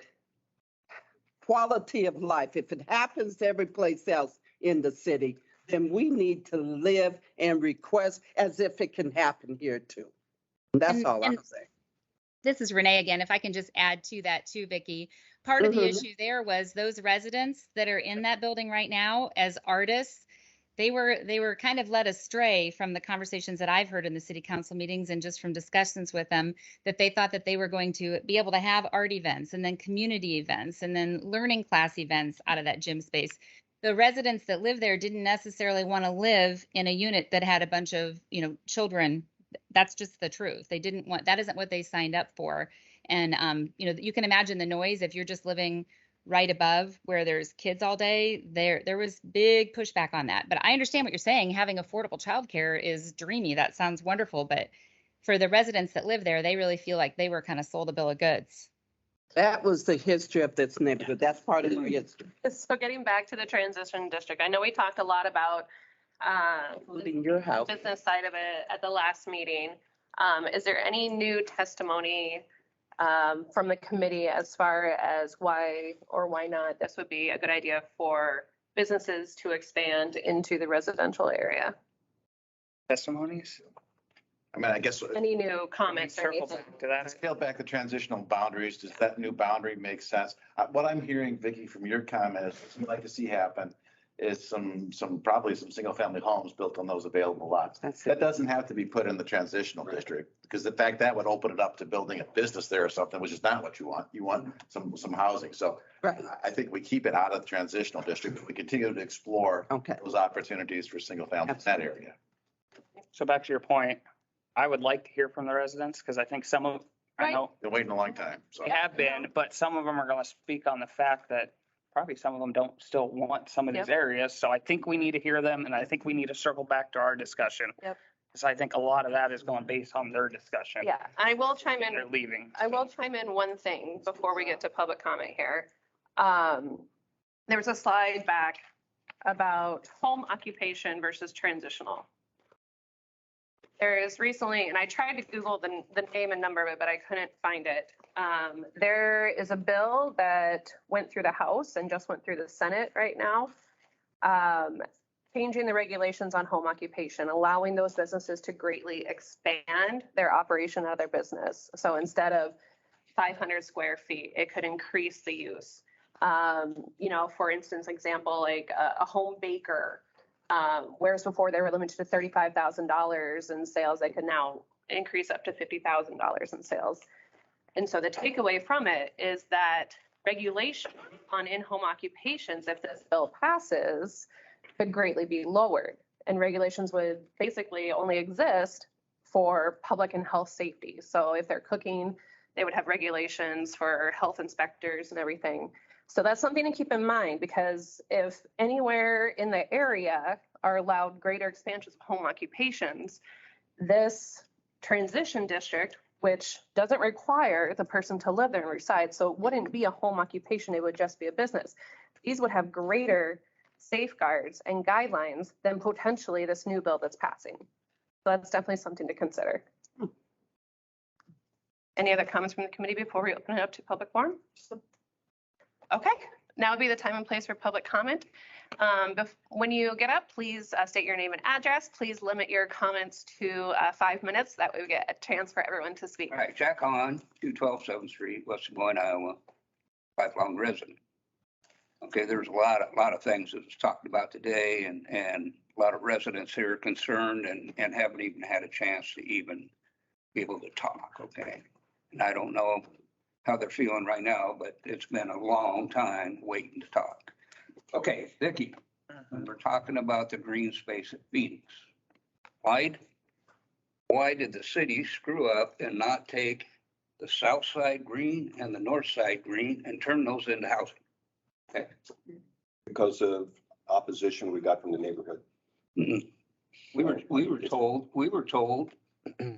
Quality of life, if it happens every place else in the city, then we need to live and request as if it can happen here too. That's all I'm saying. This is Renee again. If I can just add to that too, Vicki. Part of the issue there was those residents that are in that building right now as artists, they were kind of led astray from the conversations that I've heard in the city council meetings and just from discussions with them, that they thought that they were going to be able to have art events and then community events and then learning class events out of that gym space. The residents that live there didn't necessarily want to live in a unit that had a bunch of, children. That's just the truth. They didn't want, that isn't what they signed up for. And, you can imagine the noise if you're just living right above where there's kids all day. There was big pushback on that. But I understand what you're saying. Having affordable childcare is dreamy. That sounds wonderful. But for the residents that live there, they really feel like they were kind of sold a bill of goods. That was the history of this neighborhood. That's part of the history. So getting back to the transition district, I know we talked a lot about Including your house. business side of it at the last meeting. Is there any new testimony from the committee as far as why or why not this would be a good idea for businesses to expand into the residential area? Testimonies? I mean, I guess. Any new comments or Circle anything? back to that. Scale back the transitional boundaries. Does that new boundary make sense? What I'm hearing, Vicki, from your comments, what you'd like to see happen is probably some single family homes built on those available lots. That doesn't have to be put in the transitional district, because in fact, that would open it up to building a business there or something, which is not what you want. You want some housing. So I think we keep it out of the transitional district, but we continue to explore those opportunities for single family in that area. So back to your point, I would like to hear from the residents because I think some of, I know Been waiting a long time. So they have been, but some of them are going to speak on the fact that probably some of them don't still want some of these areas. So I think we need to hear them, and I think we need to circle back to our discussion. Yep. Because I think a lot of that is going based on their discussion. Yeah, I will chime in. They're leaving. I will chime in one thing before we get to public comment here. There was a slide back about home occupation versus transitional. There is recently, and I tried to Google the name and number of it, but I couldn't find it. There is a bill that went through the House and just went through the Senate right now, changing the regulations on home occupation, allowing those businesses to greatly expand their operation of their business. So instead of 500 square feet, it could increase the use. For instance, example, like a home baker, whereas before they were limited to $35,000 in sales, they could now increase up to $50,000 in sales. And so the takeaway from it is that regulation on in-home occupations, if this bill passes, could greatly be lowered. And regulations would basically only exist for public and health safety. So if they're cooking, they would have regulations for health inspectors and everything. So that's something to keep in mind, because if anywhere in the area are allowed greater expansions of home occupations, this transition district, which doesn't require the person to live there and reside, so it wouldn't be a home occupation, it would just be a business. These would have greater safeguards and guidelines than potentially this new bill that's passing. So that's definitely something to consider. Any other comments from the committee before we open it up to public forum? Okay, now would be the time and place for public comment. When you get up, please state your name and address. Please limit your comments to 5 minutes. That way we get a chance for everyone to speak. All right, Jack Hahn, 212 7th Street, West Des Moines, Iowa, lifelong resident. Okay, there's a lot of things that was talked about today, and a lot of residents here are concerned and haven't even had a chance to even be able to talk, okay? And I don't know how they're feeling right now, but it's been a long time waiting to talk. Okay, Vicki, we're talking about the green space at Phoenix. Why did the city screw up and not take the south side green and the north side green and turn those into housing? Okay. Because of opposition we got from the neighborhood. We were told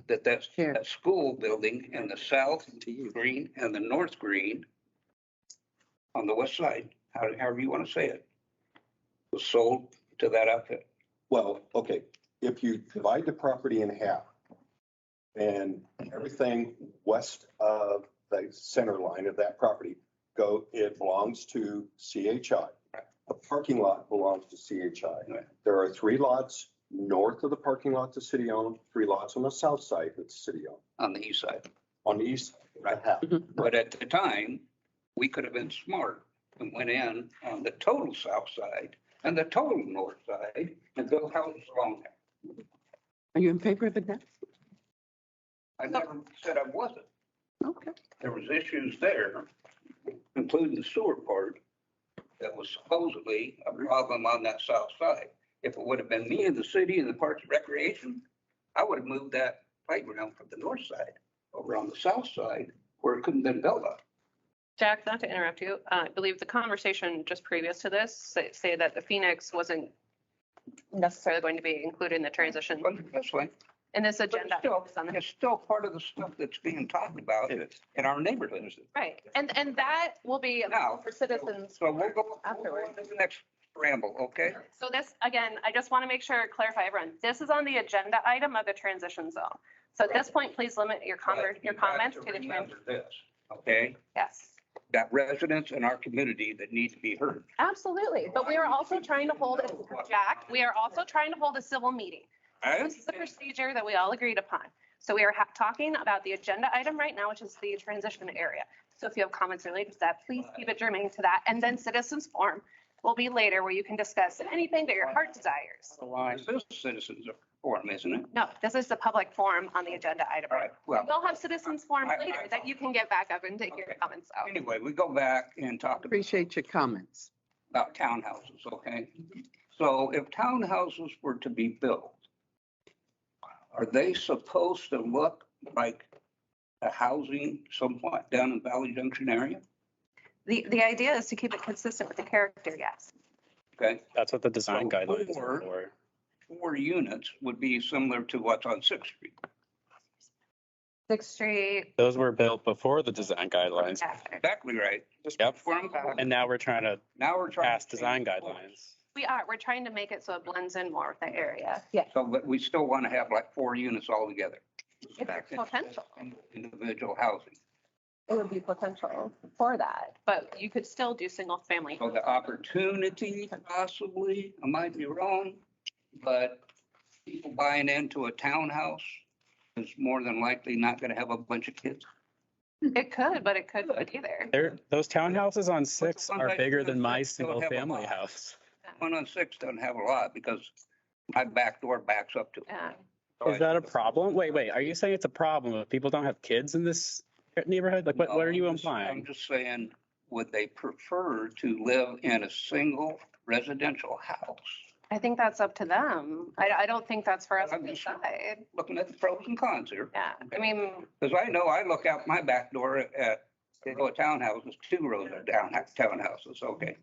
that school building in the south green and the north green on the west side, however you want to say it, was sold to that outfit. Well, okay, if you divide the property in half, And everything west of the center line of that property it belongs to CHI. The parking lot belongs to CHI. There are 3 lots north of the parking lot that's city owned, 3 lots on the south side that's city owned. On the east side. On the east, Right. But at the time, we could have been smart and went in on the total south side and the total north side and built houses along there. Are you in favor of that? I never said I wasn't. Okay. There was issues there, including the sewer part, that was supposedly a problem on that south side. If it would have been me and the city and the Parks and Recreation, I would have moved that playground from the north side over on the south side where it couldn't have been built on. Jack, not to interrupt you, I believe the conversation just previous to this say that the Phoenix wasn't necessarily going to be included in the transition That's fine. in this agenda. It's still part of the stuff that's being talked about in our neighborhoods. Right, and that will be Now, for citizens. So we'll go afterwards. to the next ramble, okay? So this, again, I just want to make sure, clarify everyone, this is on the agenda item of the transition zone. So at this point, please limit your comments to the transition. Remember this, okay? Yes. Got residents in our community that need to be heard. Absolutely, but we are also trying to hold, Jack, we are also trying to hold a civil meeting. This is the procedure that we all agreed upon. So we are talking about the agenda item right now, which is the transition area. So if you have comments related to that, please keep it germane to that. And then citizens forum will be later where you can discuss anything that your heart desires. This is citizens forum, isn't it? No, this is the public forum on the agenda item. All right, well. We'll have citizens forum later that you can get back up and take your comments out. Anyway, we go back and talk Appreciate your comments. about townhouses, okay? So if townhouses were to be built, are they supposed to look like the housing somewhat down in Valley Junction area? The idea is to keep it consistent with the character, yes. Okay, That's what the design So guidelines are four- for. 4 units would be similar to what's on 6th Street. 6th Street. Those were built before the design guidelines. After. Exactly right. Yep. Where I'm going. And now we're trying to Now we're trying. pass to design change the guidelines. We're trying to make it so it blends in more with the area. Yeah. So, but we still want to have like 4 units altogether. It's potential. Individual housing. It would be potential for that, but you could still do single family. So the opportunity possibly, I might be wrong, but people buying into a townhouse is more than likely not going to have a bunch of kids. It could, but it could be either. Those townhouses on 6 one are that bigger you than said my don't single have a family lot? house. One on 6 doesn't have a lot because my back door backs up to it. Yeah. Is that a problem? Wait, are you saying it's a problem if people don't have kids in this neighborhood? Like, what are you I'm implying? just saying, would they prefer to live in a single residential house? I think that's up to them. I don't think that's for us to I'm just- decide. Looking at the pros and cons here. Yeah, I mean, Because I know I look out my back door at a townhouse, there's 2 rows of townhouses, okay.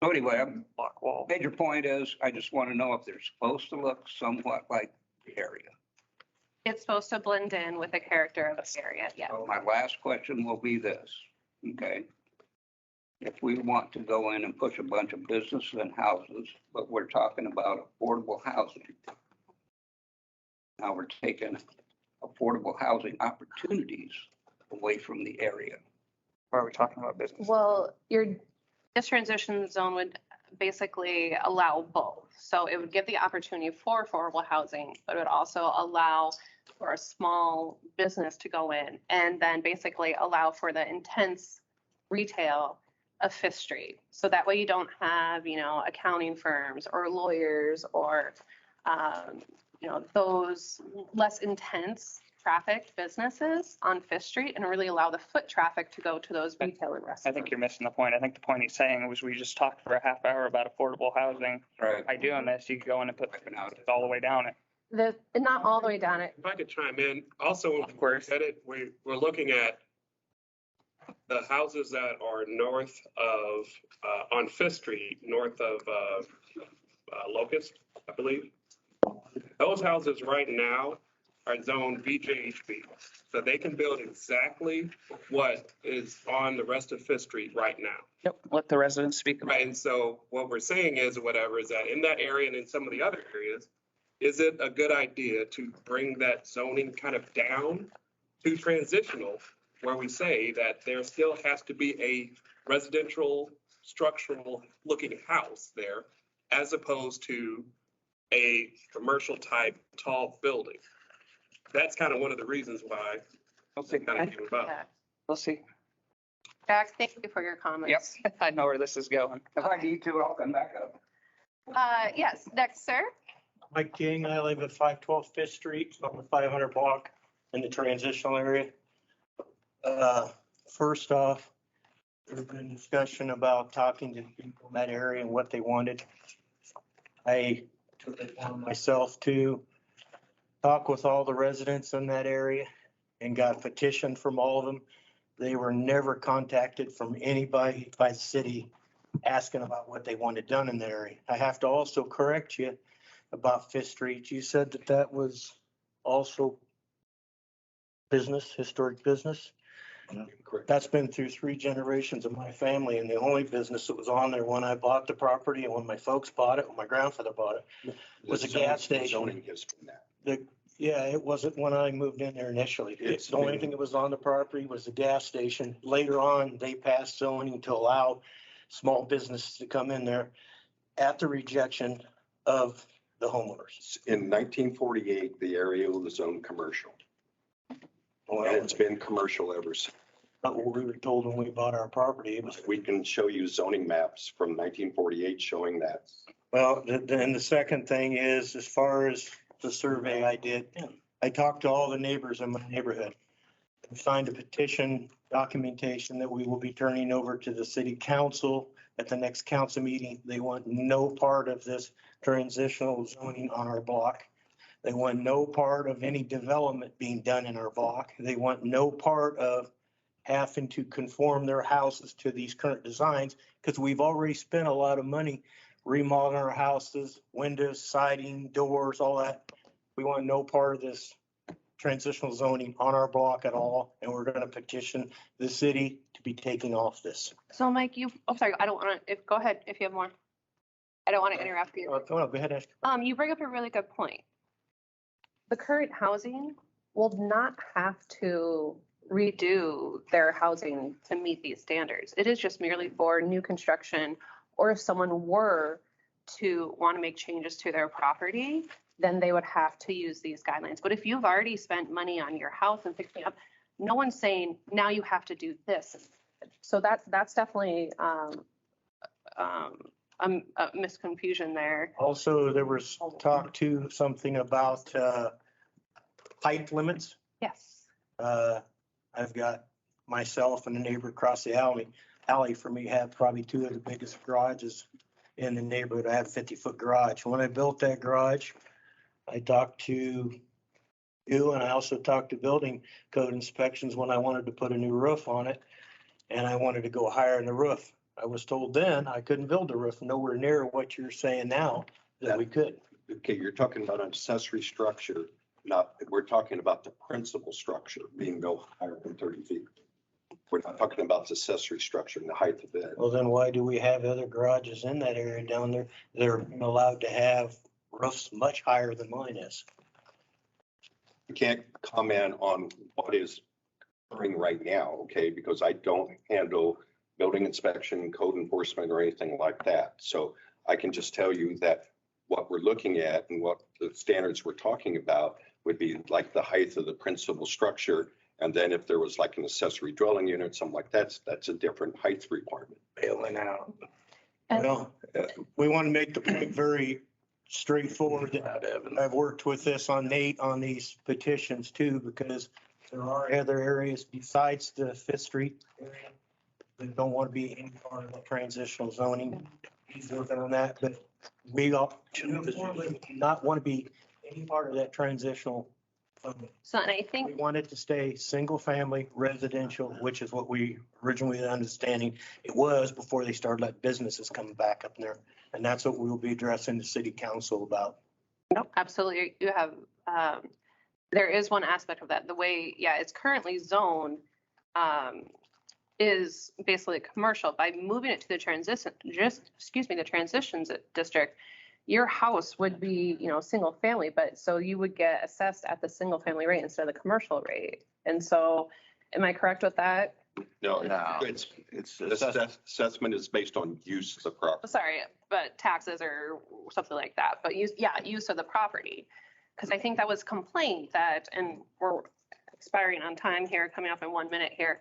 So anyway, Block wall. major point is, I just want to know if they're supposed to look somewhat like the area. it's supposed to blend in with the character of the area, yeah. So my last question will be this, okay? If we want to go in and push a bunch of businesses and houses, but we're talking about affordable housing. Now we're taking affordable housing opportunities away from the area. Why are we talking about business? Well, this transition zone would basically allow both. So it would give the opportunity for affordable housing, but it would also allow for a small business to go in and then basically allow for the intense retail of 5th Street. So that way you don't have, accounting firms or lawyers or, those less intense traffic businesses on 5th Street and really allow the foot traffic to go to those retail and restaurants. I think you're missing the point. I think the point he's saying was we just talked for a half hour about affordable housing. Right. By doing this, you could go in and put it all the way down it. Not all the way down it. If I could chime in, also, when we look at it, we're looking at the houses that are north of, on 5th Street, north of Locust, I believe. Those houses right now are zoned VJHB. So they can build exactly what is on the rest of 5th Street right now. Yep. Let the residents speak. Right, and so what we're saying is, or whatever, is that in that area and in some of the other areas, is it a good idea to bring that zoning kind of down to transitional, where we say that there still has to be a residential structural looking house there, as opposed to a commercial type tall building? That's kind of one of the reasons why it kind of came about. We'll see. Jack, thank you for your comments. Yep, I know where this is going. If I need to, I'll come back up. Yes, next, sir. Mike King, I live at 512 Fifth Street on the 500 block in the transitional area. First off, there's been discussion about talking to people in that area and what they wanted. I took it upon myself to talk with all the residents in that area and got a petition from all of them. They were never contacted from anybody by the city asking about what they wanted done in that area. I have to also correct you about Fifth Street. You said that that was also business, historic business. Correct. That's been through 3 generations of my family, and the only business that was on there when I bought the property and when my folks bought it, when my grandfather bought it, was a gas station. Zoning has been that. Yeah, it wasn't when I moved in there initially. The only thing that was on the property was the gas station. Later on, they passed zoning to allow small businesses to come in there at the rejection of the homeowners. In 1948, the area was zoned commercial. And it's been commercial ever since. Not what we were told when we bought our property. It was, We can show you zoning maps from 1948 showing that. well, then the second thing is, as far as the survey I did, I talked to all the neighbors in my neighborhood. We signed a petition documentation that we will be turning over to the city council at the next council meeting. They want no part of this transitional zoning on our block. They want no part of any development being done in our block. They want no part of having to conform their houses to these current designs, because we've already spent a lot of money remodeling our houses, windows, siding, doors, all that. We want no part of this transitional zoning on our block at all, and we're going to petition the city to be taking off this. So Mike, sorry, I don't want to, go ahead if you have more. I don't want to interrupt you. Go ahead, Ash. You bring up a really good point. The current housing will not have to redo their housing to meet these standards. It is just merely for new construction, or if someone were to want to make changes to their property, then they would have to use these guidelines. But if you've already spent money on your house and fixing up, no one's saying now you have to do this. So that's definitely a misconfusion there. Also, there was talk too, something about height limits. Yes. I've got myself and a neighbor across the alley from me have probably 2 of the biggest garages in the neighborhood. I have a 50-foot garage. When I built that garage, I talked to you, and I also talked to building code inspections when I wanted to put a new roof on it, and I wanted to go higher in the roof. I was told then I couldn't build a roof, nowhere near what you're saying now that we could. Okay, you're talking about an accessory structure, not, we're talking about the principal structure being no higher than 30 feet. We're not talking about the accessory structure and the height of it. Well, then why do we have other garages in that area down there? They're allowed to have roofs much higher than mine is. I can't comment on what is occurring right now, okay, because I don't handle building inspection, code enforcement, or anything like that. So I can just tell you that what we're looking at and what the standards we're talking about would be like the height of the principal structure. And then if there was like an accessory dwelling unit, something like that, that's a different height requirement. Bailing out. Well, we want to make the point very straightforward that I've worked with this on Nate on these petitions too, because there are other areas besides the Fifth Street area that don't want to be any part of the transitional zoning. He's working on that, but we all uniformly do not want to be any part of that transitional zoning. So, and I think We want it to stay single family residential, which is what we originally understanding it was before they started letting businesses come back up there. And that's what we will be addressing the city council about. no, absolutely. You have, there is one aspect of that. The way, it's currently zoned is basically commercial. By moving it to the transitions district, your house would be, single family, but so you would get assessed at the single family rate instead of the commercial rate. And so, am I correct with that? No, No. it's the assessment is based on use of the property. Sorry, but taxes or something like that, but use of the property. Because I think that was complaint that, and we're expiring on time here, coming up in 1 minute here.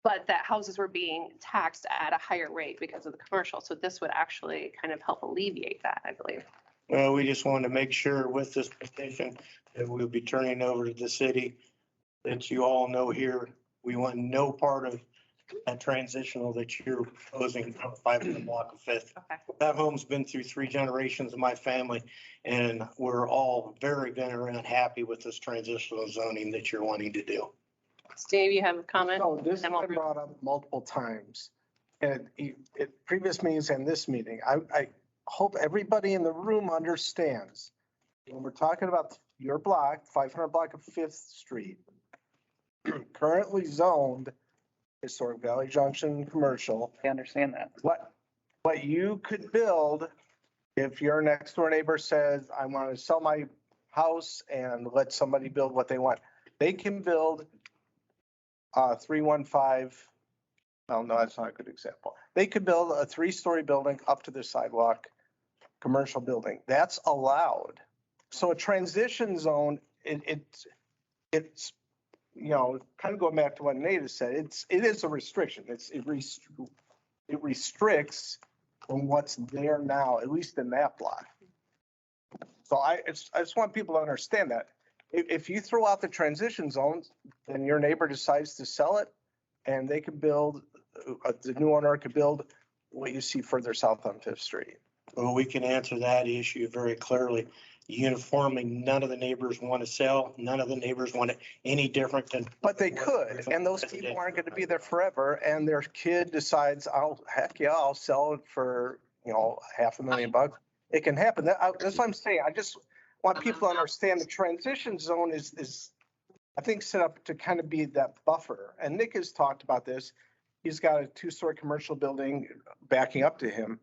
But that houses were being taxed at a higher rate because of the commercial. So this would actually kind of help alleviate that, I believe. Well, we just wanted to make sure with this petition that we'll be turning over to the city, that you all know here, we want no part of that transitional that you're proposing on 500 block of Fifth. Okay. That home's been through 3 generations of my family, and we're all very happy with this transitional zoning that you're wanting to do. Steve, you have a comment? So this has been brought up multiple times. And at previous meetings and this meeting, I hope everybody in the room understands. When we're talking about your block, 500 block of Fifth Street, currently zoned Historic Valley Junction Commercial. I understand that. What you could build, if your next door neighbor says, I want to sell my house and let somebody build what they want, they can build 315, well, no, that's not a good example. They could build a 3-story building up to the sidewalk, commercial building. That's allowed. So a transition zone, it's, kind of going back to what Nate said, it is a restriction. It restricts from what's there now, at least in that block. So I just want people to understand that. If you throw out the transition zones, then your neighbor decides to sell it and they could build, the new owner could build what you see further south on Fifth Street. Well, we can answer that issue very clearly. Uniformly, none of the neighbors want to sell. None of the neighbors want it any different than. But they could, and those people aren't going to be there forever. And their kid decides, I'll sell it for, $500,000. It can happen. That's what I'm saying. I just want people to understand the transition zone is, I think, set up to kind of be that buffer. And Nick has talked about this. He's got a 2-story commercial building backing up to him.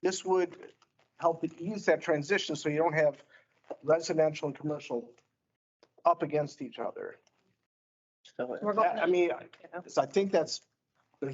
This would help ease that transition so you don't have residential and commercial up against each other. I think there's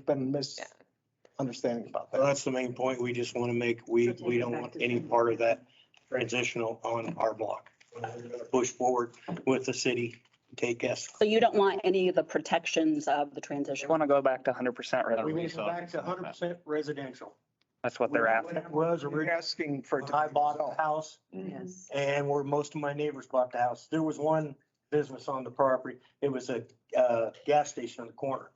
been misunderstanding about that. Well, that's the main point. We just want to make, we don't want any part of that transitional on our block. We're going to push forward with the city, take us. So you don't want any of the protections of the transition? They want to go back to 100% We need residential. to go back to 100% residential. That's what they're after. It was We're asking for. I bought a house Yes. and where most of my neighbors bought the house. There was one business on the property. It was a gas station on the corner.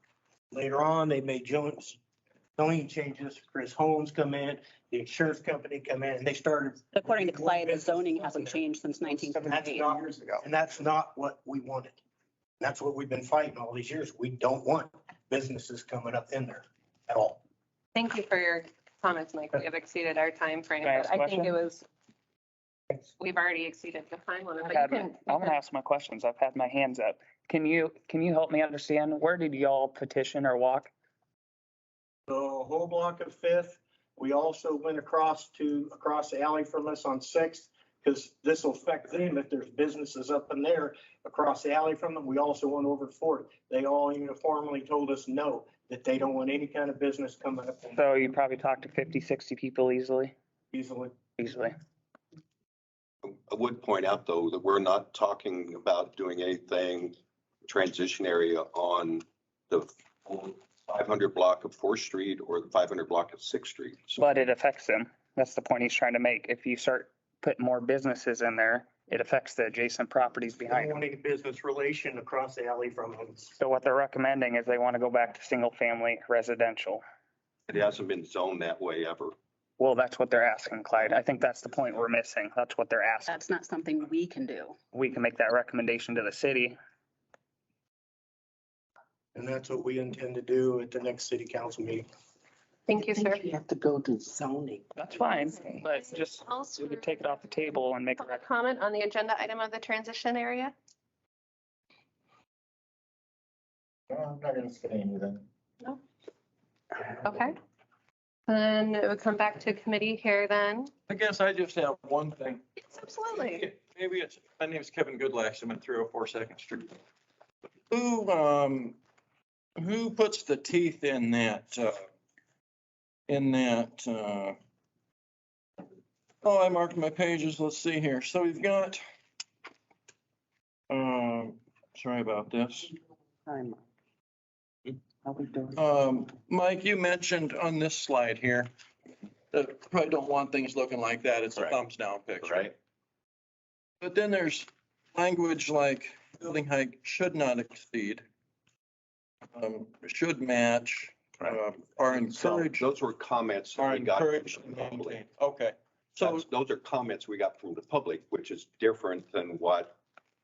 Later on, they made zoning changes. Chris Holmes come in, the insurance company come in, and they started. According to Clay, the zoning hasn't changed since 1978. Years ago. And that's not what we wanted. That's what we've been fighting all these years. We don't want businesses coming up in there at all. Thank you for your comments, Mike. We have exceeded our time frame. Can I ask a I think question? it was, we've already exceeded the time limit. But I'm going to ask my questions. I've had my hands up. Can you help me understand, where did y'all petition or walk? The whole block of Fifth. We also went across the alley from us on Sixth, because this will affect them if there's businesses up in there across the alley from them. We also went over to Fourth. They all uniformly told us no, that they don't want any kind of business coming up in there So you probably talked to 50, 60 people easily? easily. I would point out, though, that we're not talking about doing anything transition area on the 500 block of 4th Street or the 500 block of 6th Street. So But it affects them. That's the point he's trying to make. If you start putting more businesses in there, it affects the adjacent properties They behind don't them. want any business relation across the alley from them. So what they're recommending is they want to go back to single family residential. it hasn't been zoned that way ever. Well, that's what they're asking, Clyde. I think that's the point we're missing. That's what they're asking. That's not something we can do. We can make that recommendation to the city. And that's what we intend to do at the next city council meeting. Thank you, sir. You have to go to zoning. That's fine, but just, we could take it off the table and make a Public comment on the agenda item of the transition area? No, I'm not gonna say anything. No. Okay. Then it would come back to committee here then. I guess I just have one thing. Yes, absolutely. Maybe it's, my name is Kevin Goodlax. I'm at 304 Second Street. Who puts the teeth in that, oh, I marked my pages. Let's see here. So we've got, sorry about this. Time. How we doing? Mike, you mentioned on this slide here that probably don't want things looking like that. It's a Right. thumbs down picture. Right? But then there's language like building height should not exceed, should match, are So encouraged, those were comments that are we got. from encouraged the and public. maintained. Okay. So, Those are comments we got from the public, which is different than what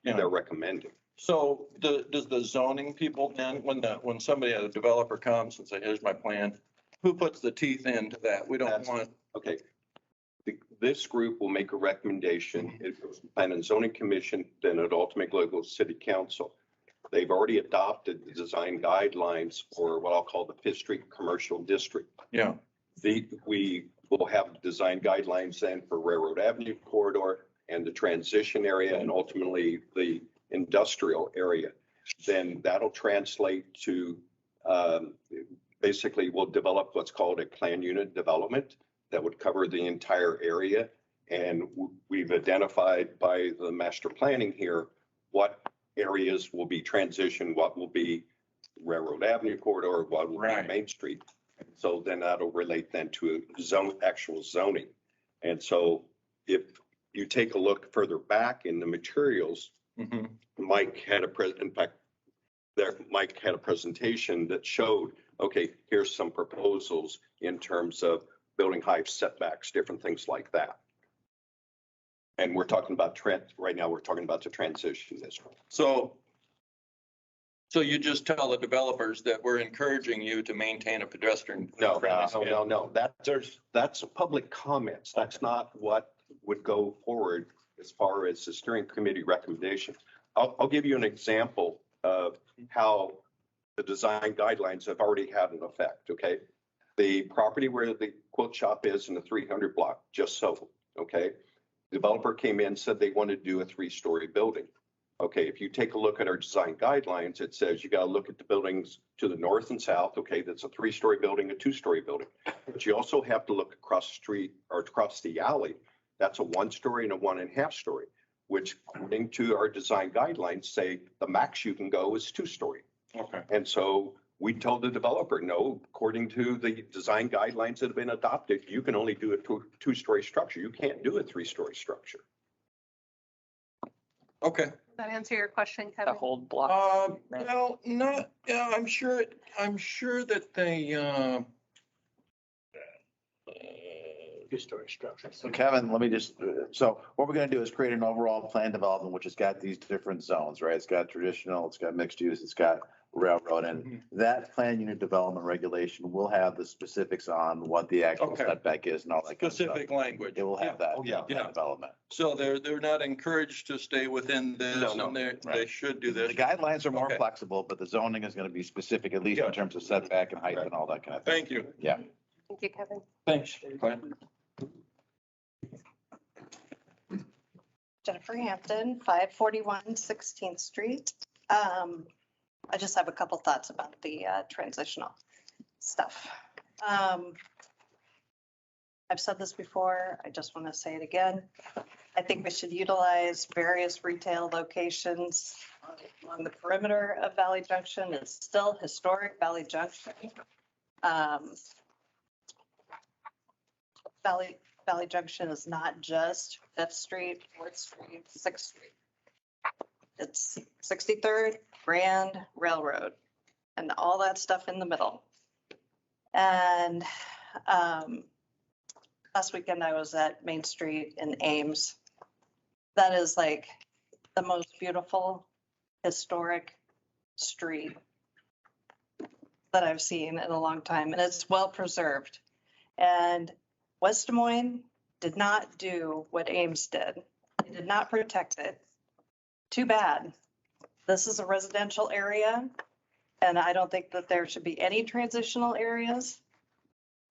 Yeah. they're recommending. so does the zoning people then, when somebody, a developer comes and say, here's my plan, who puts the teeth into that? We don't That's- want, Okay. This group will make a recommendation. It goes to Planning and Zoning Commission, then it ultimately goes to City Council. They've already adopted the design guidelines for what I'll call the Fifth Street Commercial District. yeah, We will have design guidelines then for Railroad Avenue corridor and the transition area and ultimately the industrial area. Then that'll translate to, basically we'll develop what's called a plan unit development that would cover the entire area. And we've identified by the master planning here, what areas will be transition, what will be Railroad Avenue corridor, what will Right. be Main Street. So then that'll relate then to actual zoning. And so if you take a look further back in the materials, mhm. Mike had Mike had a presentation that showed, okay, here's some proposals in terms of building height setbacks, different things like that. And we're talking about right now, we're talking about the transition district. So you just tell the developers that we're encouraging you to maintain a pedestrian. No, friendly scale. no. That's a public comments. That's not what would go forward as far as the steering committee recommendation. I'll give you an example of how the design guidelines have already had an effect, okay? The property where the quilt shop is in the 300 block, just so, okay? Developer came in, said they wanted to do a 3-story building. Okay, if you take a look at our design guidelines, it says you got to look at the buildings to the north and south. Okay, that's a 3-story building, a 2-story building. But you also have to look across the street or across the alley. That's a 1-story and a 1.5-story, which according to our design guidelines say the max you can go is 2-story. Okay. And so we told the developer, no, according to the design guidelines that have been adopted, you can only do a 2-story structure. You can't do a 3-story structure. Okay. Does that answer your question, Kevin? hold block. Well, not, yeah, I'm sure that they, 2-story structure. So Kevin, let me just, so what we're gonna do is create an overall plan development, which has got these different zones, right? It's got traditional, it's got mixed use, it's got railroad, and that plan unit development regulation will have the specifics on what the actual Okay. setback is and all that kind of stuff. specific language. It will have that. Oh, yeah. Plan development. So they're not encouraged to stay within this No, and they right. should do this. The guidelines are more Okay. flexible, but the zoning is gonna be specific, at least in Yeah. terms of setback and height and all that kind of thing. Thank you. Yeah. Thank you, Kevin. Thanks. Jennifer Hampton, 541 16th Street. I just have a couple thoughts about the transitional stuff. I've said this before, I just want to say it again. I think we should utilize various retail locations along the perimeter of Valley Junction. It's still historic Valley Junction. Valley Junction is not just Fifth Street, 4th Street, 6th Street. It's 63rd, Grand, Railroad, and all that stuff in the middle. And last weekend I was at Main Street in Ames. That is like the most beautiful historic street that I've seen in a long time, and it's well preserved. And West Des Moines did not do what Ames did. They did not protect it. Too bad. This is a residential area, and I don't think that there should be any transitional areas.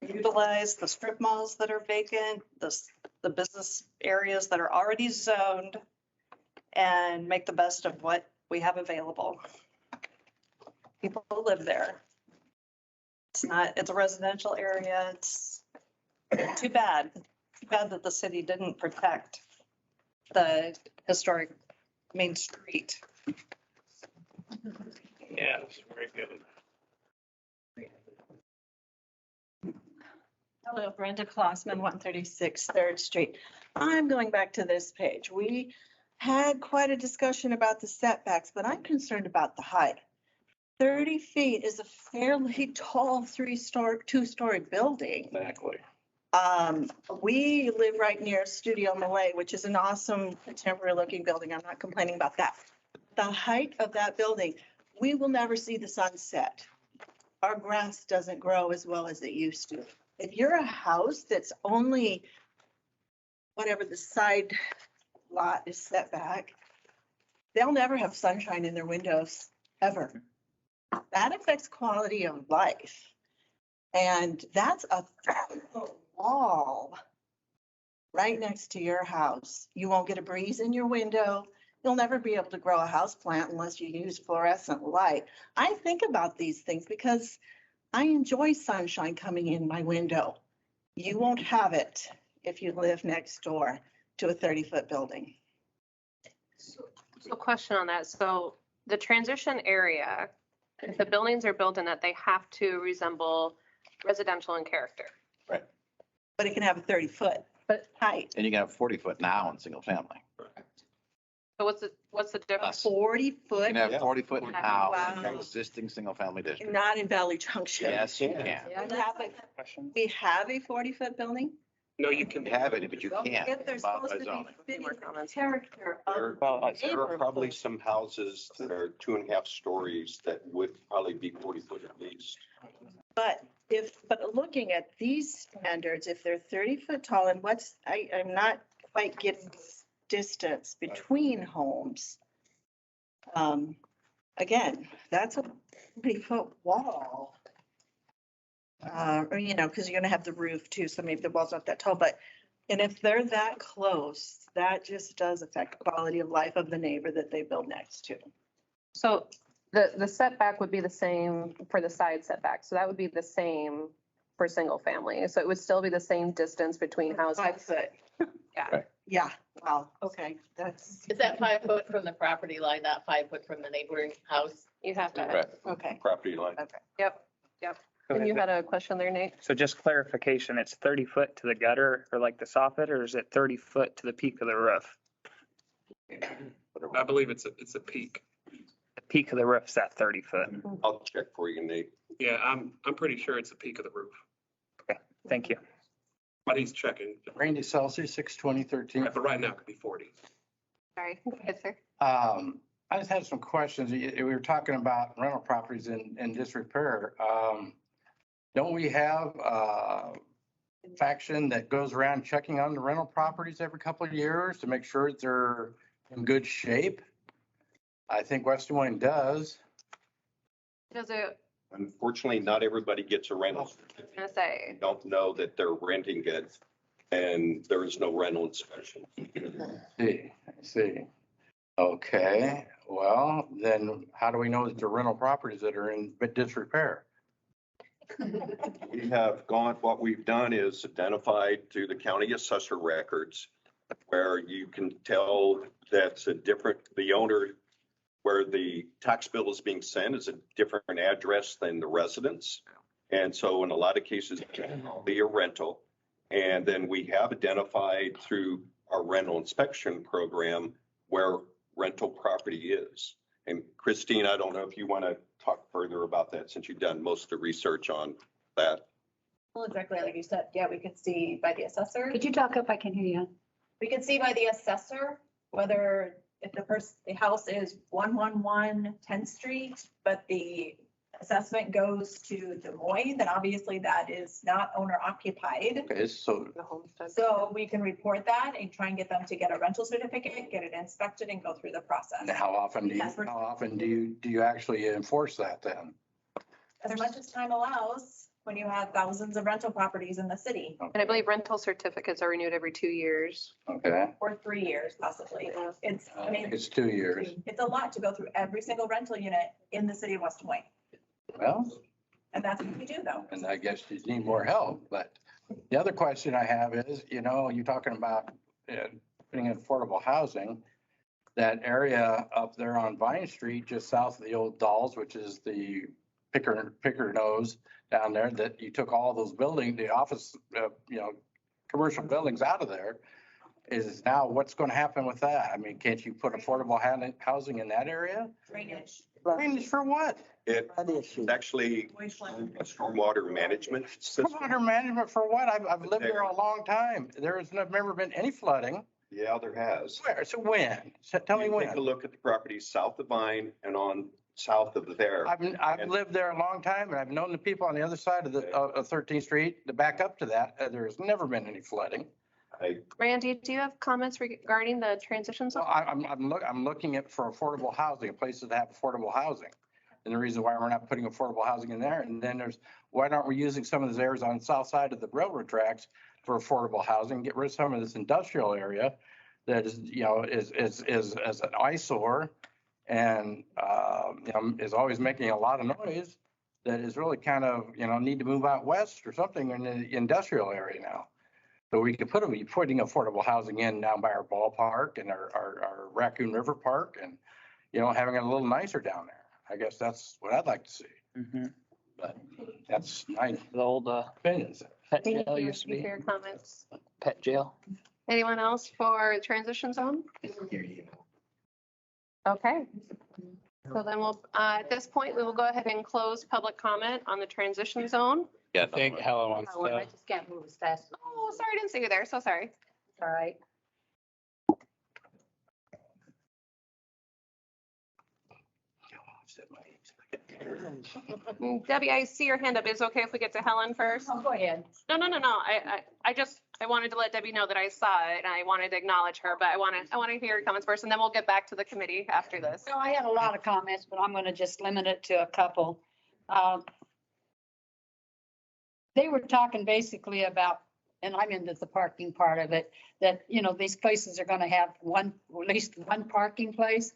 utilize the strip malls that are vacant, the business areas that are already zoned, and make the best of what we have available. People live there. It's a residential area. It's too bad that the city didn't protect the historic Main Street. Yeah, it's very good. Hello, Brenda Klossman, 136 3rd Street. I'm going back to this page. We had quite a discussion about the setbacks, but I'm concerned about the height. 30 feet is a fairly tall two-story building. Exactly. We live right near Studio Malay, which is an awesome contemporary looking building. I'm not complaining about that. The height of that building, we will never see the sunset. Our grass doesn't grow as well as it used to. If you're a house that's only whatever the side lot is set back, they'll never have sunshine in their windows, ever. That affects quality of life. And that's a wall right next to your house. You won't get a breeze in your window. You'll never be able to grow a house plant unless you use fluorescent light. I think about these things because I enjoy sunshine coming in my window. You won't have it if you live next door to a 30-foot building. So question on that. So the transition area, if the buildings are built in that, they have to resemble residential in character. Right. But it can have a 30-foot height. And you can have 40-foot now in single family. So what's the difference? 40-foot. You can have 40-foot now Wow. in existing single family district. Not in Valley Junction. Yes, you can. We have a 40-foot building? No, you can. You have it, but you can't. If they're By supposed to zoning. be fitting the character of There are probably some houses that are 2.5 stories that would probably be 40 foot at least. But looking at these standards, if they're 30-foot tall and I'm not quite getting this distance between homes. Again, that's a 30-foot wall. Or, because you're gonna have the roof too, so maybe the wall's not that tall, and if they're that close, that just does affect the quality of life of the neighbor that they build next to. So the setback would be the same for the side setback. So that would be the same for single family. So it would still be the same distance between houses. 5 foot. Yeah. Right. Yeah, wow, okay, that's, Is that 5 foot from the property line, not 5 foot from the neighboring house? You have to. Right. okay. Property line. Yep. And you had a question there, Nate? So just clarification, it's 30 foot to the gutter or like the soffit, or is it 30 foot to the peak of the roof? I believe it's a peak. The peak of the roof's at 30 foot. I'll check for you, Nate. Yeah, I'm pretty sure it's the peak of the roof, Okay, thank you. but he's checking. Randy Celsi, 62013. But right now it could be 40. Sorry. Go ahead, sir. I just had some questions. We were talking about rental properties in disrepair. Don't we have a faction that goes around checking on the rental properties every couple of years to make sure that they're in good shape? I think West Des Moines does. Does it, Unfortunately, not everybody gets a rental. I was gonna say, Don't know that they're renting it and there is no rental inspection. I see. Okay, well, then how do we know that they're rental properties that are in disrepair? We have gone, what we've done is identified through the county assessor records where you can tell that's a different, the owner, where the tax bill is being sent is a different address than the residence. And so in a lot of cases, it can be a rental. And then we have identified through our rental inspection program where rental property is. And Christine, I don't know if you want to talk further about that since you've done most of the research on that. Well, exactly like you said, yeah, we could see by the assessor. Could you talk up? I can hear you. We could see by the assessor whether if the house is 111 10th Street, but the assessment goes to Des Moines, then obviously that is not owner occupied. Okay, so So we can report that and try and get them to get a rental certificate, get it inspected and go through the process. how often do you actually enforce that then? as much as time allows when you have thousands of rental properties in the city, And I believe rental certificates are renewed every 2 years. Okay. or 3 years possibly. It's, I mean, It's 2 years. it's a lot to go through every single rental unit in the city of West Des Moines. Well, And that's what we do though. and I guess you need more help, but the other question I have is, you're talking about putting in affordable housing. That area up there on Vine Street, just south of the old Dolls, which is the picker nose down there, that you took all those buildings, the office, commercial buildings out of there. Is now what's going to happen with that? I mean, can't you put affordable housing in that area? Drainage. Drainage for what? It's actually a stormwater management system. Stormwater management for what? I've lived there a long time. There has never been any flooding. Yeah, there has. Where? So when? Tell me You when. Take a look at the properties south of Vine and on south of there. I've lived there a long time, and I've known the people on the other side of the 13th Street to back up to that. There's never been any flooding. Randy, do you have comments regarding the transition So zone? I'm looking at for affordable housing, places that have affordable housing. And the reason why we're not putting affordable housing in there, and then why aren't we using some of those areas on the south side of the railroad tracks for affordable housing, get rid of some of this industrial area that is, is as an eyesore and, is always making a lot of noise, that is really kind of, need to move out west or something in the industrial area now. So we could be putting affordable housing in down by our ballpark and our Raccoon River Park and, having it a little nicer down there. I guess that's what I'd like to see. But that's my The old opinions. pet Thank jail you used to be. for your comments. Pet jail. Anyone else for transition zone? Okay. So then at this point, we will go ahead and close public comment on the transition zone. I think Helen wants I to. just can't move as fast. Oh, sorry, I didn't see you there. So sorry. All right. Debbie, I see your hand up. Is it okay if we get to Helen first? Oh, go ahead. No. I wanted to let Debbie know that I saw it and I wanted to acknowledge her, but I want to hear your comments first and then we'll get back to the committee after this. So I had a lot of comments, but I'm going to just limit it to a couple. They were talking basically about, and I'm into the parking part of it, that, these places are going to have at least one parking place.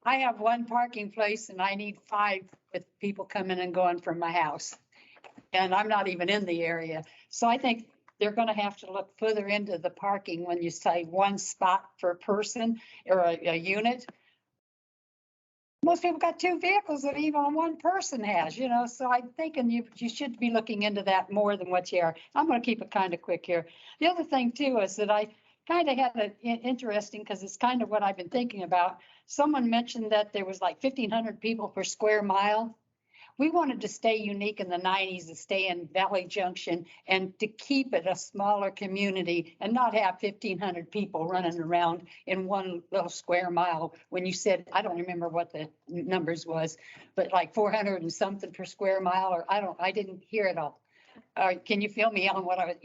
I have one parking place and I need 5 with people coming and going from my house. And I'm not even in the area. So I think they're going to have to look further into the parking when you say one spot per person or a unit. Most people got 2 vehicles that even one person has, so I'm thinking you should be looking into that more than what you are. I'm going to keep it kind of quick here. The other thing too is that I kind of had it interesting because it's kind of what I've been thinking about. Someone mentioned that there was like 1,500 people per square mile. We wanted to stay unique in the 90s, to stay in Valley Junction and to keep it a smaller community and not have 1,500 people running around in one little square mile. When you said, I don't remember what the numbers was, but like 400 and something per square mile, or I didn't hear it all. Can you fill me on what I was,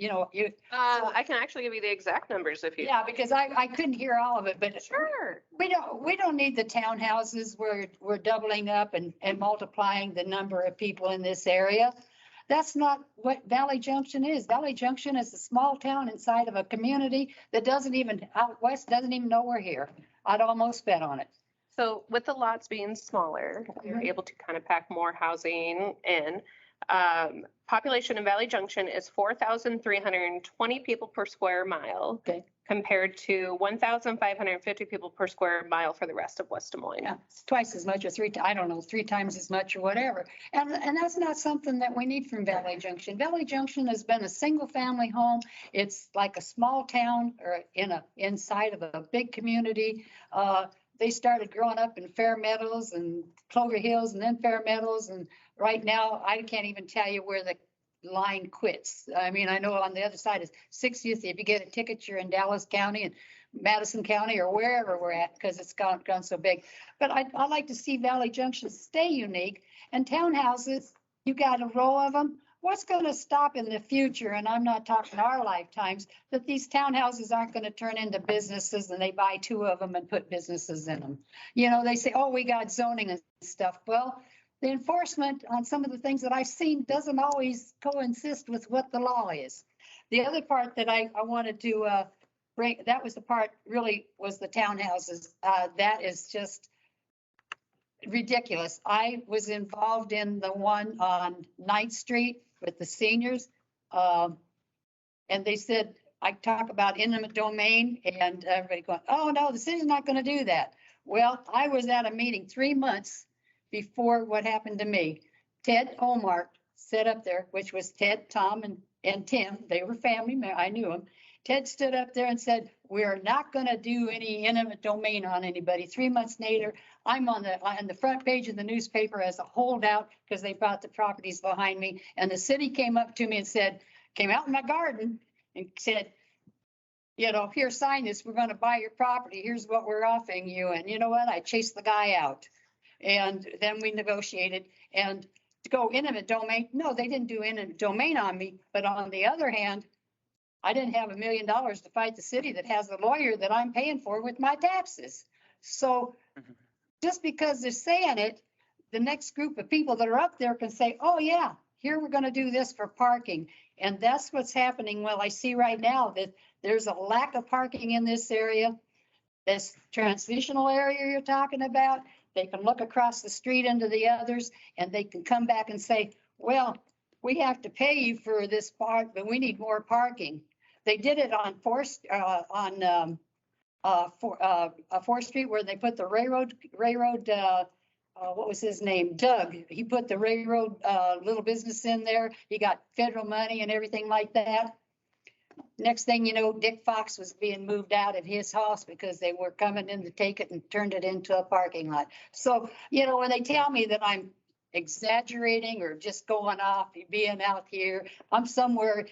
I can actually give you the exact numbers if you. Yeah, because I couldn't hear all of it, but Sure. we don't need the townhouses. We're doubling up and multiplying the number of people in this area. That's not what Valley Junction is. Valley Junction is a small town inside of a community that out west doesn't even know we're here. I'd almost bet on it. So with the lots being smaller, you're able to kind of pack more housing in. Population in Valley Junction is 4,320 people per square mile. Okay. Compared to 1,550 people per square mile for the rest of West Des Moines. Yeah, it's twice as much or 3 times as much or whatever. And that's not something that we need from Valley Junction. Valley Junction has been a single family home. It's like a small town or inside of a big community. They started growing up in Fair Meadows and Clover Hills and then Fair Meadows. And right now, I can't even tell you where the line quits. I mean, I know on the other side is 60th. If you get a ticket, you're in Dallas County and Madison County or wherever we're at because it's gone so big. But I like to see Valley Junction stay unique. And townhouses, you got a row of them. What's going to stop in the future, and I'm not talking our lifetimes, that these townhouses aren't going to turn into businesses and they buy 2 of them and put businesses in them. They say, oh, we got zoning and stuff. Well, the enforcement on some of the things that I've seen doesn't always coincide with what the law is. The other part that I wanted to bring, that was the part really was the townhouses. That is just ridiculous. I was involved in the one on 9th Street with the seniors. And they said, I talk about eminent domain and everybody going, oh no, the city's not going to do that. Well, I was at a meeting 3 months before what happened to me. Ted Omar set up there, which was Ted, Tom, and Tim. They were family. I knew them. Ted stood up there and said, we're not going to do any eminent domain on anybody. 3 months later, I'm on the front page of the newspaper as a holdout because they bought the properties behind me. And the city came up to me and said, came out in my garden and said, you know, here, sign this. We're going to buy your property. Here's what we're offering you. And you know what? I chased the guy out. And then we negotiated. And to go eminent domain, no, they didn't do eminent domain on me. But on the other hand, I didn't have $1 million to fight the city that has a lawyer that I'm paying for with my taxes. So just because they're saying it, the next group of people that are up there can say, oh yeah, here we're going to do this for parking. And that's what's happening. Well, I see right now that there's a lack of parking in this area. This transitional area you're talking about, they can look across the street into the others and they can come back and say, well, we have to pay you for this part, but we need more parking. They did it on 4th Street where they put the railroad, what was his name? Doug. He put the railroad little business in there. He got federal money and everything like that. Next thing you know, Dick Fox was being moved out of his house because they were coming in to take it and turned it into a parking lot. So, you know, when they tell me that I'm exaggerating or just going off, being out here, I'm somewhere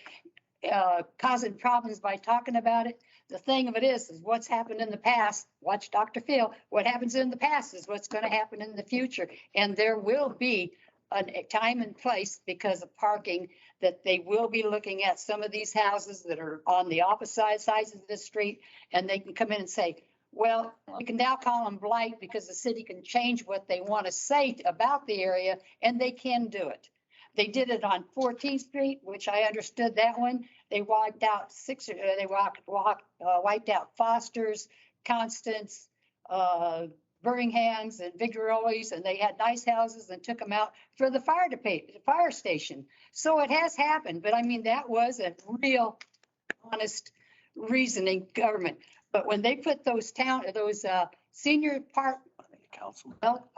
causing problems by talking about it. The thing of it is what's happened in the past. Watch Dr. Phil. What happens in the past is what's going to happen in the future. And there will be a time and place because of parking that they will be looking at some of these houses that are on the opposite sides of the street. And they can come in and say, well, we can now call them blight because the city can change what they want to say about the area, and they can do it. They did it on 14th Street, which I understood that one. They wiped out wiped out Foster's, Constance, Birmingham's, and Victorio's, and they had nice houses and took them out for the fire station. So it has happened, but I mean that was a real, honest reasoning government. But when they put those senior park. Council. Well,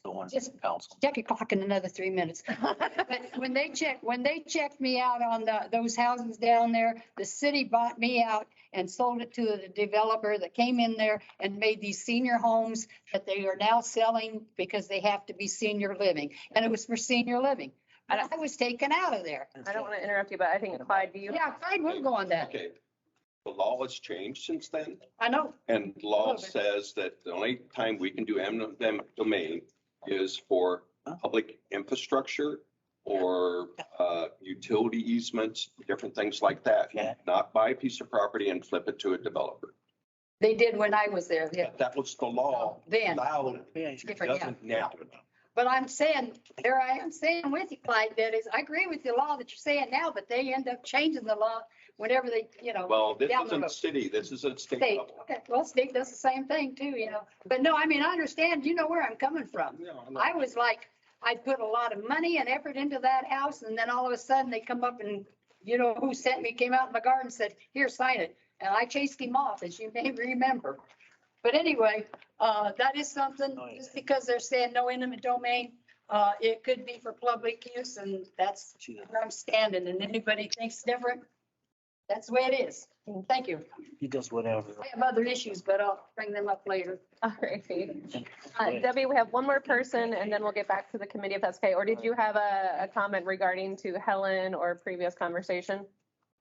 The one just council. check your clock in another 3 minutes. But when they checked me out on those houses down there, the city bought me out and sold it to the developer that came in there and made these senior homes that they are now selling because they have to be senior living. And it was for senior living. But I was taken out of there. I don't want to interrupt you, but I think Clyde, do you? Yeah, Clyde will go on that. Okay. The law has changed since then. I know. And law says that the only time we can do eminent domain is for public infrastructure or utility easements, different things like that. Yeah. Not buy a piece of property and flip it to a developer. They did when I was there. Yeah. But that was the law. Then. It Different, yeah. doesn't now. But I'm saying, there I am saying with you, Clyde, that is, I agree with the law that you're saying now, but they end up changing the law whenever they, you know. Well, this down the isn't road. city, this is a state State, level. okay, well, state does the same thing too, you know, but no, I mean, I understand, you know where I'm coming from. I was like, I put a lot of money and effort into that house and then all of a sudden they come up and, you know, who sent me, came out in my garden and said, here, sign it. And I chased him off, as you may remember. But anyway, that is something, just because they're saying no intimate domain, it could be for public use and that's where I'm standing and anybody thinks different. That's the way it is. Thank you. He does whatever. I have other issues, but I'll bring them up later. All right. Debbie, we have one more person and then we'll get back to the committee if that's okay. Or did you have a comment regarding to Helen or previous conversation?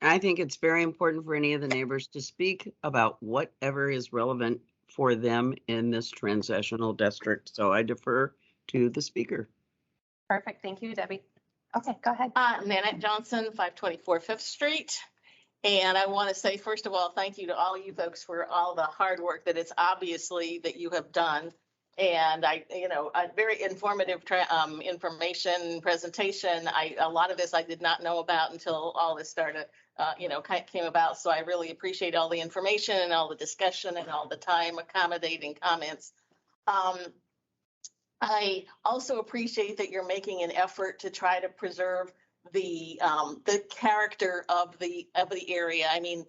I think it's very important for any of the neighbors to speak about whatever is relevant for them in this transitional district. So I defer to the speaker. Perfect. Thank you, Debbie. Okay, go ahead. Nanette Johnson, 524 5th Street. And I want to say, first of all, thank you to all you folks for all the hard work that it's obviously that you have done And a very informative information presentation. A lot of this I did not know about until all this started, came about. So I really appreciate all the information and all the discussion and all the time accommodating comments. I also appreciate that you're making an effort to try to preserve the character of the area. I mean,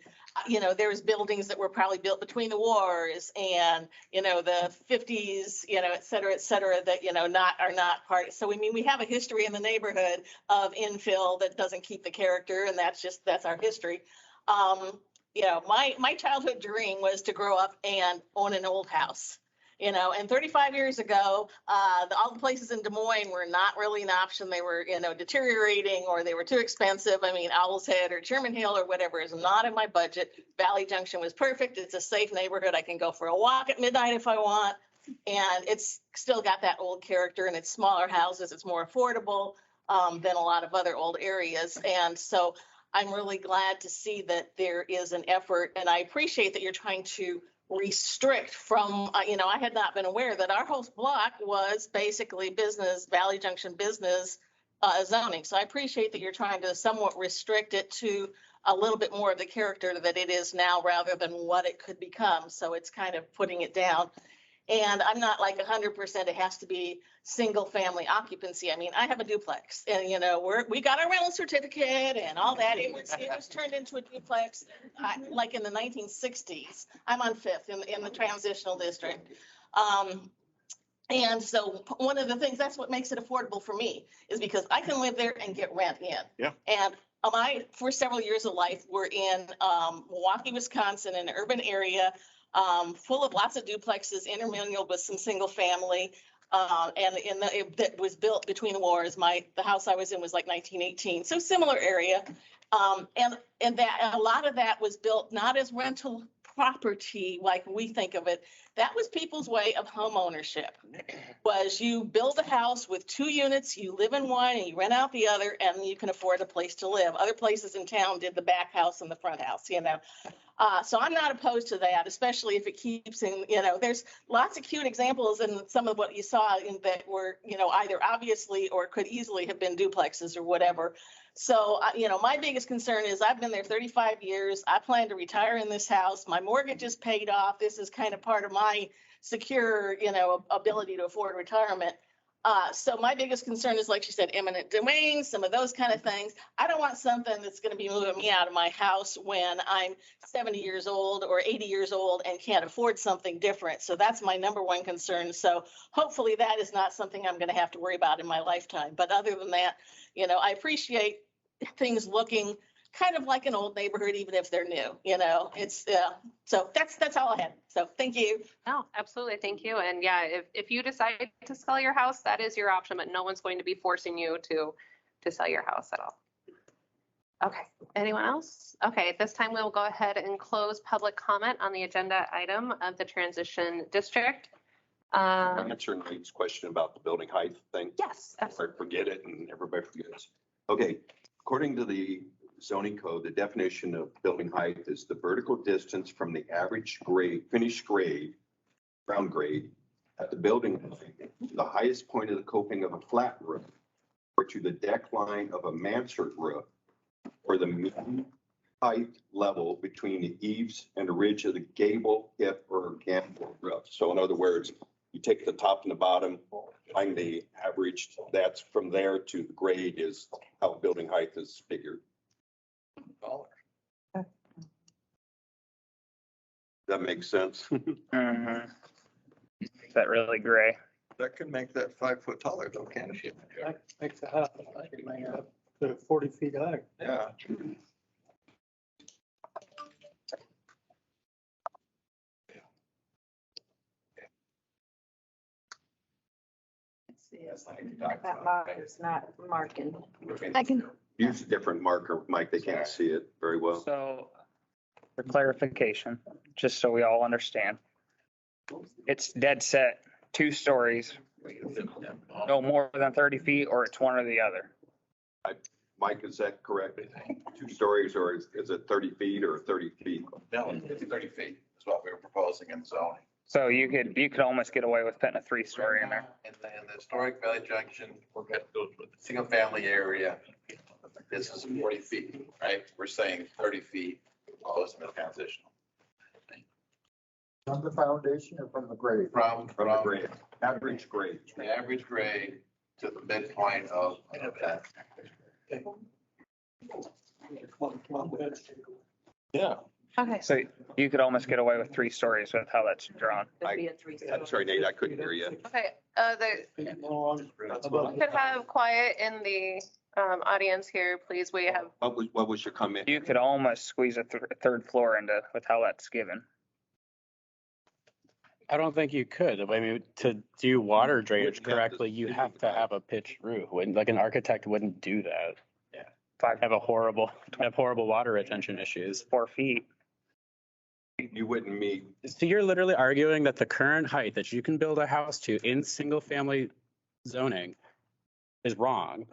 there's buildings that were probably built between the wars and, the 50s, et cetera, that, are not part. So, I mean, we have a history in the neighborhood of infill that doesn't keep the character, and that's our history. My childhood dream was to grow up and own an old house. And 35 years ago, all the places in Des Moines were not really an option. They were, deteriorating, or they were too expensive. I mean, Owl's Head or Sherman Hill or whatever is not in my budget. Valley Junction was perfect. It's a safe neighborhood. I can go for a walk at midnight if I want. And it's still got that old character, and it's smaller houses. It's more affordable than a lot of other old areas. And so I'm really glad to see that there is an effort, and I appreciate that you're trying to restrict from, I had not been aware that our whole block was basically business, Valley Junction business zoning. So I appreciate that you're trying to somewhat restrict it to a little bit more of the character that it is now rather than what it could become. So it's kind of putting it down. And I'm not like 100%, it has to be single family occupancy. I mean, I have a duplex, and we got our rental certificate and all that. It was turned into a duplex like in the 1960s. I'm on 5th in the Transitional District. And so one of the things, that's what makes it affordable for me, is because I can live there and get rent in. Yeah. And I, for several years of life, were in Milwaukee, Wisconsin, an urban area full of lots of duplexes, intermingled with some single family. And that was built between the wars. The house I was in was like 1918, so similar area. And that a lot of that was built not as rental property like we think of it. That was people's way of home ownership. Was you build a house with 2 units, you live in one and you rent out the other, and you can afford a place to live. Other places in town did the back house and the front house, So I'm not opposed to that, especially if it keeps in, there's lots of cute examples in some of what you saw that were, either obviously or could easily have been duplexes or whatever. So, my biggest concern is I've been there 35 years. I plan to retire in this house. My mortgage is paid off. This is kind of part of my secure, ability to afford retirement. So my biggest concern is, like she said, eminent domain, some of those kind of things. I don't want something that's going to be moving me out of my house when I'm 70 years old or 80 years old and can't afford something different. So that's my number one concern. So hopefully that is not something I'm going to have to worry about in my lifetime. But other than that, I appreciate things looking kind of like an old neighborhood, even if they're new, it's, so that's all I had. So thank you. No, absolutely. Thank you. And yeah, if you decide to sell your house, that is your option, but no one's going to be forcing you to sell your house at all. Okay. Anyone else? Okay. At this time, we'll go ahead and close public comment on the agenda item of the Transition District. Answer Nate's question about the building height thing. Yes. I forget it and everybody forgets. Okay. According to the zoning code, the definition of building height is the vertical distance from the average grade, finished grade, ground grade at the building line, to the highest point of the coping of a flat roof, or to the deck line of a mansard roof, or the mean height level between the eaves and the ridge of the gable, hip, or gambrel roof. So in other words, you take the top and the bottom, find the average, that's from there to the grade is how building height is figured. That makes sense. Mm-hmm. Is that really gray? That could make that 5 foot taller though, can't it? Makes the house, like, 40 feet high. Yeah. That marker is not marking. I can, Use a different marker, Mike. They can't see it very well. So for clarification, just so we all understand, it's dead set 2 stories, no more than 30 feet, or it's one or the other. Mike, is that correct? 2 stories, or is it 30 feet or 30 feet? No, it's 30 feet is what we were proposing in zoning. So you could almost get away with putting a 3-story in there. In the historic Valley Junction, single family area, this is 40 feet, right? We're saying 30 feet, all is in the transitional. From the foundation or from the grade? From the grade, average grade. The average grade to the midpoint of that. Yeah. Okay. So you could almost get away with 3 stories with how that's drawn. I'm sorry, Nate, I couldn't hear you. Okay, could have quiet in the audience here, please. We have, What was your comment? You could almost squeeze a third floor into with how that's given. I don't think you could. I mean, to do water drainage correctly, you have to have a pitched roof. Like an architect wouldn't do that. Yeah. Have horrible water retention issues. 4 feet. You wouldn't meet. So you're literally arguing that the current height that you can build a house to in single family zoning is wrong.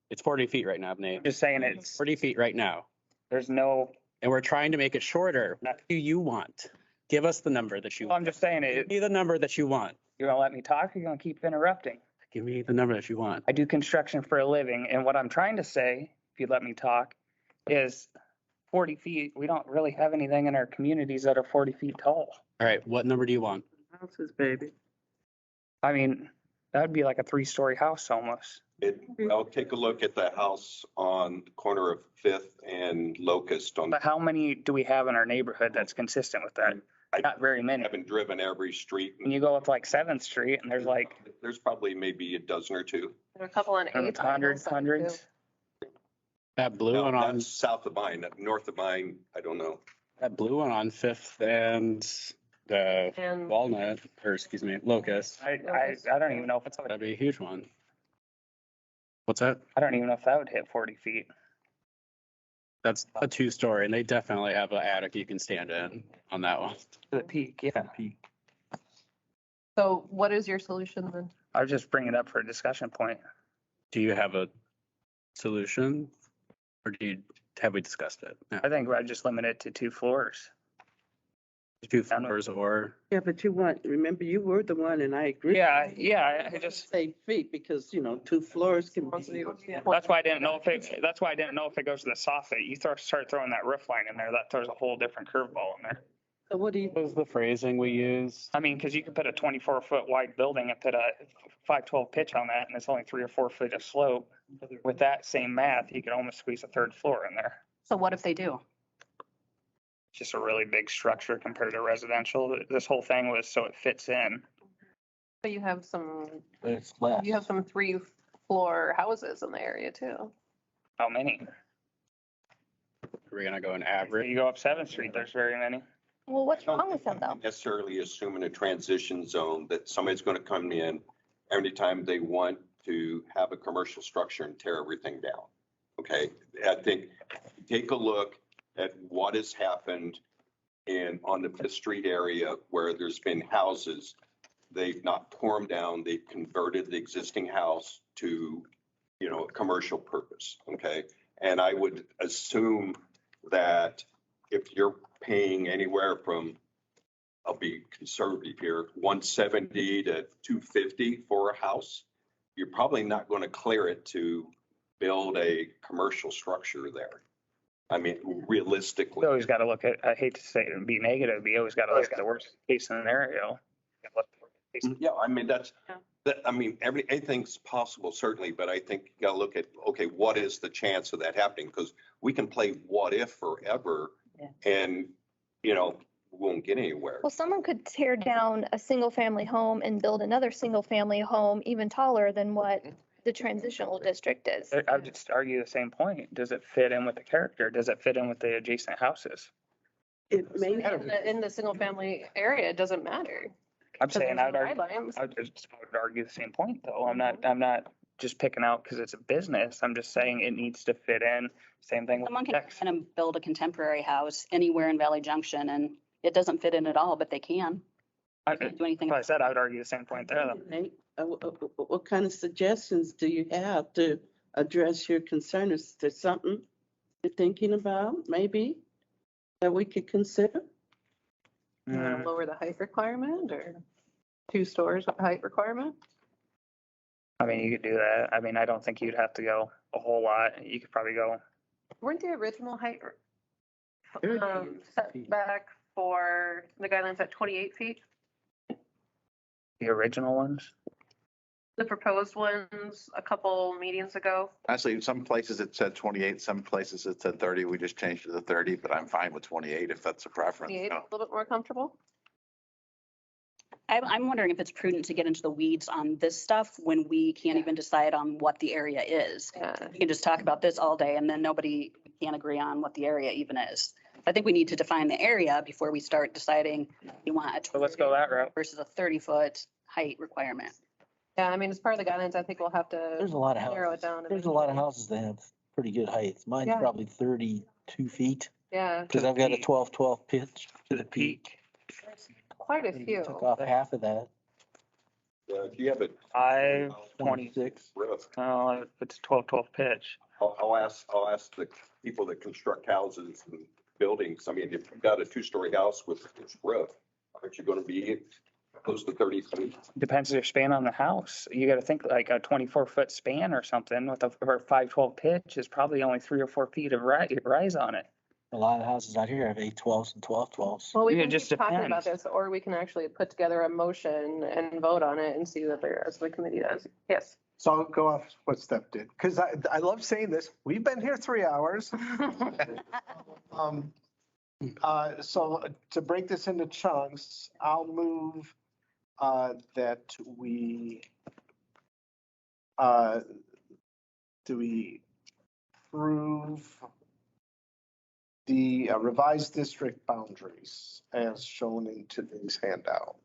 It's 40 feet right now, Nate. Just saying it's 40 feet right now. There's no. And we're trying to make it shorter. What do you want? Give us the number that you want. I'm just saying it. Give me the number that you want. You're gonna let me talk, or you're gonna keep interrupting? Give me the number that you want. I do construction for a living, and what I'm trying to say, if you let me talk, is 40 feet. We don't really have anything in our communities that are 40 feet tall. All right, what number do you want? Houses, baby. I mean, that would be like a 3-story house almost. I'll take a look at the house on the corner of 5th and Locust on. But how many do we have in our neighborhood that's consistent with that? Not very many. I haven't driven every street. When you go up like 7th Street and there's probably maybe a dozen or two. there are a couple on 8th. hundreds. That blue one on That's south of mine, north of mine, I don't know. that blue one on 5th and the And Walnut, or excuse me, Locust. I don't even know if it's. That'd be a huge one. What's that? I don't even know if that would hit 40 feet. That's a 2-story, and they definitely have an attic you can stand in on that one. To the peak, yeah. so what is your solution then? I was just bringing it up for a discussion point. Do you have a solution, or have we discussed it? No. I think I'd just limit it to 2 floors. 2 floors or. Yeah, but remember, you were the one, and I agree. Yeah, I just. Say feet, because, 2 floors can be. That's why I didn't know if it goes to the soffit. You start throwing that roof line in there, that throws a whole different curveball in there. So what What was the phrasing we used? I mean, because you could put a 24-foot wide building and put a 512 pitch on that, and it's only 3 or 4 feet of slope. With that same math, you could almost squeeze a 3rd floor in there. So what if they do? Just a really big structure compared to residential. This whole thing was so it fits in. But you have some, It's less. you have some 3-floor houses in the area too. How many? Are we gonna go an average? You go up 7th Street, there's very many. Well, what's wrong with them though? Necessarily assume in a transition zone that somebody's going to come in every time they want to have a commercial structure and tear everything down. Okay, I think take a look at what has happened on the 5th Street area where there's been houses. They've not torn them down, they've converted the existing house to, a commercial purpose, okay? And I would assume that if you're paying anywhere from, I'll be conservative here, 170 to 250 for a house, you're probably not going to clear it to build a commercial structure there. I mean, realistically. You always got to look at, I hate to say it and be negative, but you always got to look at the worst case scenario. Yeah, I mean, anything's possible, certainly, but I think you got to look at, okay, what is the chance of that happening? Because we can play what if forever and, we won't get anywhere. Well, someone could tear down a single family home and build another single family home even taller than what the transitional district is. I would just argue the same point. Does it fit in with the character? Does it fit in with the adjacent houses? It may In the single family area, it doesn't matter. I'm saying I would Guidelines. argue the same point though. I'm not just picking out because it's a business. I'm just saying it needs to fit in. Same thing with Someone can text. come in and build a contemporary house anywhere in Valley Junction and it doesn't fit in at all, but they can. Do anything. Like I said, I would argue the same point there though. Nate, what kind of suggestions do you have to address your concern? Is there something you're thinking about, maybe, that we could consider? Mm, Lower the height requirement or 2 stories height requirement? I mean, you could do that. I mean, I don't think you'd have to go a whole lot. You could probably go, Weren't the original height setback for the guidelines at 28 feet? the original ones. The proposed ones a couple meetings ago? Actually, some places it said 28, some places it said 30. We just changed it to 30, but I'm fine with 28 if that's a preference. 28, a little bit more comfortable? I'm wondering if it's prudent to get into the weeds on this stuff when we can't even decide on what the area is. We can just talk about this all day and then nobody can agree on what the area even is. I think we need to define the area before we start deciding you want a So let's go that route. versus a 30-foot height requirement. Yeah, I mean, as part of the guidelines, I think we'll have to There's a lot of narrow houses. it down. There's a lot of houses that have pretty good heights. Mine's Yeah. probably 32 feet Yeah, because I've got a 12 pitch To the peak. quite a You few. took off half of that. If you have a 526. roof, Oh, if it's 12 pitch. I'll ask the people that construct houses and buildings. I mean, if you've got a 2-story house with a roof, aren't you going to be close to 30 feet? Depends your span on the house. You gotta think like a 24-foot span or something with a, or 512 pitch is probably only 3 or 4 feet of rise on it. A lot of houses out here have 812s and 1212s. Well, we It can just keep talking about depends. this, or we can actually put together a motion and vote on it and see what the rest of the committee does. Yes. So I'll go off what Steph did, because I love saying this. We've been here 3 hours. So to break this into chunks, I'll move that we do we approve the revised district boundaries as shown in today's handout.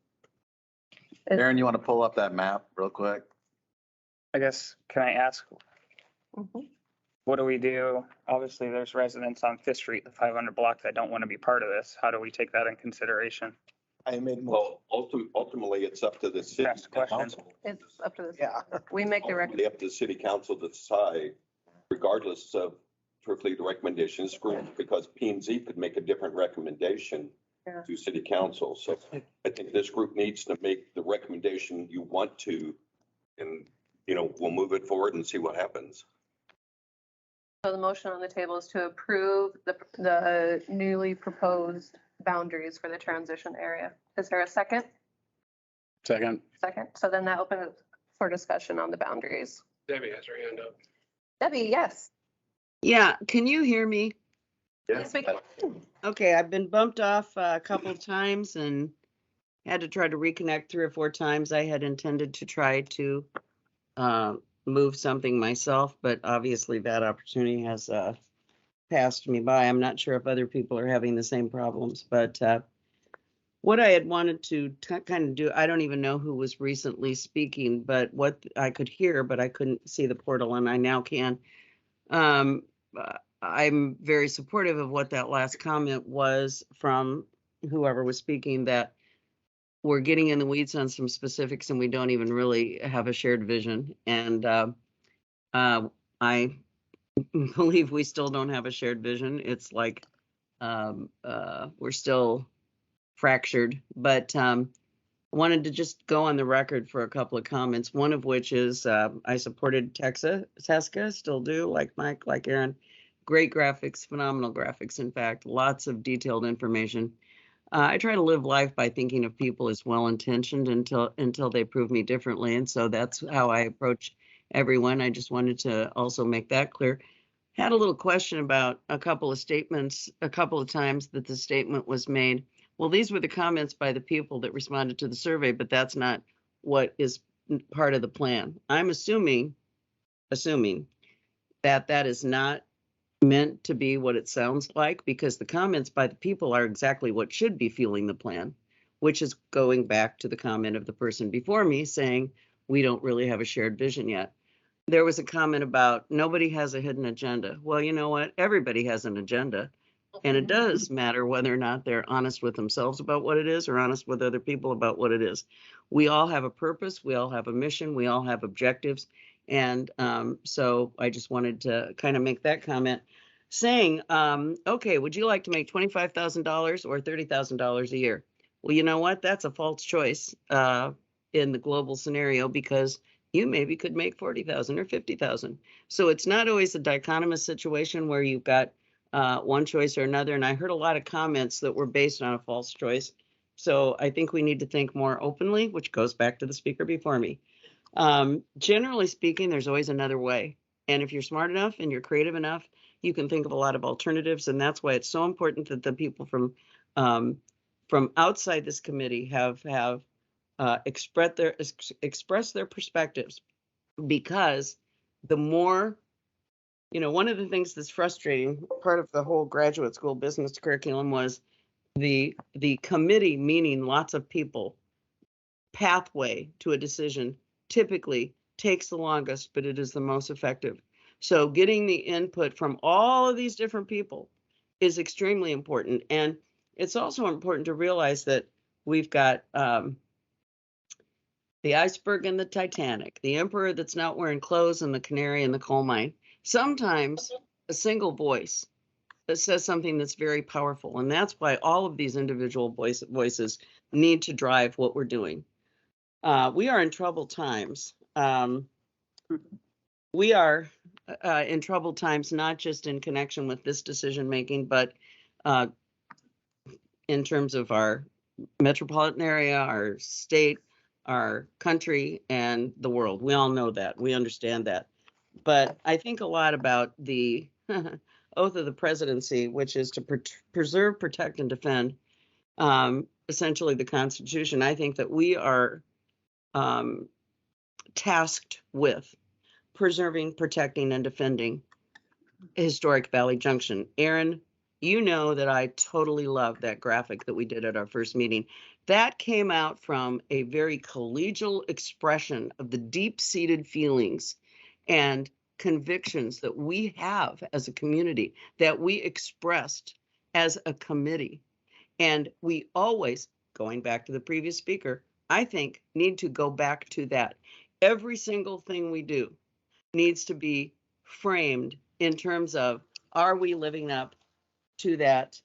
Aaron, you want to pull up that map real quick? I guess, can I ask, Mhm. what do we do? Obviously, there's residents on Fifth Street, the 500 block that don't want to be part of this. How do we take that in consideration? I made, Well, ultimately, it's up to the city That's the question. council. It's up to the, yeah. we make the Ultimately, up to the city council to decide, regardless of truthfully the recommendations, because P and Z could make a different recommendation Yeah. to city council. So I think this group needs to make the recommendation you want to, and, we'll move it forward and see what happens. So the motion on the table is to approve the newly proposed boundaries for the transition area. Is there a second? Second. Second. So then that opens it for discussion on the boundaries. Debbie has her hand up. Debbie, yes. Yeah, can you hear me? Yes, we can. Okay, I've been bumped off a couple of times and had to try to reconnect 3 or 4 times. I had intended to try to move something myself, but obviously that opportunity has passed me by. I'm not sure if other people are having the same problems, but what I had wanted to kind of do, I don't even know who was recently speaking, but what I could hear, but I couldn't see the portal and I now can. I'm very supportive of what that last comment was from whoever was speaking, that we're getting in the weeds on some specifics and we don't even really have a shared vision. And I believe we still don't have a shared vision. It's like we're still fractured, but I wanted to just go on the record for a couple of comments, one of which is I supported Tesca, still do, like Mike, like Aaron. Great graphics, phenomenal graphics, in fact, lots of detailed information. I try to live life by thinking of people as well-intentioned until they prove me differently. And so that's how I approach everyone. I just wanted to also make that clear. Had a little question about a couple of statements, a couple of times that the statement was made. Well, these were the comments by the people that responded to the survey, but that's not what is part of the plan. I'm assuming that that is not meant to be what it sounds like, because the comments by the people are exactly what should be fueling the plan, which is going back to the comment of the person before me saying, we don't really have a shared vision yet. There was a comment about nobody has a hidden agenda. Well, you know what? Everybody has an agenda. And it does matter whether or not they're honest with themselves about what it is or honest with other people about what it is. We all have a purpose. We all have a mission. We all have objectives. And so I just wanted to kind of make that comment saying, okay, would you like to make $25,000 or $30,000 a year? Well, you know what? That's a false choice in the global scenario because you maybe could make 40,000 or 50,000. So it's not always a dichotomous situation where you've got one choice or another. And I heard a lot of comments that were based on a false choice. So I think we need to think more openly, which goes back to the speaker before me. Generally speaking, there's always another way. And if you're smart enough and you're creative enough, you can think of a lot of alternatives. And that's why it's so important that the people from outside this committee have expressed their perspectives, because the more, one of the things that's frustrating, part of the whole graduate school business curriculum was the committee, meaning lots of people, pathway to a decision typically takes the longest, but it is the most effective. So getting the input from all of these different people is extremely important. And it's also important to realize that we've got the iceberg and the Titanic, the emperor that's not wearing clothes, and the canary in the coal mine. Sometimes a single voice that says something that's very powerful. And that's why all of these individual voices need to drive what we're doing. We are in troubled times. We are in troubled times, not just in connection with this decision making, but in terms of our metropolitan area, our state, our country, and the world. We all know that. We understand that. But I think a lot about the oath of the presidency, which is to preserve, protect, and defend, essentially the Constitution. I think that we are tasked with preserving, protecting, and defending historic Valley Junction. Aaron, you know that I totally love that graphic that we did at our first meeting. That came out from a very collegial expression of the deep-seated feelings and convictions that we have as a community, that we expressed as a committee. And we always, going back to the previous speaker, I think need to go back to that. Every single thing we do needs to be framed in terms of, are we living up to that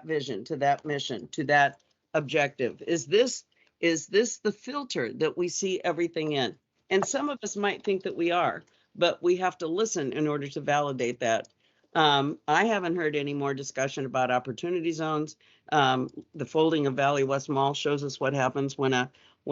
vision, to that mission, to that objective? Is this the filter that we see everything in? And some of us might think that we are, but we have to listen in order to validate that. I haven't heard any more discussion about opportunity zones. The folding of Valley West Mall shows us what happens when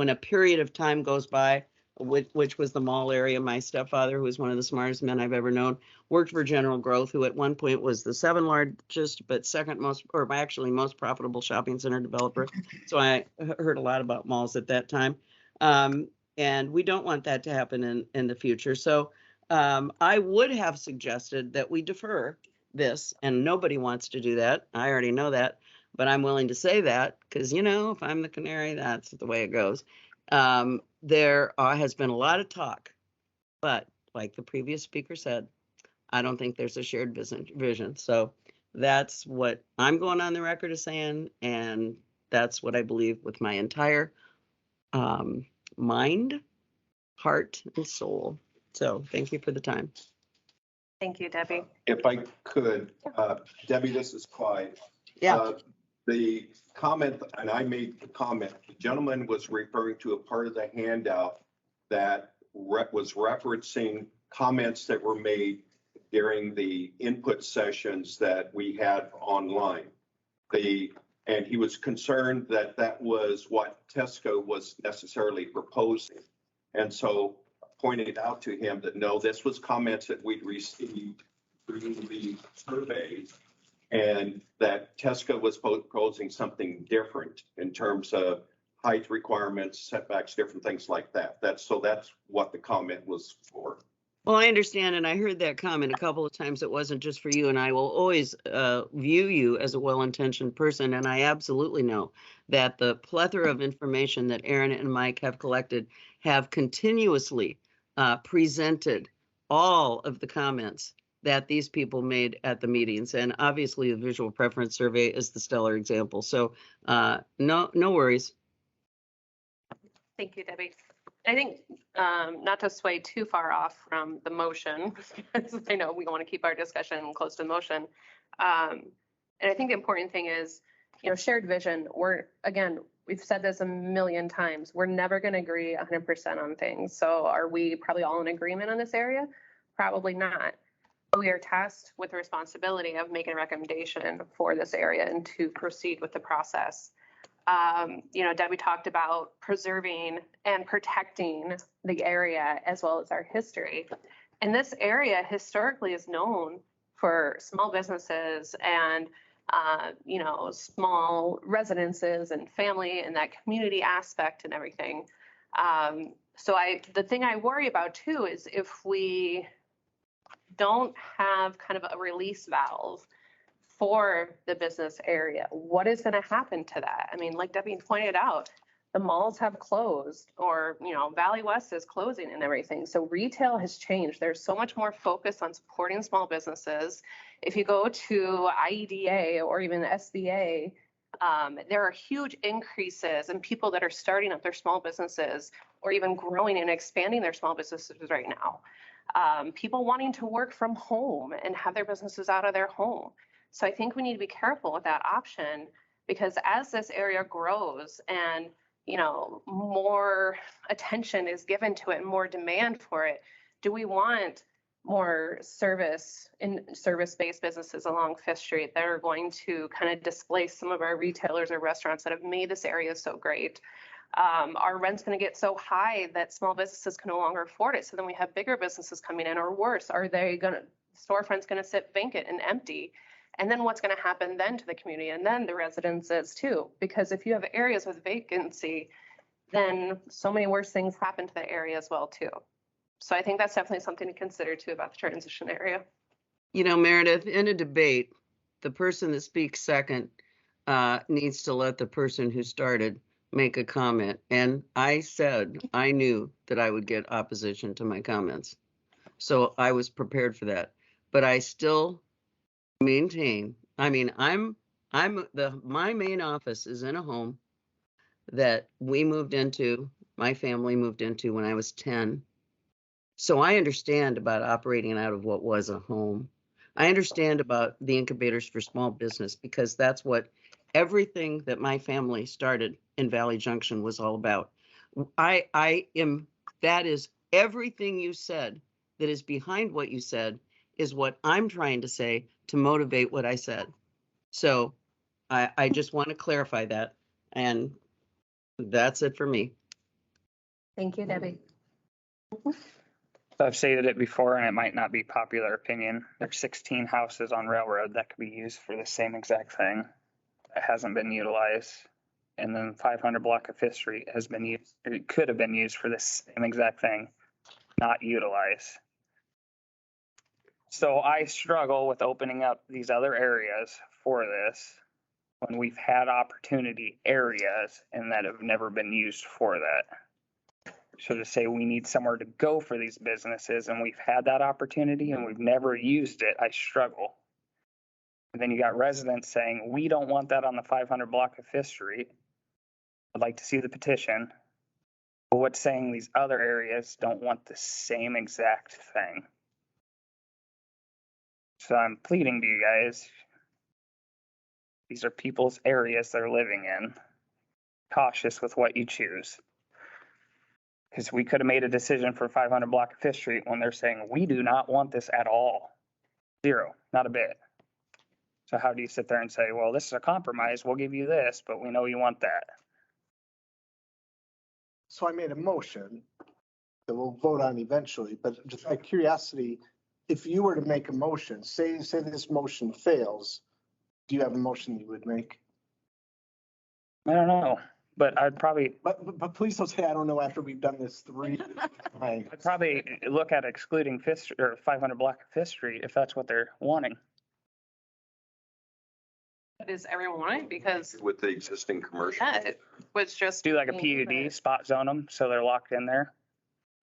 a period of time goes by, which was the mall area. My stepfather, who was one of the smartest men I've ever known, worked for General Growth, who at one point was the 7th largest, but second most, or actually most profitable shopping center developer. So I heard a lot about malls at that time. And we don't want that to happen in the future. So I would have suggested that we defer this, and nobody wants to do that. I already know that, but I'm willing to say that because, if I'm the canary, that's the way it goes. There has been a lot of talk, but like the previous speaker said, I don't think there's a shared vision. So that's what I'm going on the record as saying, and that's what I believe with my entire mind, heart, and soul. So thank you for the time. Thank you, Debbie. If I could, Debbie, this is Clyde. Yeah. The comment, and I made the comment, the gentleman was referring to a part of the handout that was referencing comments that were made during the input sessions that we had online. And he was concerned that that was what Tesco was necessarily proposing. And so pointed out to him that, no, this was comments that we'd received through the survey, and that Tesco was proposing something different in terms of height requirements, setbacks, different things like that. That's what the comment was for. Well, I understand, and I heard that comment a couple of times. It wasn't just for you, and I will always view you as a well-intentioned person, and I absolutely know that the plethora of information that Aaron and Mike have collected have continuously presented all of the comments that these people made at the meetings, and obviously the visual preference survey is the stellar example. So no worries. Thank you, Debbie. I think not to sway too far off from the motion, because I know we want to keep our discussion close to the motion. And I think the important thing is shared vision. We've said this a million times. We're never going to agree 100% on things. So are we probably all in agreement on this area? Probably not. But we are tasked with the responsibility of making a recommendation for this area and to proceed with the process. Debbie talked about preserving and protecting the area as well as our history. And this area historically is known for small businesses and small residences and family and that community aspect and everything. The thing I worry about too is if we don't have kind of a release valve for the business area, what is going to happen to that? I mean, like Debbie pointed out, the malls have closed, or, Valley West is closing and everything. So retail has changed. There's so much more focus on supporting small businesses. If you go to IEDA or even SBA, there are huge increases in people that are starting up their small businesses or even growing and expanding their small businesses right now. People wanting to work from home and have their businesses out of their home. So I think we need to be careful with that option, because as this area grows and more attention is given to it and more demand for it, do we want more service-based businesses along Fifth Street that are going to kind of displace some of our retailers or restaurants that have made this area so great? Are rent's going to get so high that small businesses can no longer afford it? So then we have bigger businesses coming in, or worse, storefronts going to sit vacant and empty? And then what's going to happen then to the community and then the residences too? Because if you have areas with vacancy, then so many worse things happen to the area as well too. So I think that's definitely something to consider too about the transition area. Meredith, in a debate, the person that speaks second needs to let the person who started make a comment. And I said I knew that I would get opposition to my comments. So I was prepared for that. But I still maintain, my main office is in a home that my family moved into when I was 10. So I understand about operating out of what was a home. I understand about the incubators for small business, because that's what everything that my family started in Valley Junction was all about. That is everything you said that is behind what you said is what I'm trying to say to motivate what I said. So I just want to clarify that. And that's it for me. Thank you, Debbie. I've stated it before, and it might not be popular opinion. There's 16 houses on Railroad that could be used for the same exact thing. It hasn't been utilized. And then 500 block of Fifth Street has been used. It could have been used for the same exact thing, not utilized. So I struggle with opening up these other areas for this when we've had opportunity areas and that have never been used for that. So to say we need somewhere to go for these businesses and we've had that opportunity and we've never used it, I struggle. And then you got residents saying, we don't want that on the 500 block of Fifth Street. I'd like to see the petition. But what's saying these other areas don't want the same exact thing? So I'm pleading to you guys. These are people's areas they're living in. Cautious with what you choose. Because we could have made a decision for 500 block of Fifth Street when they're saying, we do not want this at all. Zero, not a bit. So how do you sit there and say, well, this is a compromise, we'll give you this, but we know you want that? So I made a motion that we'll vote on eventually, but just out of curiosity, if you were to make a motion, say this motion fails, do you have a motion you would make? I don't know, but I'd probably. But please don't say I don't know after we've done this 3 times. I'd probably look at excluding 500 block of Fifth Street if that's what they're wanting. Is everyone wanting? Because with the existing commercial. yeah, it was just do like a PUD, spot zone them so they're locked in there.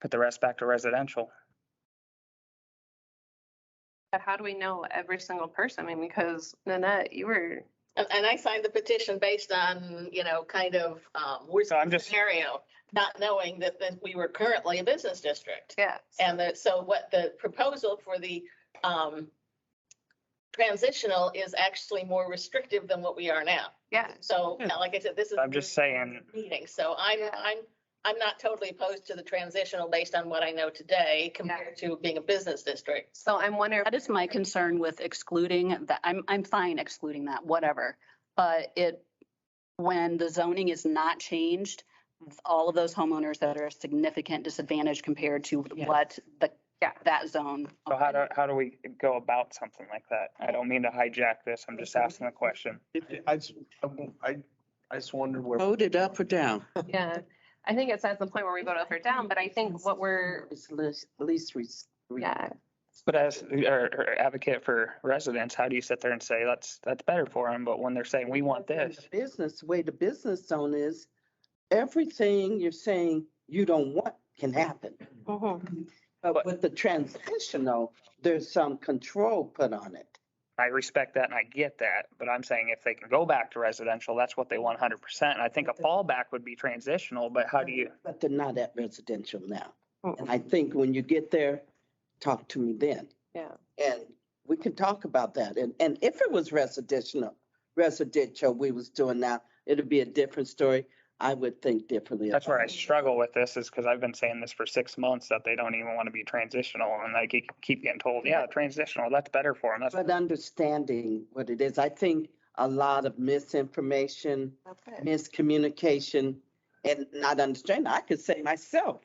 Put the rest back to residential. But how do we know every single person? I mean, because Nanette, you were. And I signed the petition based on, kind of worst scenario, not knowing that we were currently a business district. Yeah. And so what the proposal for the transitional is actually more restrictive than what we are now. Yeah. So, like I said, this is. I'm just saying, Meeting, so I'm not totally opposed to the transitional based on what I know today compared to being a business district. So I'm wondering. That is my concern with excluding that. I'm fine excluding that, whatever. But when the zoning is not changed, all of those homeowners that are a significant disadvantage compared to what that zone. so how do we go about something like that? I don't mean to hijack this. I'm just asking a question. I just wondered where. Vote it up or down. Yeah, I think it's at the point where we vote up or down, but I think what we're, It's least. yeah. But as or advocate for residents, how do you sit there and say that's better for them? But when they're saying we want this, Business, way the business zone is, everything you're saying you don't want can happen. But with the transitional, there's some control put on it. I respect that and I get that. But I'm saying if they can go back to residential, that's what they want 100%. And I think a fallback would be transitional, but how do you? But they're not at residential now. And I think when you get there, talk to me then. Yeah. And we can talk about that. And if it was residential we was doing now, it'd be a different story. I would think differently. That's where I struggle with this is because I've been saying this for 6 months that they don't even want to be transitional. And I keep getting told, yeah, transitional, that's better for them. But understanding what it is, I think a lot of misinformation, miscommunication, and not understanding. I could say myself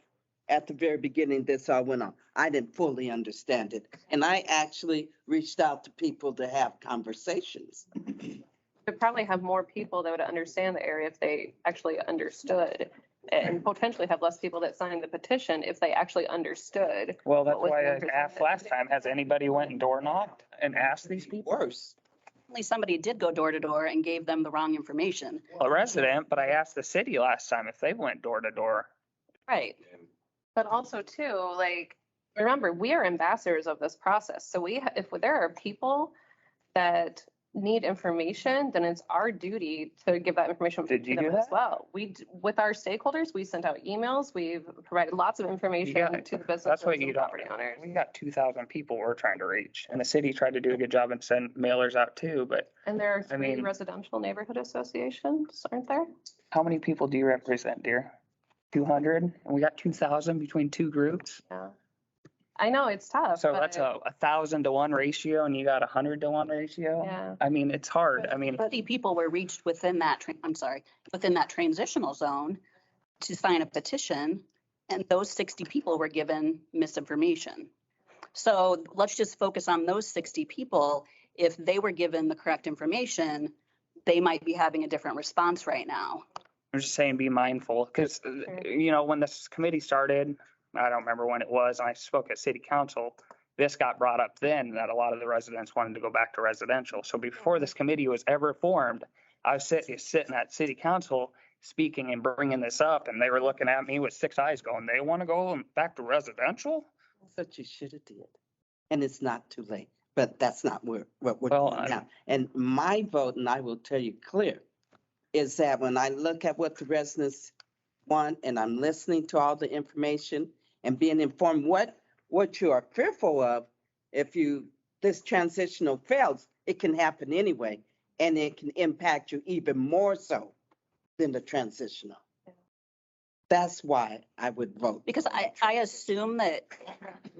at the very beginning this all went on. I didn't fully understand it. And I actually reached out to people to have conversations. We'd probably have more people that would understand the area if they actually understood, and potentially have less people that signed the petition if they actually understood. Well, that's why I asked last time, has anybody went and door knocked and asked these people? Worse. Only somebody did go door to door and gave them the wrong information. A resident, but I asked the city last time if they went door to door. Right. But also too, like, remember, we are ambassadors of this process. So if there are people that need information, then it's our duty to give that information to them as well. With our stakeholders, we sent out emails. We've provided lots of information to the business. That's what you don't. We got 2,000 people we're trying to reach, and the city tried to do a good job and send mailers out too. But and there are three residential neighborhood associations, aren't there? How many people do you represent, dear? 200, and we got 2,000 between two groups. Yeah. I know it's tough. So that's a 1,000 to 1 ratio, and you got 100 to 1 ratio. Yeah. I mean, it's hard. I mean, 50 people were reached within that, within that transitional zone to sign a petition, and those 60 people were given misinformation. So let's just focus on those 60 people. If they were given the correct information, they might be having a different response right now. I'm just saying, be mindful, because, when this committee started, I don't remember when it was, and I spoke at city council, this got brought up then that a lot of the residents wanted to go back to residential. So before this committee was ever formed, I was sitting at city council speaking and bringing this up, and they were looking at me with 6 eyes going, they want to go back to residential? That's what you should have did. And it's not too late, but that's not what we're doing now. And my vote, and I will tell you clear, is that when I look at what the residents want and I'm listening to all the information and being informed what you are fearful of, if this transitional fails, it can happen anyway, and it can impact you even more so than the transitional. That's why I would vote. Because I assume that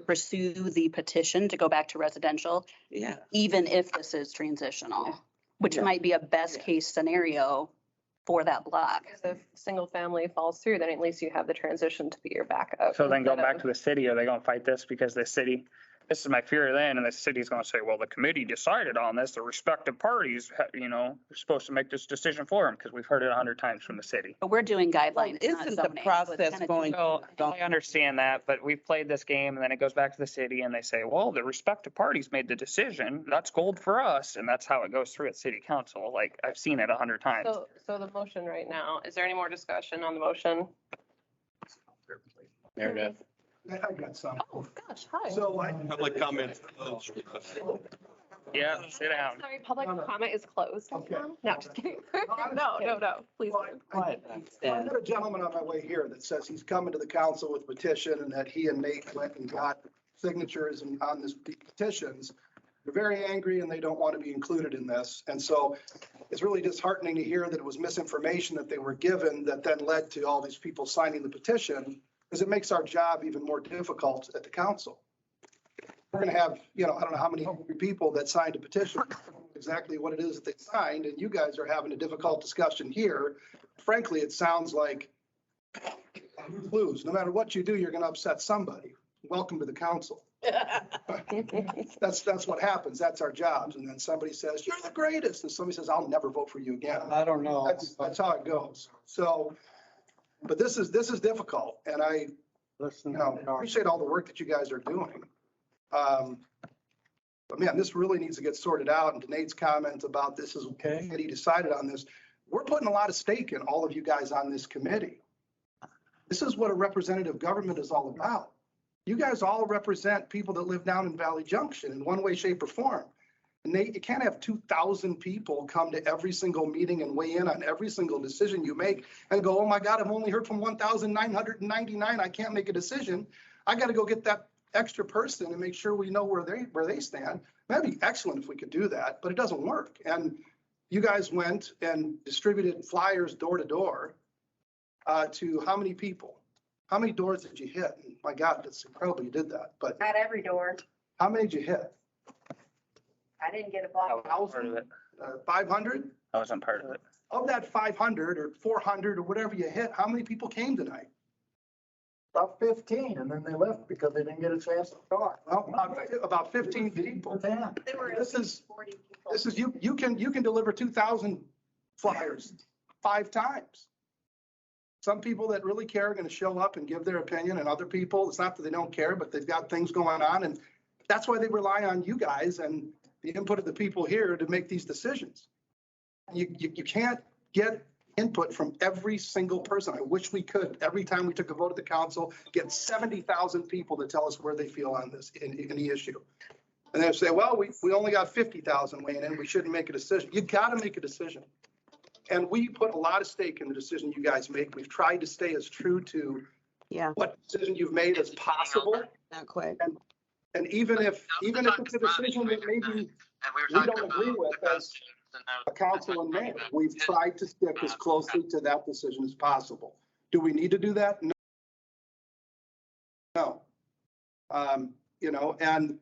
pursue the petition to go back to residential, even if this is transitional, which might be a best case scenario for that block. If single family falls through, then at least you have the transition to be your backup. So then go back to the city. Are they going to fight this because the city, this is my fear then, and the city's going to say, well, the committee decided on this. The respective parties, are supposed to make this decision for them, because we've heard it 100 times from the city. But we're doing guidelines. Isn't the process going? Well, I understand that, but we've played this game, and then it goes back to the city, and they say, well, the respective parties made the decision. That's gold for us, and that's how it goes through at city council. Like, I've seen it 100 times. So the motion right now, is there any more discussion on the motion? Meredith. I got some. Oh, gosh, hi. So Public comments. Yeah, sit down. Sorry, public comment is closed. Okay. No, just kidding. No, please. I got a gentleman on my way here that says he's coming to the council with petition and that he and Nate went and got signatures on these petitions. They're very angry and they don't want to be included in this. And so it's really disheartening to hear that it was misinformation that they were given that then led to all these people signing the petition, because it makes our job even more difficult at the council. We're going to have, I don't know how many people that signed a petition, exactly what it is that they signed, and you guys are having a difficult discussion here. Frankly, it sounds like lose. No matter what you do, you're going to upset somebody. Welcome to the council. That's what happens. That's our jobs. And then somebody says, you're the greatest. And somebody says, I'll never vote for you again. I don't know. That's how it goes. So, but this is difficult. And I appreciate all the work that you guys are doing. But man, this really needs to get sorted out. And Danae's comment about this is okay. He decided on this. We're putting a lot of stake in all of you guys on this committee. This is what a representative government is all about. You guys all represent people that live down in Valley Junction in one way, shape, or form. And you can't have 2,000 people come to every single meeting and weigh in on every single decision you make and go, oh my God, I've only heard from 1,999. I can't make a decision. I got to go get that extra person and make sure we know where they stand. That'd be excellent if we could do that, but it doesn't work. And you guys went and distributed flyers door to door to how many people? How many doors did you hit? And my God, that's incredible you did that. But Not every door. how many did you hit? I didn't get a I block. wasn't part of it. 500? I wasn't part of it. Of that 500 or 400 or whatever you hit, how many people came tonight? About 15, and then they left because they didn't get a chance to talk. Well, about 15 people. This is you can deliver 2,000 flyers 5 times. Some people that really care are going to show up and give their opinion, and other people, it's not that they don't care, but they've got things going on, and that's why they rely on you guys and the input of the people here to make these decisions. You can't get input from every single person. I wish we could, every time we took a vote at the council, get 70,000 people to tell us where they feel on this, in the issue. And they say, well, we only got 50,000 weighing in, we shouldn't make a decision. You got to make a decision. And we put a lot of stake in the decision you guys make. We've tried to stay as true to what decision you've made as possible. Not quite. And even if it's a decision that maybe we don't agree with as a council and mayor, we've tried to stick as closely to that decision as possible. Do we need to do that? No. And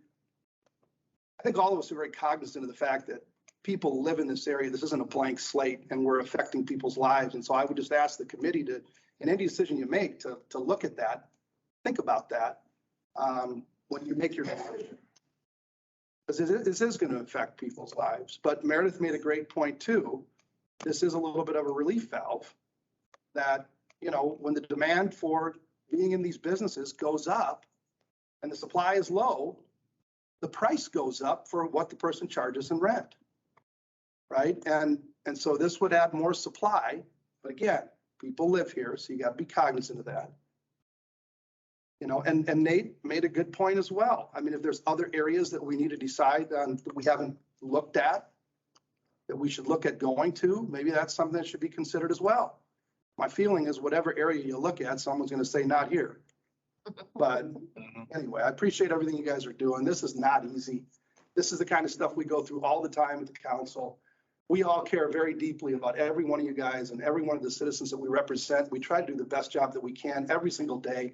I think all of us are very cognizant of the fact that people live in this area. This isn't a blank slate, and we're affecting people's lives. And so I would just ask the committee to, in any decision you make, to look at that, think about that when you make your decision. Because this is going to affect people's lives. But Meredith made a great point too. This is a little bit of a relief valve that, when the demand for being in these businesses goes up and the supply is low, the price goes up for what the person charges in rent. Right? And so this would add more supply. But again, people live here, so you got to be cognizant of that. And Nate made a good point as well. I mean, if there's other areas that we need to decide on that we haven't looked at, that we should look at going to, maybe that's something that should be considered as well. My feeling is whatever area you look at, someone's going to say not here. But anyway, I appreciate everything you guys are doing. This is not easy. This is the kind of stuff we go through all the time at the council. We all care very deeply about every one of you guys and every one of the citizens that we represent. We try to do the best job that we can every single day.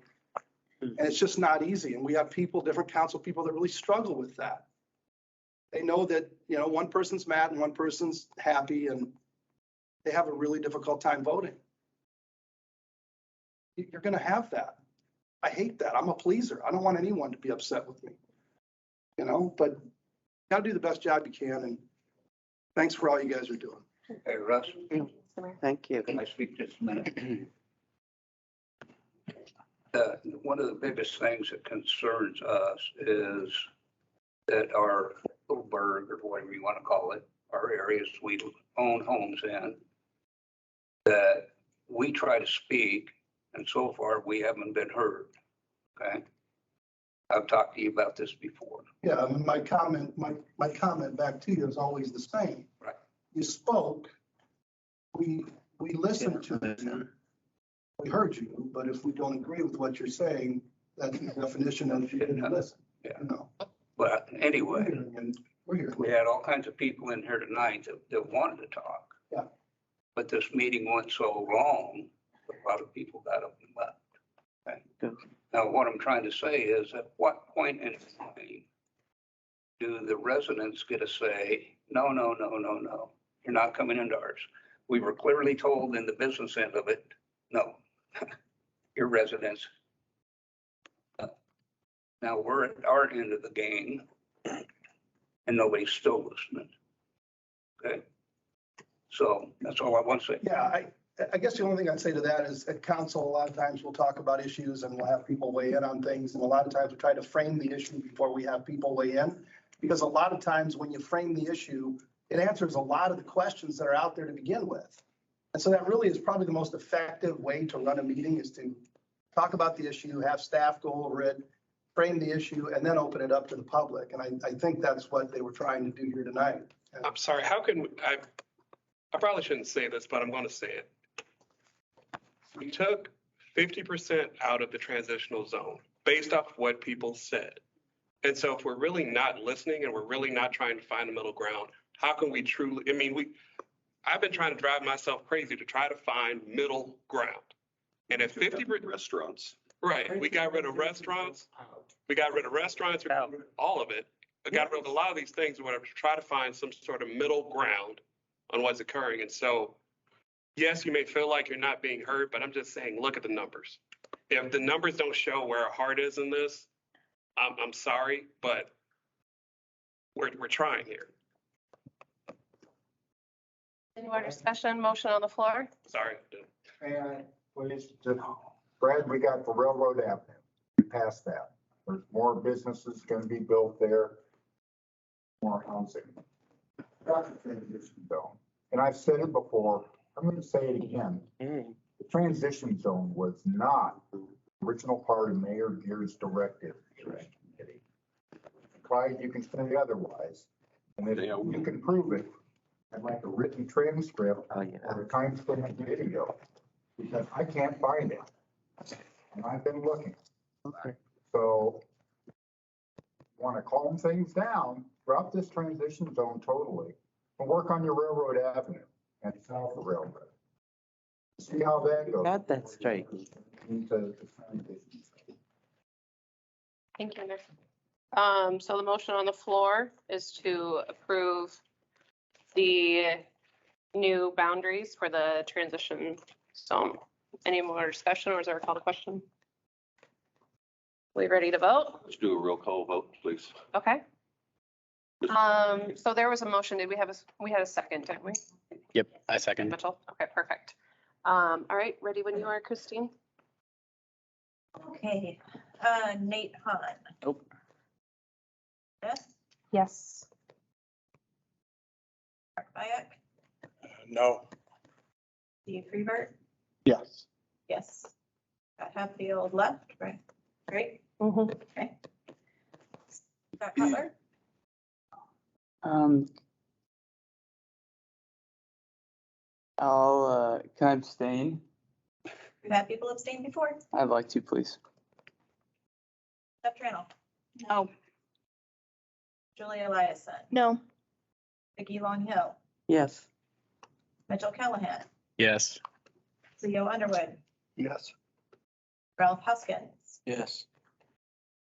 And it's just not easy. And we have people, different council people that really struggle with that. They know that, one person's mad and one person's happy, and they have a really difficult time voting. You're going to have that. I hate that. I'm a pleaser. I don't want anyone to be upset with me, but you got to do the best job you can. And thanks for all you guys are doing. Hey, Russ. Thank you. Can I speak just a minute? One of the biggest things that concerns us is that our little burg, or whatever you want to call it, our areas we own homes in, that we try to speak, and so far we haven't been heard. Okay. I've talked to you about this before. Yeah, I mean, my comment back to you is always the same. Right. You spoke, we listened to you, we heard you, but if we don't agree with what you're saying, that's the definition of you didn't listen. Yeah. But anyway, We had all kinds of people in here tonight that wanted to talk. Yeah. But this meeting went so long, a lot of people got up and left. Okay. Now, what I'm trying to say is, at what point in time do the residents get a say, no, you're not coming into ours? We were clearly told in the business end of it, no, you're residents. Now we're at our end of the game and nobody's still listening. Okay. So that's all I want to say. Yeah, I guess the only thing I'd say to that is at council, a lot of times we'll talk about issues and we'll have people weigh in on things. And a lot of times we try to frame the issue before we have people weigh in. Because a lot of times when you frame the issue, it answers a lot of the questions that are out there to begin with. And so that really is probably the most effective way to run a meeting, is to talk about the issue, have staff go over it, frame the issue, and then open it up to the public. And I think that's what they were trying to do here tonight. I'm sorry, how can, I probably shouldn't say this, but I'm going to say it. We took 50% out of the transitional zone based off what people said. And so if we're really not listening and we're really not trying to find a middle ground, how can we truly, I mean, I've been trying to drive myself crazy to try to find middle ground. And if 50% restaurants. Right, we got rid of restaurants. We got rid of restaurants, we got rid of all of it. We got rid of a lot of these things, whatever, to try to find some sort of middle ground on what's occurring. And so, yes, you may feel like you're not being heard, but I'm just saying, look at the numbers. If the numbers don't show where our heart is in this, I'm sorry, but we're trying here. Any more discussion, motion on the floor? Sorry. And please, Brad, we got the Railroad Avenue. We passed that. There's more businesses going to be built there, more housing. That's a transition zone. And I've said it before, I'm going to say it again. The transition zone was not the original part of Mayor Gear's directive. Clyde, you can say otherwise. And if you can prove it, I'd like a written transcript or a timestamp video, because I can't find it. And I've been looking. So want to calm things down, drop this transition zone totally and work on your Railroad Avenue and south of Railroad. See how that goes. Got that straight. Thank you, Nick. So the motion on the floor is to approve the new boundaries for the transition zone. Any more discussion, or is there a call to question? We ready to vote? Let's do a roll call vote, please. Okay. So there was a motion. Did we have we had a second, didn't we? Yep, I second. Mitchell? Okay, perfect. All right, ready when you are, Christine? Okay, Nate Hahn. Nope. Beth, Yes. Mark Bayek, No. Steve Freebert, Yes. yes. Scott Hatfield left, right? Great, Mm-hmm. okay. Scott Cutler, Can I abstain? we've had people abstain before. I'd like to, please. Jeff Trannell, No. Julia Eliason, No. Vicki Long Hill, Yes. Mitchell Callahan, Yes. Leo Underwood, Yes. Ralph Huskins. Yes.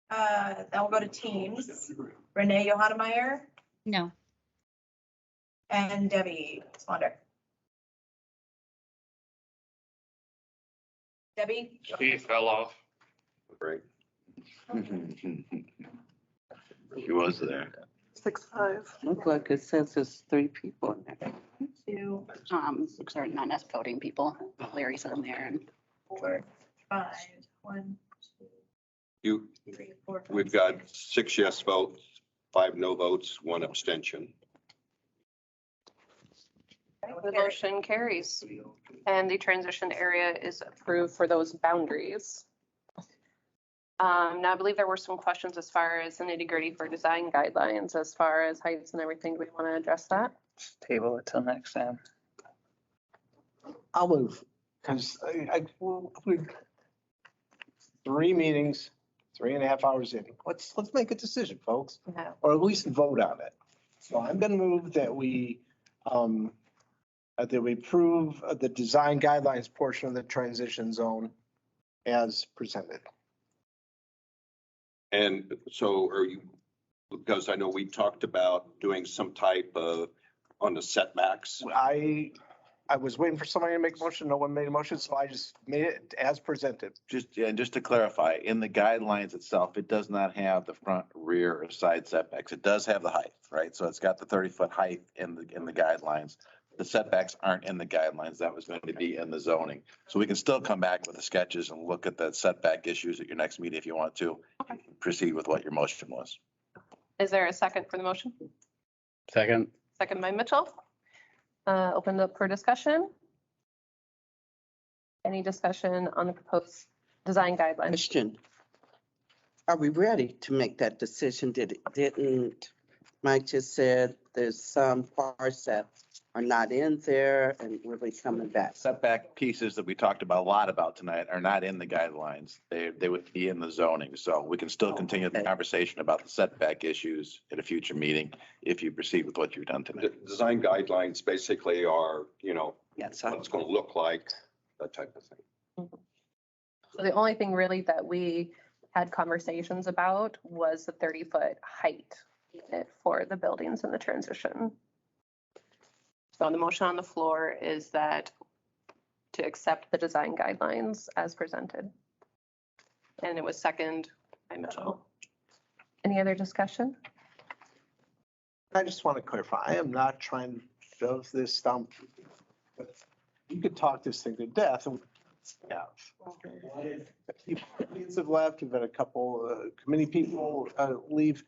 Then we'll go to teams. Renee Johannemeyer No. and Debbie Swander. Debbie? She fell off. Great. She was there. 6-5. Look like it says there's 3 people in there. Two, Sorry, not us voting people. Larry's on there and 4, 5, 1, You, 2, 3, 4, 5, we've got 6 yes votes, 5 no votes, 1 abstention. The motion carries and the transition area is approved for those boundaries. Now I believe there were some questions as far as the nitty gritty for design guidelines, as far as heights and everything. Do we want to address that? Just table it till next time. I'll move, because we 3 meetings, 3.5 hours in. Let's make a decision, folks, No. or at least vote on it. So I'm going to move that we approve the design guidelines portion of the transition zone as presented. And so are you, because I know we talked about doing some type of on the setbacks. I was waiting for somebody to make a motion. No one made a motion, so I just made it as presented. Just to clarify, in the guidelines itself, it does not have the front, rear, or side setbacks. It does have the height, right? So it's got the 30-foot height in the guidelines. The setbacks aren't in the guidelines. That was going to be in the zoning. So we can still come back with the sketches and look at the setback issues at your next meeting if you want to. Proceed with what your motion was. Is there a second for the motion? Second. Second by Mitchell. Open up for discussion. Any discussion on the proposed design guidelines? Question. Are we ready to make that decision? Didn't Mike just said there's some parts that are not in there and we'll be coming back? Setback pieces that we talked about a lot about tonight are not in the guidelines. They would be in the zoning. So we can still continue the conversation about the setback issues at a future meeting if you proceed with what you've done tonight. The design guidelines basically are, you know, Yes. what it's going to look like, that type of thing. So the only thing really that we had conversations about was the 30-foot height limit for the buildings in the transition. So the motion on the floor is that to accept the design guidelines as presented. And it was second by Mitchell. Any other discussion? I just want to clarify, I am not trying to shove this down. You could talk this thing to death and yeah. People have left, we've had a couple committee people leave.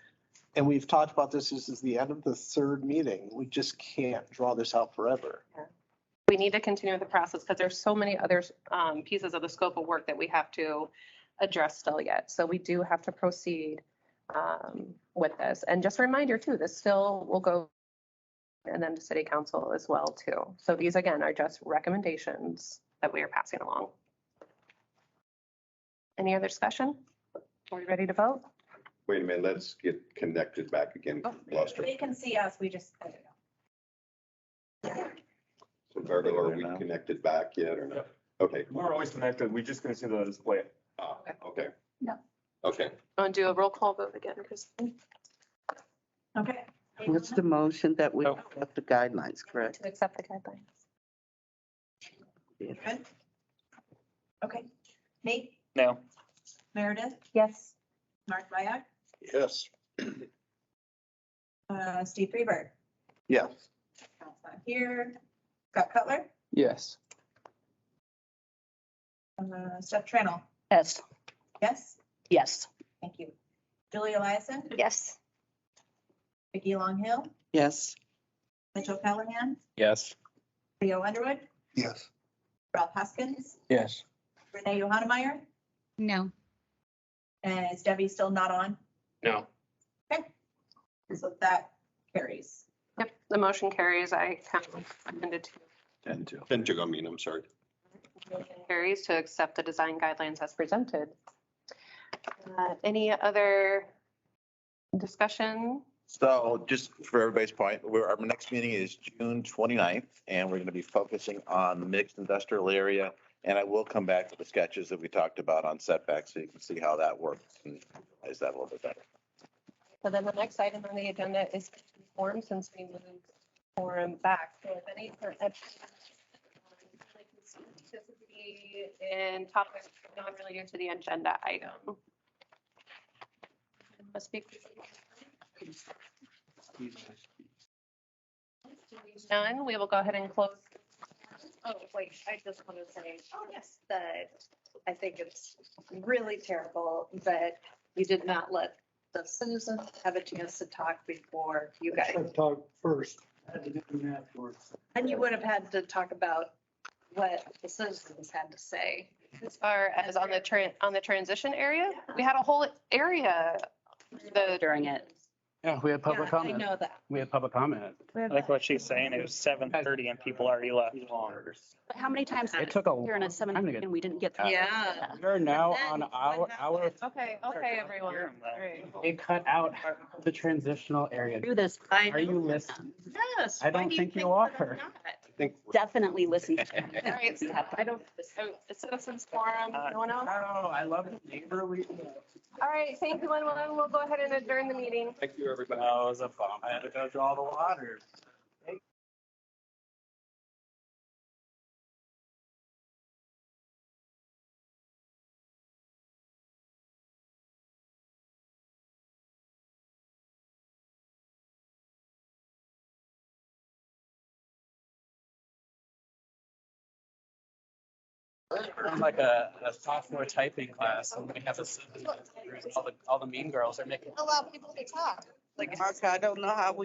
And we've talked about this is the end of the third meeting. We just can't draw this out forever. We need to continue the process because there's so many other pieces of the scope of work that we have to address still yet. So we do have to proceed with this. And just a reminder too, this still will go and then to city council as well too. So these again are just recommendations that we are passing along. Any other discussion? Are we ready to vote? Wait a minute, let's get connected back again. Lost her. They can see us, we just, I don't know. So Gargle, are we connected back yet or not? Okay. We're always connected. We just gonna see the display. Okay. No. Okay. Want to do a roll call vote again, Christine? Okay. What's the motion that we accept the guidelines, correct? To accept the guidelines. Good. Okay. Nate, No. Meredith, Yes. Mark Vyak, Yes. Steve Freeberg, Yes. Scott's not here, Scott Cutler, Yes. Steph Trannell, Yes. yes, Yes. thank you. Julie Eliason, Yes. Vicki Long Hill, Yes. Mitchell Callahan, Yes. Theo Underwood, Yes. Ralph Haskins, Yes. Renee Yohannemeyer, No. and is Debbie still not on? No. Okay. So that carries. Yep, the motion carries. I kind of amended to. 10-2. 10-2, I mean, I'm sorry. Motion carries to accept the design guidelines as presented. Any other discussion? So just for everybody's point, our next meeting is June 29th, and we're going to be focusing on the mixed industrial area. And I will come back to the sketches that we talked about on setbacks so you can see how that works and is that a little bit better. So then the next item on the agenda is form, since we moved form back. So if any, this would be in topics not related to the agenda item. Must speak. Done. We will go ahead and close. Oh, wait, I just want to say, yes, that I think it's really terrible that you did not let the citizens have a chance to talk before you guys. Talk first. Had to do them afterwards. And you would have had to talk about what the citizens had to say. As far as on the transition area, we had a whole area. During it. Yeah, we had public Yeah, I comment. know that. We had public comment. I like what she's saying. It was 7:30 and people already left. But how many times It took a here in long a seven time to get. and we didn't get through? Yeah. We're now on our, Okay, everyone. All right. they cut out the transitional area. Through this. Are you listening? Yes. I don't think you are. Definitely listen. All right, so I don't, so the citizens forum, no one else? Oh, I love the neighborly. All right, thank you, everyone. We'll go ahead and adjourn the meeting. Thank you, everybody. That was a bump. I had to go draw the water. I'm like a sophomore typing class and we have all the mean girls are making. Allow people to talk. Mark, I don't know how we